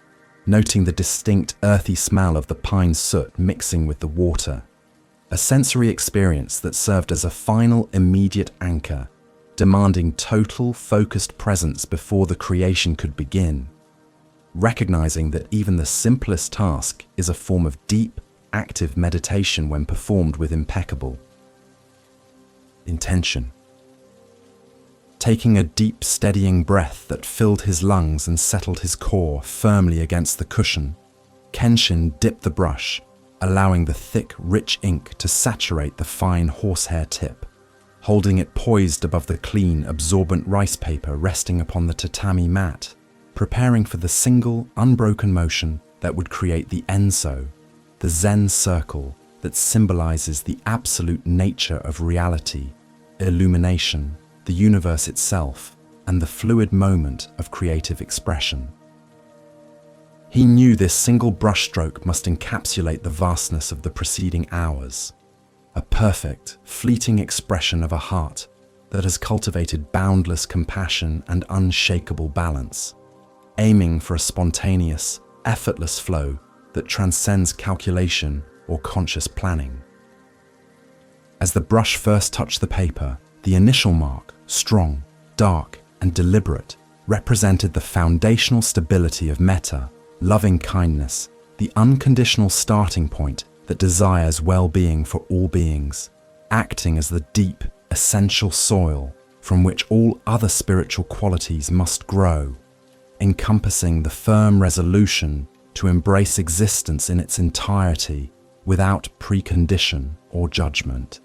noting the distinct earthy smell of the pine soot mixing with the water, a sensory experience that served as a final immediate anchor, demanding total, focused presence before the creation could begin, recognizing that even the simplest task is a form of deep, active meditation when performed with impeccable intention. Taking a deep, steadying breath that filled his lungs and settled his core firmly against the cushion, Kenshin dipped the brush, allowing the thick, rich ink to saturate the fine horsehair tip, holding it poised above the clean, absorbent rice paper resting upon the tatami mat, preparing for the single, unbroken motion that would create the Enso, the Zen circle that symbolizes the absolute nature of reality, illumination, the universe itself, and the fluid moment of creative expression. He knew this single brushstroke must encapsulate the vastness of the preceding hours, a perfect, fleeting expression of a heart that has cultivated boundless compassion and unshakable balance, aiming for a spontaneous, effortless flow that transcends calculation or conscious planning. As the brush first touched the paper, the initial mark, strong, dark, and deliberate, represented the foundational stability of metta, loving kindness, the unconditional starting point that desires well-being for all beings, acting as the deep, essential soil from which all other spiritual qualities must grow, encompassing the firm resolution to embrace existence in its entirety without precondition or judgment.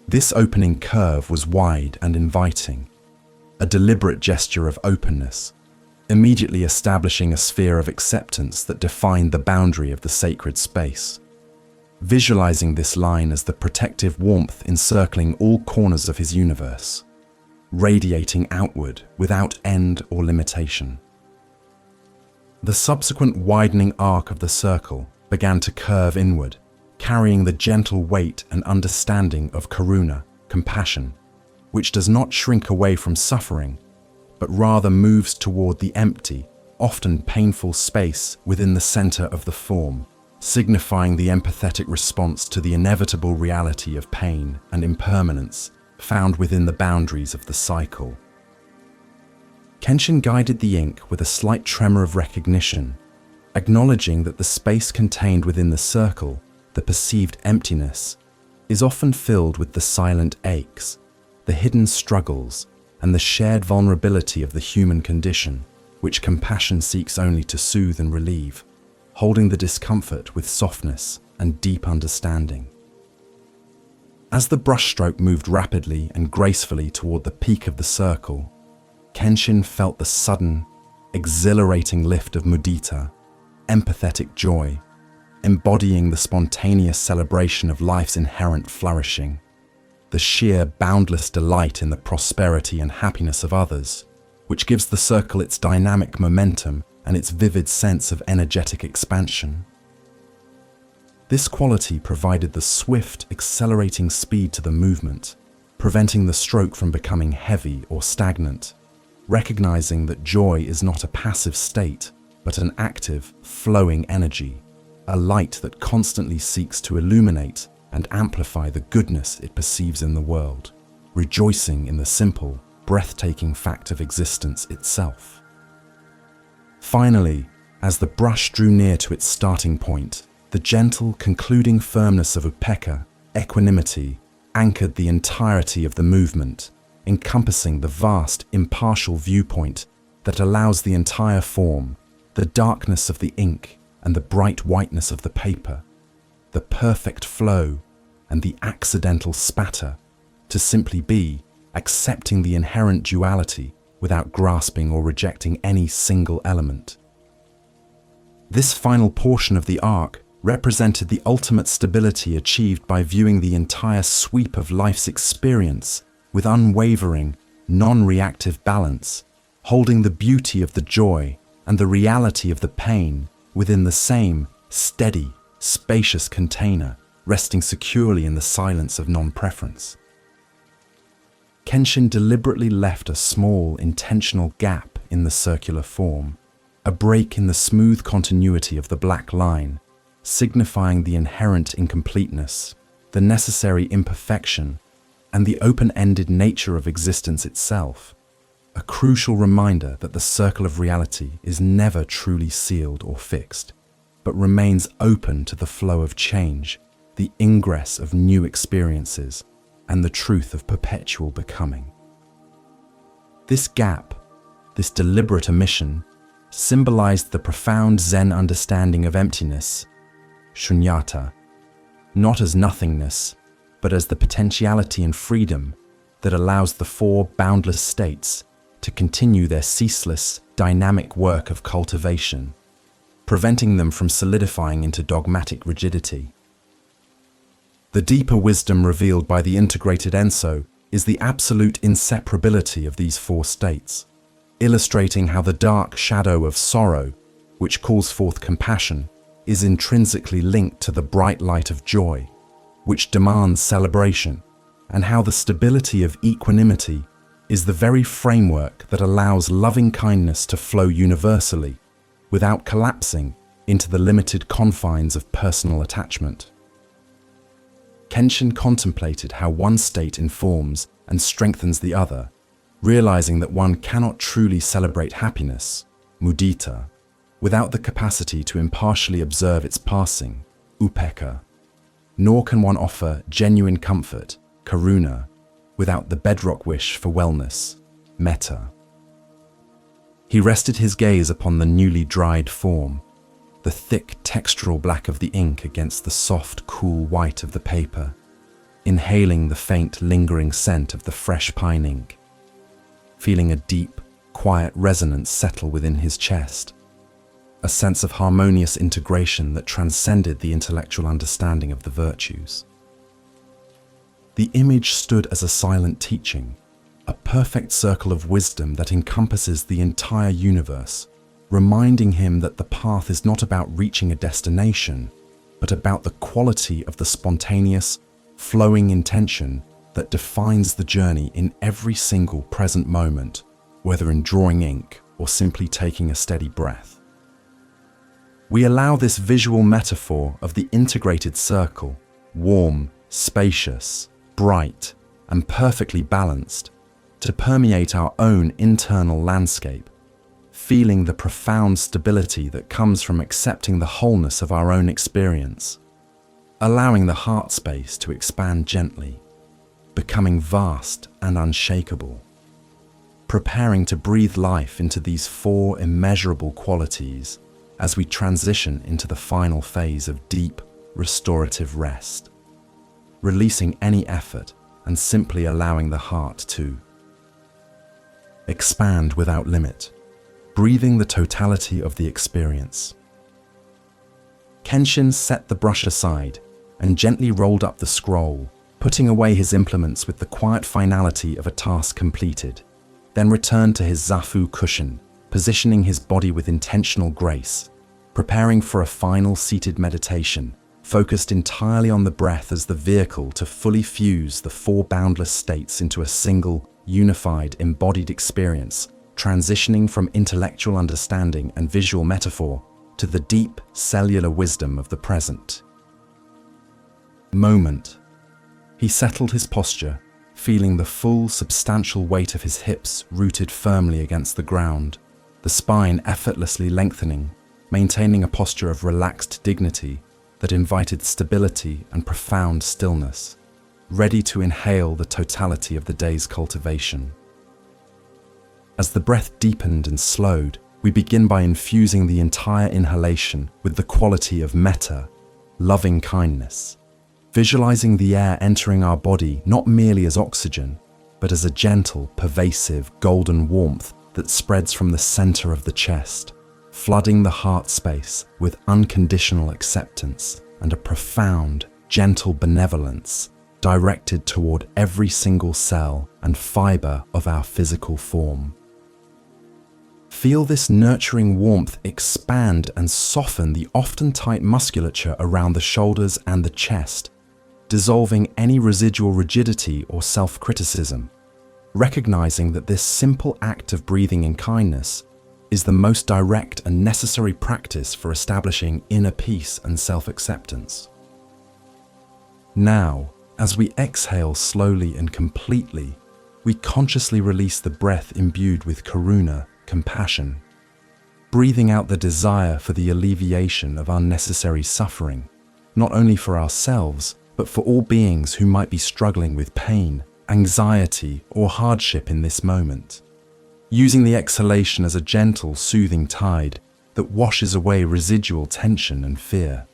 This opening curve was wide and inviting, a deliberate gesture of openness, immediately establishing a sphere of acceptance that defined the boundary of the sacred space. Visualizing this line as the protective warmth encircling all corners of his universe, radiating outward without end or limitation. The subsequent widening arc of the circle began to curve inward, carrying the gentle weight and understanding of karuna, compassion, which does not shrink away from suffering, but rather moves toward the empty, often painful space within the center of the form, signifying the empathetic response to the inevitable reality of pain and impermanence found within the boundaries of the cycle. Kenshin guided the ink with a slight tremor of recognition, acknowledging that the space contained within the circle, the perceived emptiness, is often filled with the silent aches, the hidden struggles, and the shared vulnerability of the human condition, which compassion seeks only to soothe and relieve, holding the discomfort with softness and deep understanding. As the brushstroke moved rapidly and gracefully toward the peak of the circle, Kenshin felt the sudden, exhilarating lift of mudita, empathetic joy, embodying the spontaneous celebration of life's inherent flourishing, the sheer boundless delight in the prosperity and happiness of others, which gives the circle its dynamic momentum and its vivid sense of energetic expansion. This quality provided the swift, accelerating speed to the movement, preventing the stroke from becoming heavy or stagnant, recognizing that joy is not a passive state, but an active, flowing energy, a light that constantly seeks to illuminate and amplify the goodness it perceives in the world, rejoicing in the simple, breathtaking fact of existence itself. Finally, as the brush drew near to its starting point, the gentle, concluding firmness of upekkha, equanimity, anchored the entirety of the movement, encompassing the vast, impartial viewpoint that allows the entire form, the darkness of the ink and the bright whiteness of the paper, the perfect flow and the accidental spatter, to simply be, accepting the inherent duality without grasping or rejecting any single element. This final portion of the arc represented the ultimate stability achieved by viewing the entire sweep of life's experience with unwavering, non-reactive balance, holding the beauty of the joy and the reality of the pain within the same steady, spacious container, resting securely in the silence of non-preference. Kenshin deliberately left a small, intentional gap in the circular form, a break in the smooth continuity of the black line, signifying the inherent incompleteness, the necessary imperfection, and the open-ended nature of existence itself, a crucial reminder that the circle of reality is never truly sealed or fixed, but remains open to the flow of change, the ingress of new experiences, and the truth of perpetual becoming. This gap, this deliberate omission, symbolized the profound Zen understanding of emptiness, shunyata, not as nothingness, but as the potentiality and freedom that allows the four boundless states to continue their ceaseless, dynamic work of cultivation, preventing them from solidifying into dogmatic rigidity. The deeper wisdom revealed by the integrated Enso is the absolute inseparability of these four states, illustrating how the dark shadow of sorrow, which calls forth compassion, is intrinsically linked to the bright light of joy, which demands celebration, and how the stability of equanimity is the very framework that allows loving kindness to flow universally, without collapsing into the limited confines of personal attachment. Kenshin contemplated how one state informs and strengthens the other, realizing that one cannot truly celebrate happiness, mudita, without the capacity to impartially observe its passing, upekkha, nor can one offer genuine comfort, karuna, without the bedrock wish for wellness, metta. He rested his gaze upon the newly dried form, the thick textural black of the ink against the soft, cool white of the paper, inhaling the faint, lingering scent of the fresh pine ink, feeling a deep, quiet resonance settle within his chest, a sense of harmonious integration that transcended the intellectual understanding of the virtues. The image stood as a silent teaching, a perfect circle of wisdom that encompasses the entire universe, reminding him that the path is not about reaching a destination, but about the quality of the spontaneous, flowing intention that defines the journey in every single present moment, whether in drawing ink or simply taking a steady breath. We allow this visual metaphor of the integrated circle, warm, spacious, bright, and perfectly balanced, to permeate our own internal landscape, feeling the profound stability that comes from accepting the wholeness of our own experience, allowing the heart space to expand gently, becoming vast and unshakable, preparing to breathe life into these four immeasurable qualities as we transition into the final phase of deep, restorative rest, releasing any effort and simply allowing the heart to expand without limit, breathing the totality of the experience. Kenshin set the brush aside and gently rolled up the scroll, putting away his implements with the quiet finality of a task completed, then returned to his zafu cushion, positioning his body with intentional grace, preparing for a final seated meditation, focused entirely on the breath as the vehicle to fully fuse the four boundless states into a single, unified, embodied experience, transitioning from intellectual understanding and visual metaphor to the deep, cellular wisdom of the present moment. He settled his posture, feeling the full, substantial weight of his hips rooted firmly against the ground, the spine effortlessly lengthening, maintaining a posture of relaxed dignity that invited stability and profound stillness, ready to inhale the totality of the day's cultivation. As the breath deepened and slowed, we begin by infusing the entire inhalation with the quality of metta, loving kindness, visualizing the air entering our body not merely as oxygen, but as a gentle, pervasive, golden warmth that spreads from the center of the chest, flooding the heart space with unconditional acceptance and a profound, gentle benevolence directed toward every single cell and fiber of our physical form. Feel this nurturing warmth expand and soften the often tight musculature around the shoulders and the chest, dissolving any residual rigidity or self-criticism, recognizing that this simple act of breathing in kindness is the most direct and necessary practice for establishing inner peace and self-acceptance. Now, as we exhale slowly and completely, we consciously release the breath imbued with karuna, compassion, breathing out the desire for the alleviation of unnecessary suffering, not only for ourselves, but for all beings who might be struggling with pain, anxiety, or hardship in this moment. Using the exhalation as a gentle, soothing tide that washes away residual tension and fear.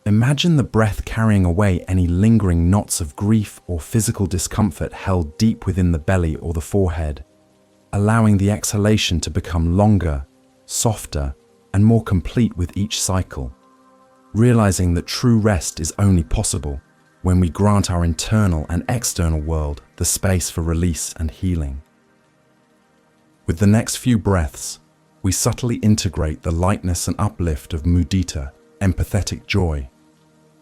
Imagine the breath carrying away any lingering knots of grief or physical discomfort held deep within the belly or the forehead, allowing the exhalation to become longer, softer, and more complete with each cycle, realizing that true rest is only possible when we grant our internal and external world the space for release and healing. With the next few breaths, we subtly integrate the lightness and uplift of mudita, empathetic joy,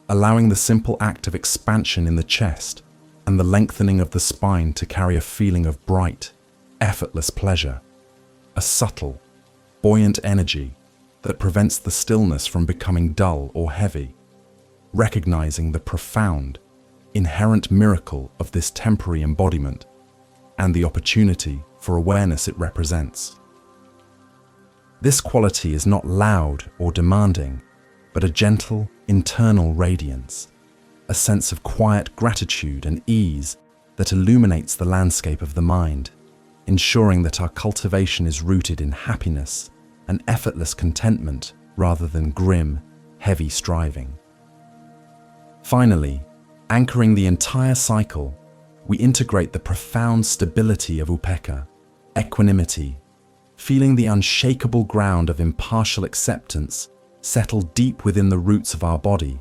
allowing the simple act of expansion in the chest and the lengthening of the spine to carry a feeling of bright, effortless pleasure, a subtle, buoyant energy that prevents the stillness from becoming dull or heavy, recognizing the profound, inherent miracle of this temporary embodiment and the opportunity for awareness it represents. This quality is not loud or demanding, but a gentle, internal radiance, a sense of quiet gratitude and ease that illuminates the landscape of the mind, ensuring that our cultivation is rooted in happiness and effortless contentment rather than grim, heavy striving. Finally, anchoring the entire cycle, we integrate the profound stability of upekkha, equanimity, feeling the unshakable ground of impartial acceptance settle deep within the roots of our body,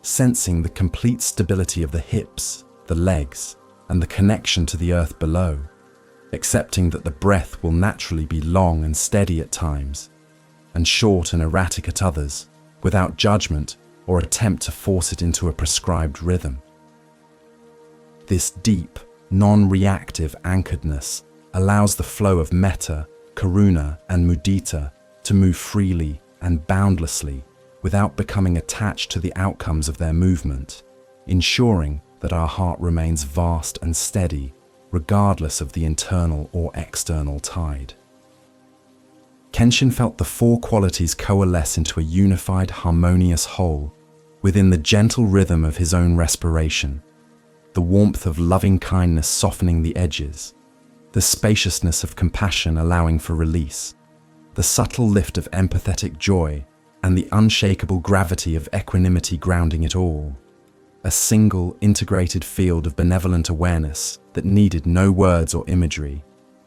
sensing the complete stability of the hips, the legs, and the connection to the earth below, accepting that the breath will naturally be long and steady at times, and short and erratic at others, without judgment or attempt to force it into a prescribed rhythm. This deep, non-reactive anchoredness allows the flow of metta, karuna, and mudita to move freely and boundlessly without becoming attached to the outcomes of their movement, ensuring that our heart remains vast and steady regardless of the internal or external tide. Kenshin felt the four qualities coalesce into a unified, harmonious whole within the gentle rhythm of his own respiration, the warmth of loving kindness softening the edges, the spaciousness of compassion allowing for release, the subtle lift of empathetic joy, and the unshakable gravity of equanimity grounding it all. A single, integrated field of benevolent awareness that needed no words or imagery,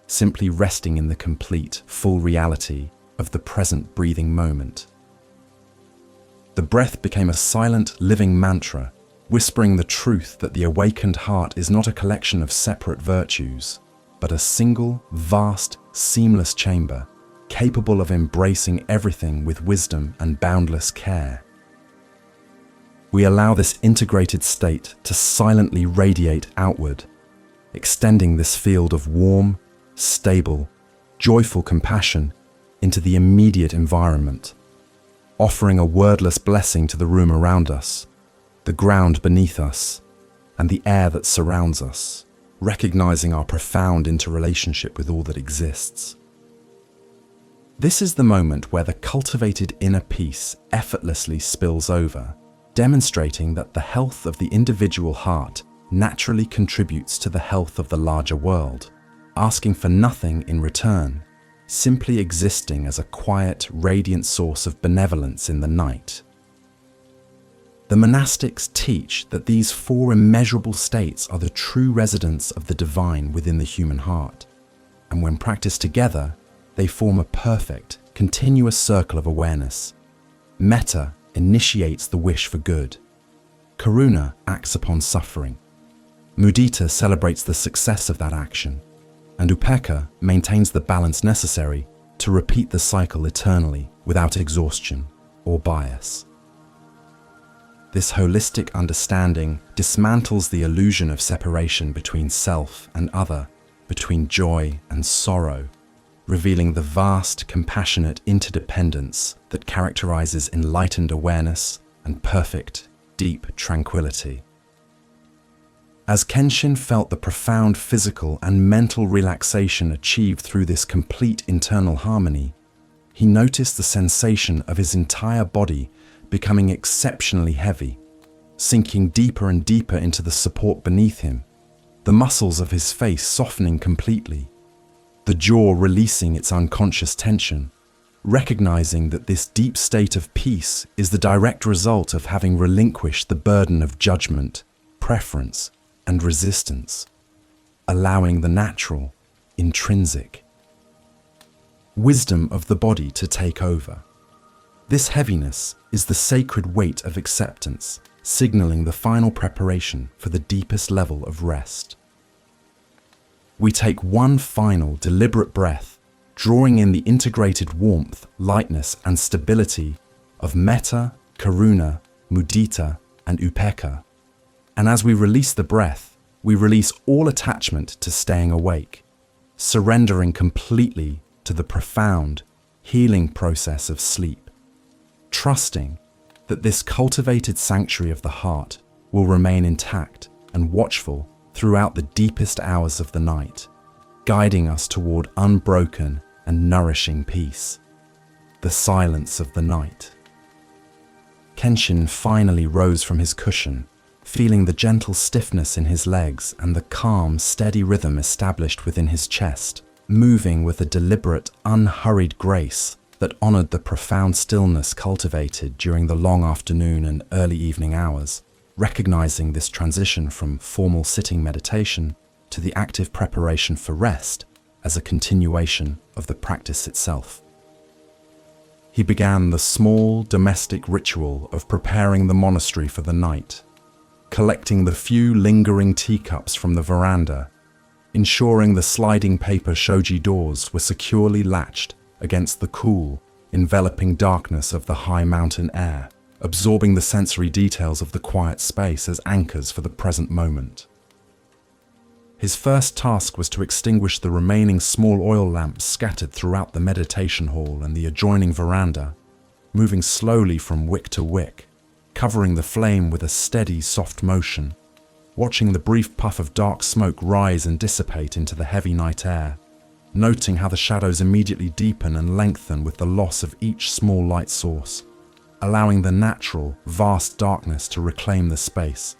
simply resting in the complete, full reality of the present breathing moment. The breath became a silent, living mantra, whispering the truth that the awakened heart is not a collection of separate virtues, but a single, vast, seamless chamber, capable of embracing everything with wisdom and boundless care. We allow this integrated state to silently radiate outward, extending this field of warm, stable, joyful compassion into the immediate environment, offering a wordless blessing to the room around us, the ground beneath us, and the air that surrounds us, recognizing our profound interrelationship with all that exists. This is the moment where the cultivated inner peace effortlessly spills over, demonstrating that the health of the individual heart naturally contributes to the health of the larger world, asking for nothing in return, simply existing as a quiet, radiant source of benevolence in the night. The monastics teach that these four immeasurable states are the true residents of the divine within the human heart, and when practiced together, they form a perfect, continuous circle of awareness. Metta initiates the wish for good. Karuna acts upon suffering. Mudita celebrates the success of that action, and upekkha maintains the balance necessary to repeat the cycle eternally without exhaustion or bias. This holistic understanding dismantles the illusion of separation between self and other, between joy and sorrow, revealing the vast, compassionate interdependence that characterizes enlightened awareness and perfect, deep tranquility. As Kenshin felt the profound physical and mental relaxation achieved through this complete internal harmony, he noticed the sensation of his entire body becoming exceptionally heavy, sinking deeper and deeper into the support beneath him, the muscles of his face softening completely, the jaw releasing its unconscious tension, recognizing that this deep state of peace is the direct result of having relinquished the burden of judgment, preference, and resistance, allowing the natural, intrinsic wisdom of the body to take over. This heaviness is the sacred weight of acceptance, signaling the final preparation for the deepest level of rest. We take one final, deliberate breath, drawing in the integrated warmth, lightness, and stability of metta, karuna, mudita, and upekkha. And as we release the breath, we release all attachment to staying awake, surrendering completely to the profound, healing process of sleep, trusting that this cultivated sanctuary of the heart will remain intact and watchful throughout the deepest hours of the night, guiding us toward unbroken and nourishing peace, the silence of the night. Kenshin finally rose from his cushion, feeling the gentle stiffness in his legs and the calm, steady rhythm established within his chest, moving with a deliberate, unhurried grace that honored the profound stillness cultivated during the long afternoon and early evening hours, recognizing this transition from formal sitting meditation to the active preparation for rest as a continuation of the practice itself. He began the small domestic ritual of preparing the monastery for the night, collecting the few lingering teacups from the veranda, ensuring the sliding paper shoji doors were securely latched against the cool, enveloping darkness of the high mountain air, absorbing the sensory details of the quiet space as anchors for the present moment. His first task was to extinguish the remaining small oil lamps scattered throughout the meditation hall and the adjoining veranda, moving slowly from wick to wick, covering the flame with a steady, soft motion, watching the brief puff of dark smoke rise and dissipate into the heavy night air, noting how the shadows immediately deepen and lengthen with the loss of each small light source, allowing the natural, vast darkness to reclaim the space,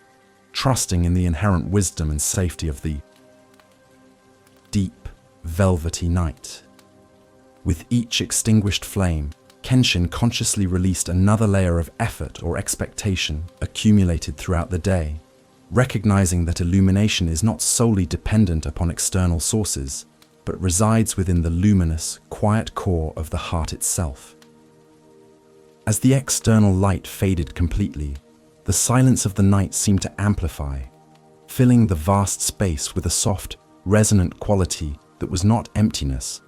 trusting in the inherent wisdom and safety of the deep, velvety night. With each extinguished flame, Kenshin consciously released another layer of effort or expectation accumulated throughout the day, recognizing that illumination is not solely dependent upon external sources, but resides within the luminous, quiet core of the heart itself. As the external light faded completely, the silence of the night seemed to amplify, filling the vast space with a soft, resonant quality that was not emptiness,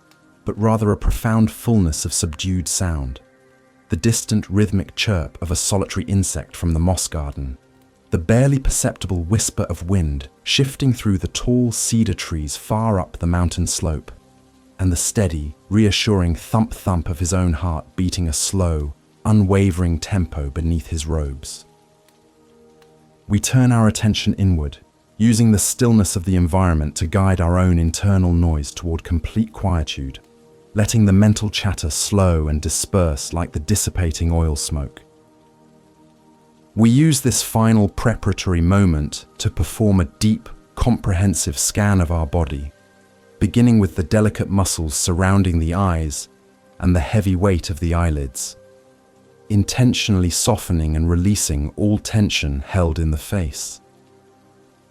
but rather a profound fullness of subdued sound. The distant rhythmic chirp of a solitary insect from the moss garden, the barely perceptible whisper of wind shifting through the tall cedar trees far up the mountain slope, and the steady, reassuring thump-thump of his own heart beating a slow, unwavering tempo beneath his robes. We turn our attention inward, using the stillness of the environment to guide our own internal noise toward complete quietude, letting the mental chatter slow and disperse like the dissipating oil smoke. We use this final preparatory moment to perform a deep, comprehensive scan of our body, beginning with the delicate muscles surrounding the eyes and the heavy weight of the eyelids, intentionally softening and releasing all tension held in the face,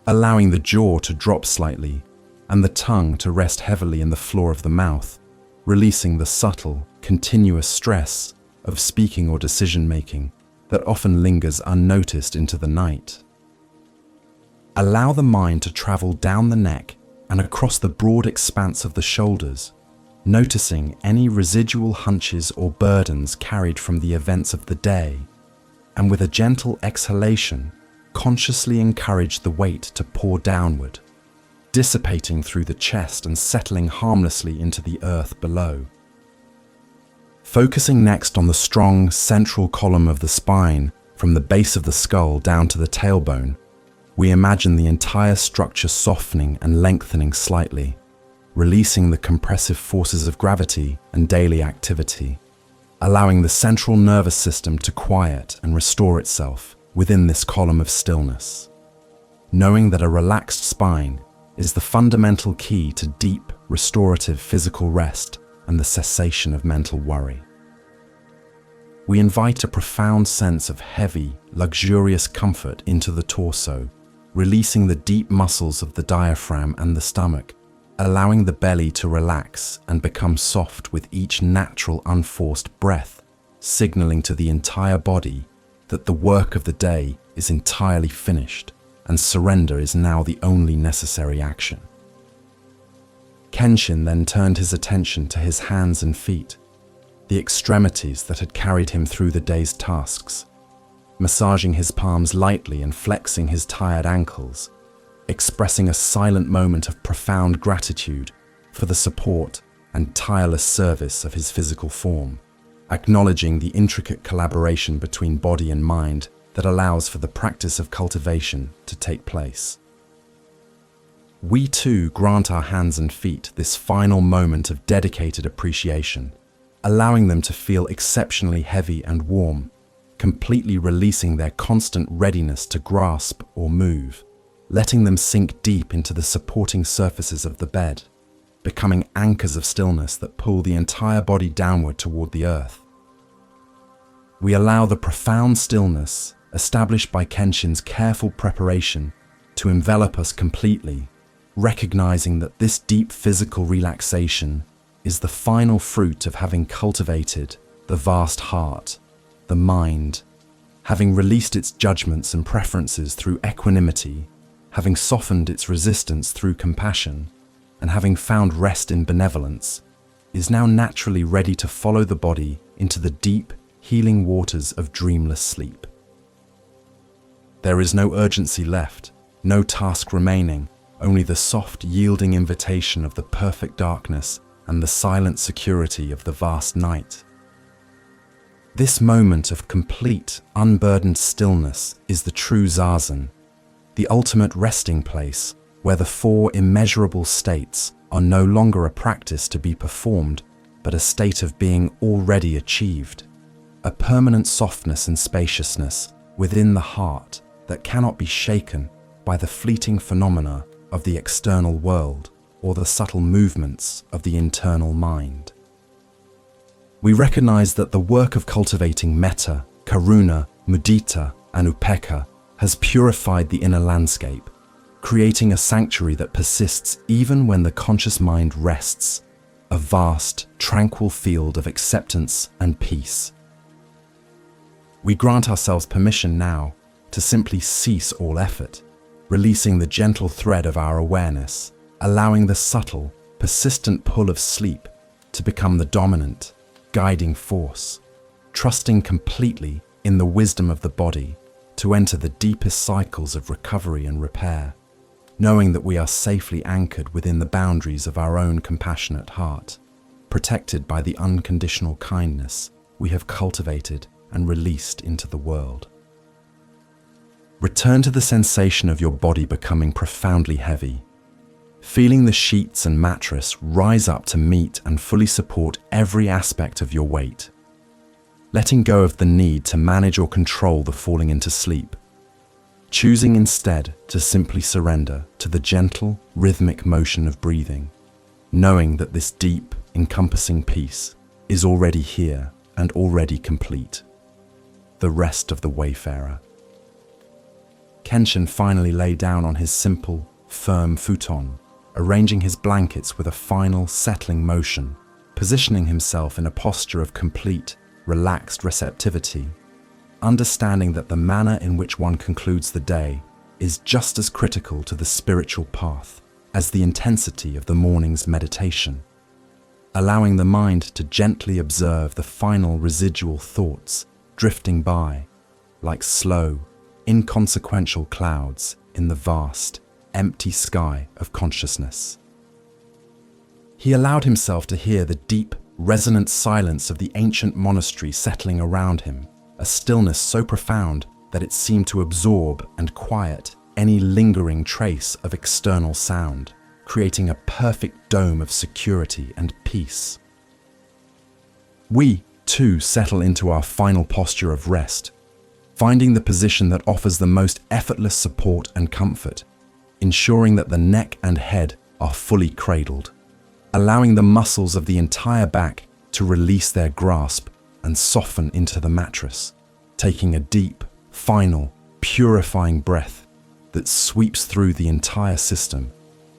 allowing the jaw to drop slightly and the tongue to rest heavily in the floor of the mouth, releasing the subtle, continuous stress of speaking or decision-making that often lingers unnoticed into the night. Allow the mind to travel down the neck and across the broad expanse of the shoulders, noticing any residual hunches or burdens carried from the events of the day, and with a gentle exhalation, consciously encourage the weight to pour downward, dissipating through the chest and settling harmlessly into the earth below. Focusing next on the strong central column of the spine, from the base of the skull down to the tailbone, we imagine the entire structure softening and lengthening slightly, releasing the compressive forces of gravity and daily activity, allowing the central nervous system to quiet and restore itself within this column of stillness. Knowing that a relaxed spine is the fundamental key to deep, restorative physical rest and the cessation of mental worry. We invite a profound sense of heavy, luxurious comfort into the torso, releasing the deep muscles of the diaphragm and the stomach, allowing the belly to relax and become soft with each natural, unforced breath, signaling to the entire body that the work of the day is entirely finished and surrender is now the only necessary action. Kenshin then turned his attention to his hands and feet, the extremities that had carried him through the day's tasks, massaging his palms lightly and flexing his tired ankles, expressing a silent moment of profound gratitude for the support and tireless service of his physical form, acknowledging the intricate collaboration between body and mind that allows for the practice of cultivation to take place. We too grant our hands and feet this final moment of dedicated appreciation, allowing them to feel exceptionally heavy and warm, completely releasing their constant readiness to grasp or move, letting them sink deep into the supporting surfaces of the bed, becoming anchors of stillness that pull the entire body downward toward the earth. We allow the profound stillness established by Kenshin's careful preparation to envelop us completely, recognizing that this deep physical relaxation is the final fruit of having cultivated the vast heart, the mind, having released its judgments and preferences through equanimity, having softened its resistance through compassion, and having found rest in benevolence, is now naturally ready to follow the body into the deep, healing waters of dreamless sleep. There is no urgency left, no task remaining, only the soft, yielding invitation of the perfect darkness and the silent security of the vast night. This moment of complete, unburdened stillness is the true zazen, the ultimate resting place where the four immeasurable states are no longer a practice to be performed, but a state of being already achieved, a permanent softness and spaciousness within the heart that cannot be shaken by the fleeting phenomena of the external world or the subtle movements of the internal mind. We recognize that the work of cultivating metta, karuna, mudita, and upekkha has purified the inner landscape, creating a sanctuary that persists even when the conscious mind rests, a vast, tranquil field of acceptance and peace. We grant ourselves permission now to simply cease all effort, releasing the gentle thread of our awareness, allowing the subtle, persistent pull of sleep to become the dominant, guiding force, trusting completely in the wisdom of the body to enter the deepest cycles of recovery and repair, knowing that we are safely anchored within the boundaries of our own compassionate heart, protected by the unconditional kindness we have cultivated and released into the world. Return to the sensation of your body becoming profoundly heavy, feeling the sheets and mattress rise up to meet and fully support every aspect of your weight, letting go of the need to manage or control the falling into sleep, choosing instead to simply surrender to the gentle, rhythmic motion of breathing, knowing that this deep, encompassing peace is already here and already complete. The rest of the wayfarer. Kenshin finally lay down on his simple, firm futon, arranging his blankets with a final, settling motion, positioning himself in a posture of complete, relaxed receptivity, understanding that the manner in which one concludes the day is just as critical to the spiritual path as the intensity of the morning's meditation, allowing the mind to gently observe the final residual thoughts drifting by like slow, inconsequential clouds in the vast, empty sky of consciousness. He allowed himself to hear the deep, resonant silence of the ancient monastery settling around him, a stillness so profound that it seemed to absorb and quiet any lingering trace of external sound, creating a perfect dome of security and peace. We, too, settle into our final posture of rest, finding the position that offers the most effortless support and comfort, ensuring that the neck and head are fully cradled, allowing the muscles of the entire back to release their grasp and soften into the mattress, taking a deep, final, purifying breath that sweeps through the entire system,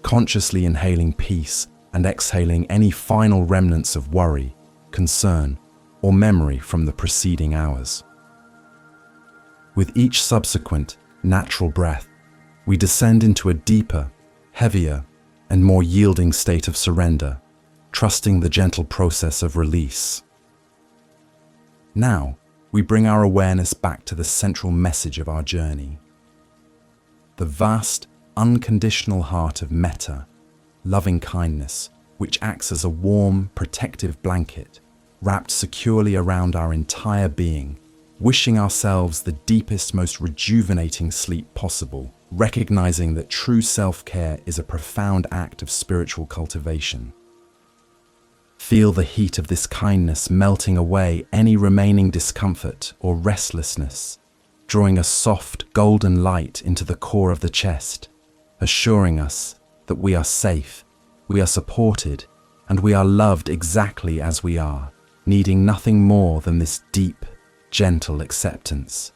consciously inhaling peace and exhaling any final remnants of worry, concern, or memory from the preceding hours. With each subsequent, natural breath, we descend into a deeper, heavier, and more yielding state of surrender, trusting the gentle process of release. Now, we bring our awareness back to the central message of our journey. The vast, unconditional heart of metta, loving kindness, which acts as a warm, protective blanket, wrapped securely around our entire being, wishing ourselves the deepest, most rejuvenating sleep possible, recognizing that true self-care is a profound act of spiritual cultivation. Feel the heat of this kindness melting away any remaining discomfort or restlessness, drawing a soft, golden light into the core of the chest, assuring us that we are safe, we are supported, and we are loved exactly as we are, needing nothing more than this deep, gentle acceptance.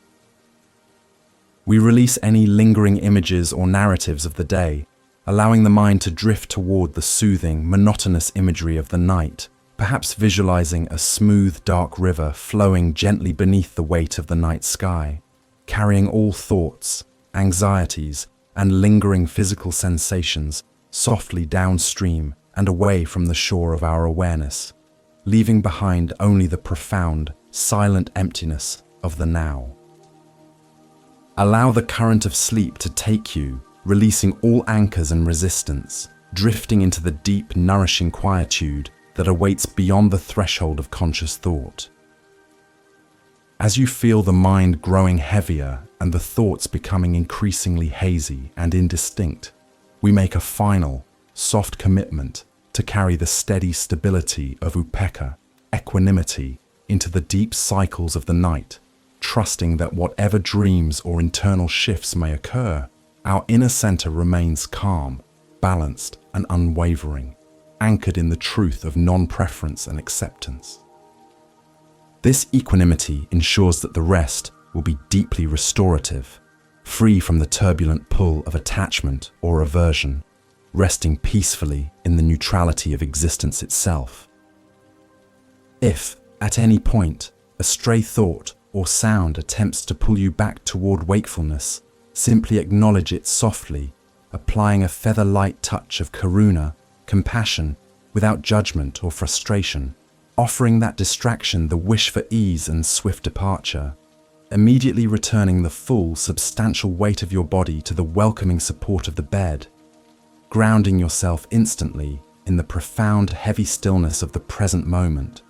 We release any lingering images or narratives of the day, allowing the mind to drift toward the soothing, monotonous imagery of the night, perhaps visualizing a smooth, dark river flowing gently beneath the weight of the night sky, carrying all thoughts, anxieties, and lingering physical sensations softly downstream and away from the shore of our awareness, leaving behind only the profound, silent emptiness of the now. Allow the current of sleep to take you, releasing all anchors and resistance, drifting into the deep, nourishing quietude that awaits beyond the threshold of conscious thought. As you feel the mind growing heavier and the thoughts becoming increasingly hazy and indistinct, we make a final, soft commitment to carry the steady stability of upekkha, equanimity, into the deep cycles of the night, trusting that whatever dreams or internal shifts may occur, our inner center remains calm, balanced, and unwavering, anchored in the truth of non-preference and acceptance. This equanimity ensures that the rest will be deeply restorative, free from the turbulent pull of attachment or aversion, resting peacefully in the neutrality of existence itself. If, at any point, a stray thought or sound attempts to pull you back toward wakefulness, simply acknowledge it softly, applying a feather-light touch of karuna, compassion, without judgment or frustration, offering that distraction the wish for ease and swift departure, immediately returning the full, substantial weight of your body to the welcoming support of the bed, grounding yourself instantly in the profound, heavy stillness of the present moment,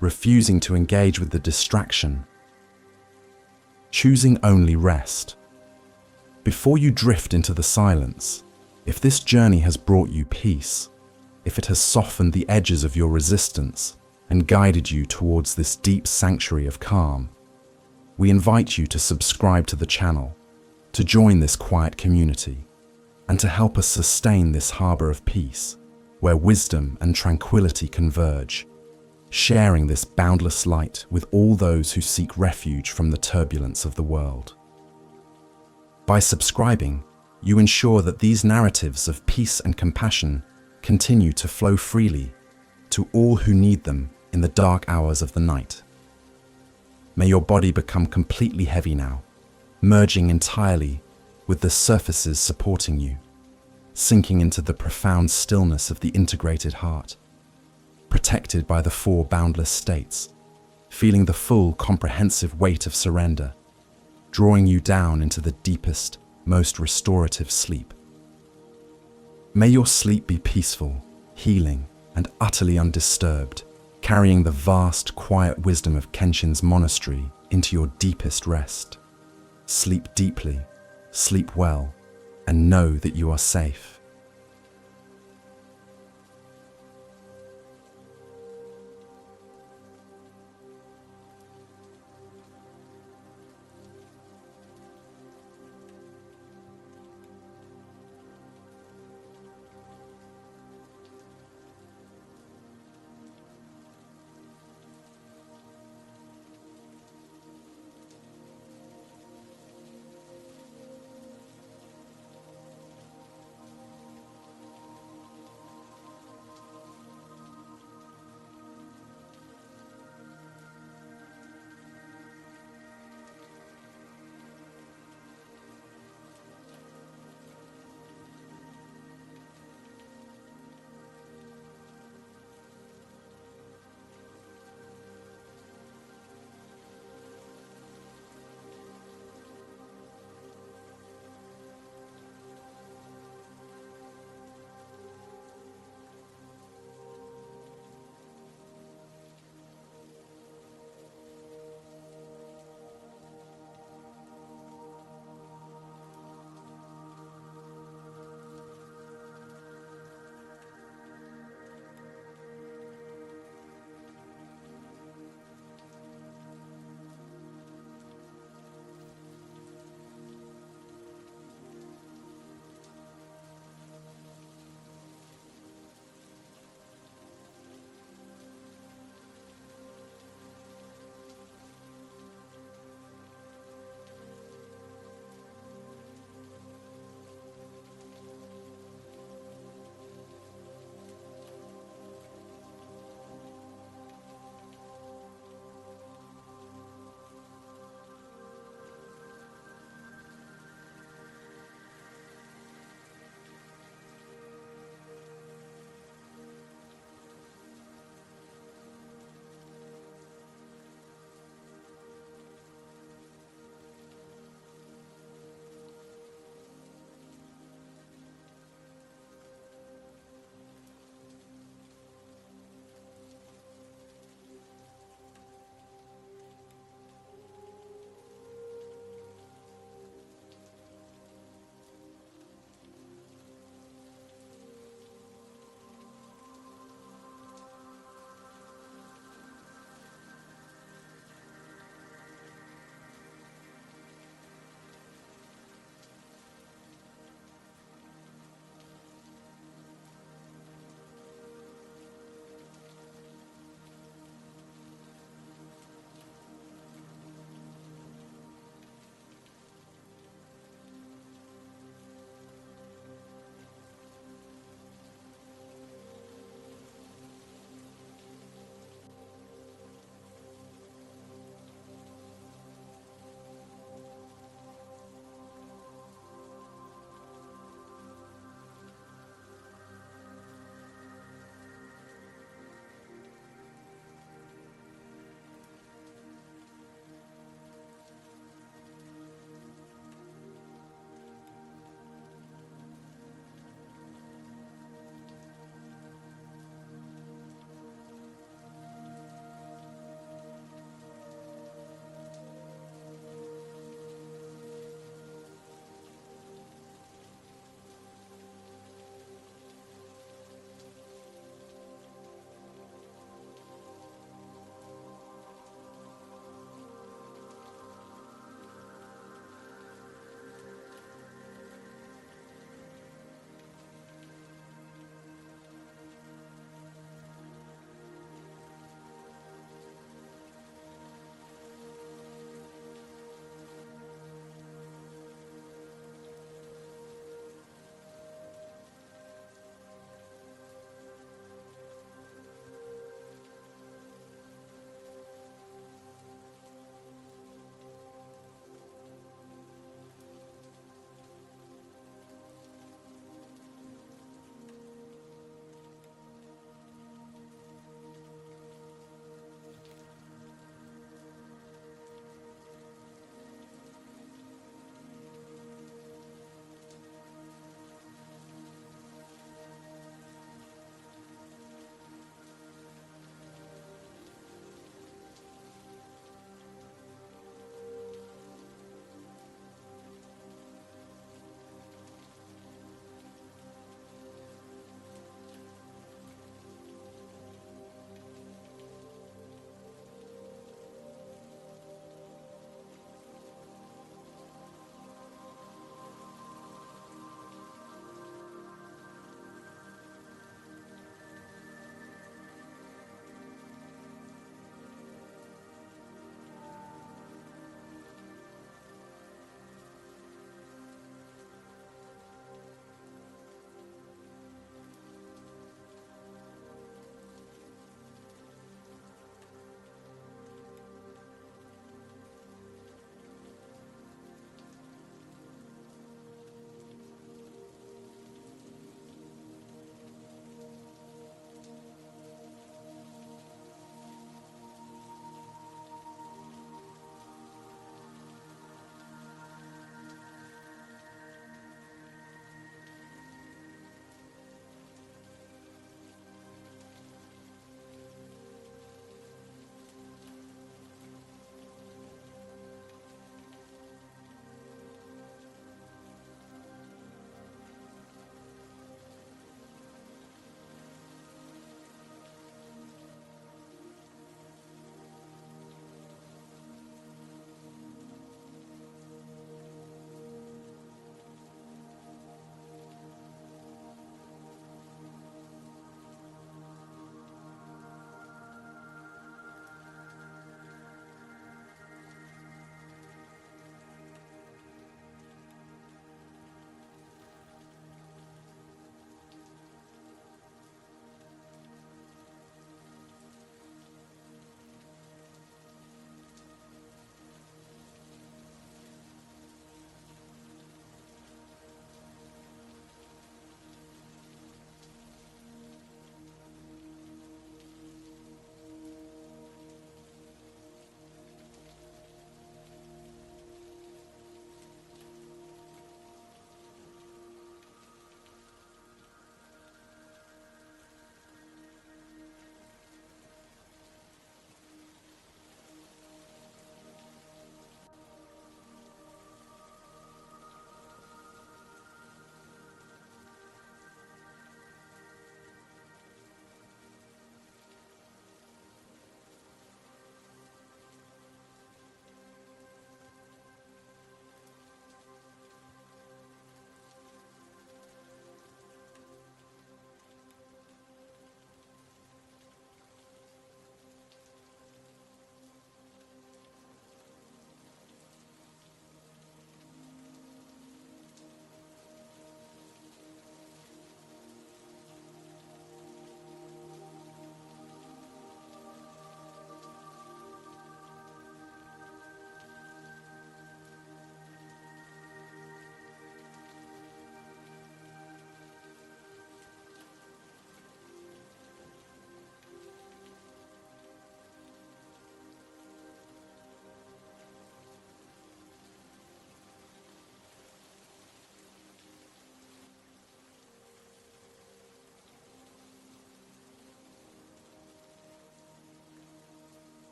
refusing to engage with the distraction, choosing only rest. Before you drift into the silence, if this journey has brought you peace, if it has softened the edges of your resistance and guided you towards this deep sanctuary of calm, we invite you to subscribe to the channel, to join this quiet community, and to help us sustain this harbor of peace, where wisdom and tranquility converge, sharing this boundless light with all those who seek refuge from the turbulence of the world. By subscribing, you ensure that these narratives of peace and compassion continue to flow freely to all who need them in the dark hours of the night. May your body become completely heavy now, merging entirely with the surfaces supporting you, sinking into the profound stillness of the integrated heart, protected by the four boundless states, feeling the full comprehensive weight of surrender, drawing you down into the deepest, most restorative sleep. May your sleep be peaceful, healing, and utterly undisturbed, carrying the vast, quiet wisdom of Kenshin's monastery into your deepest rest. Sleep deeply, sleep well, and know that you are safe.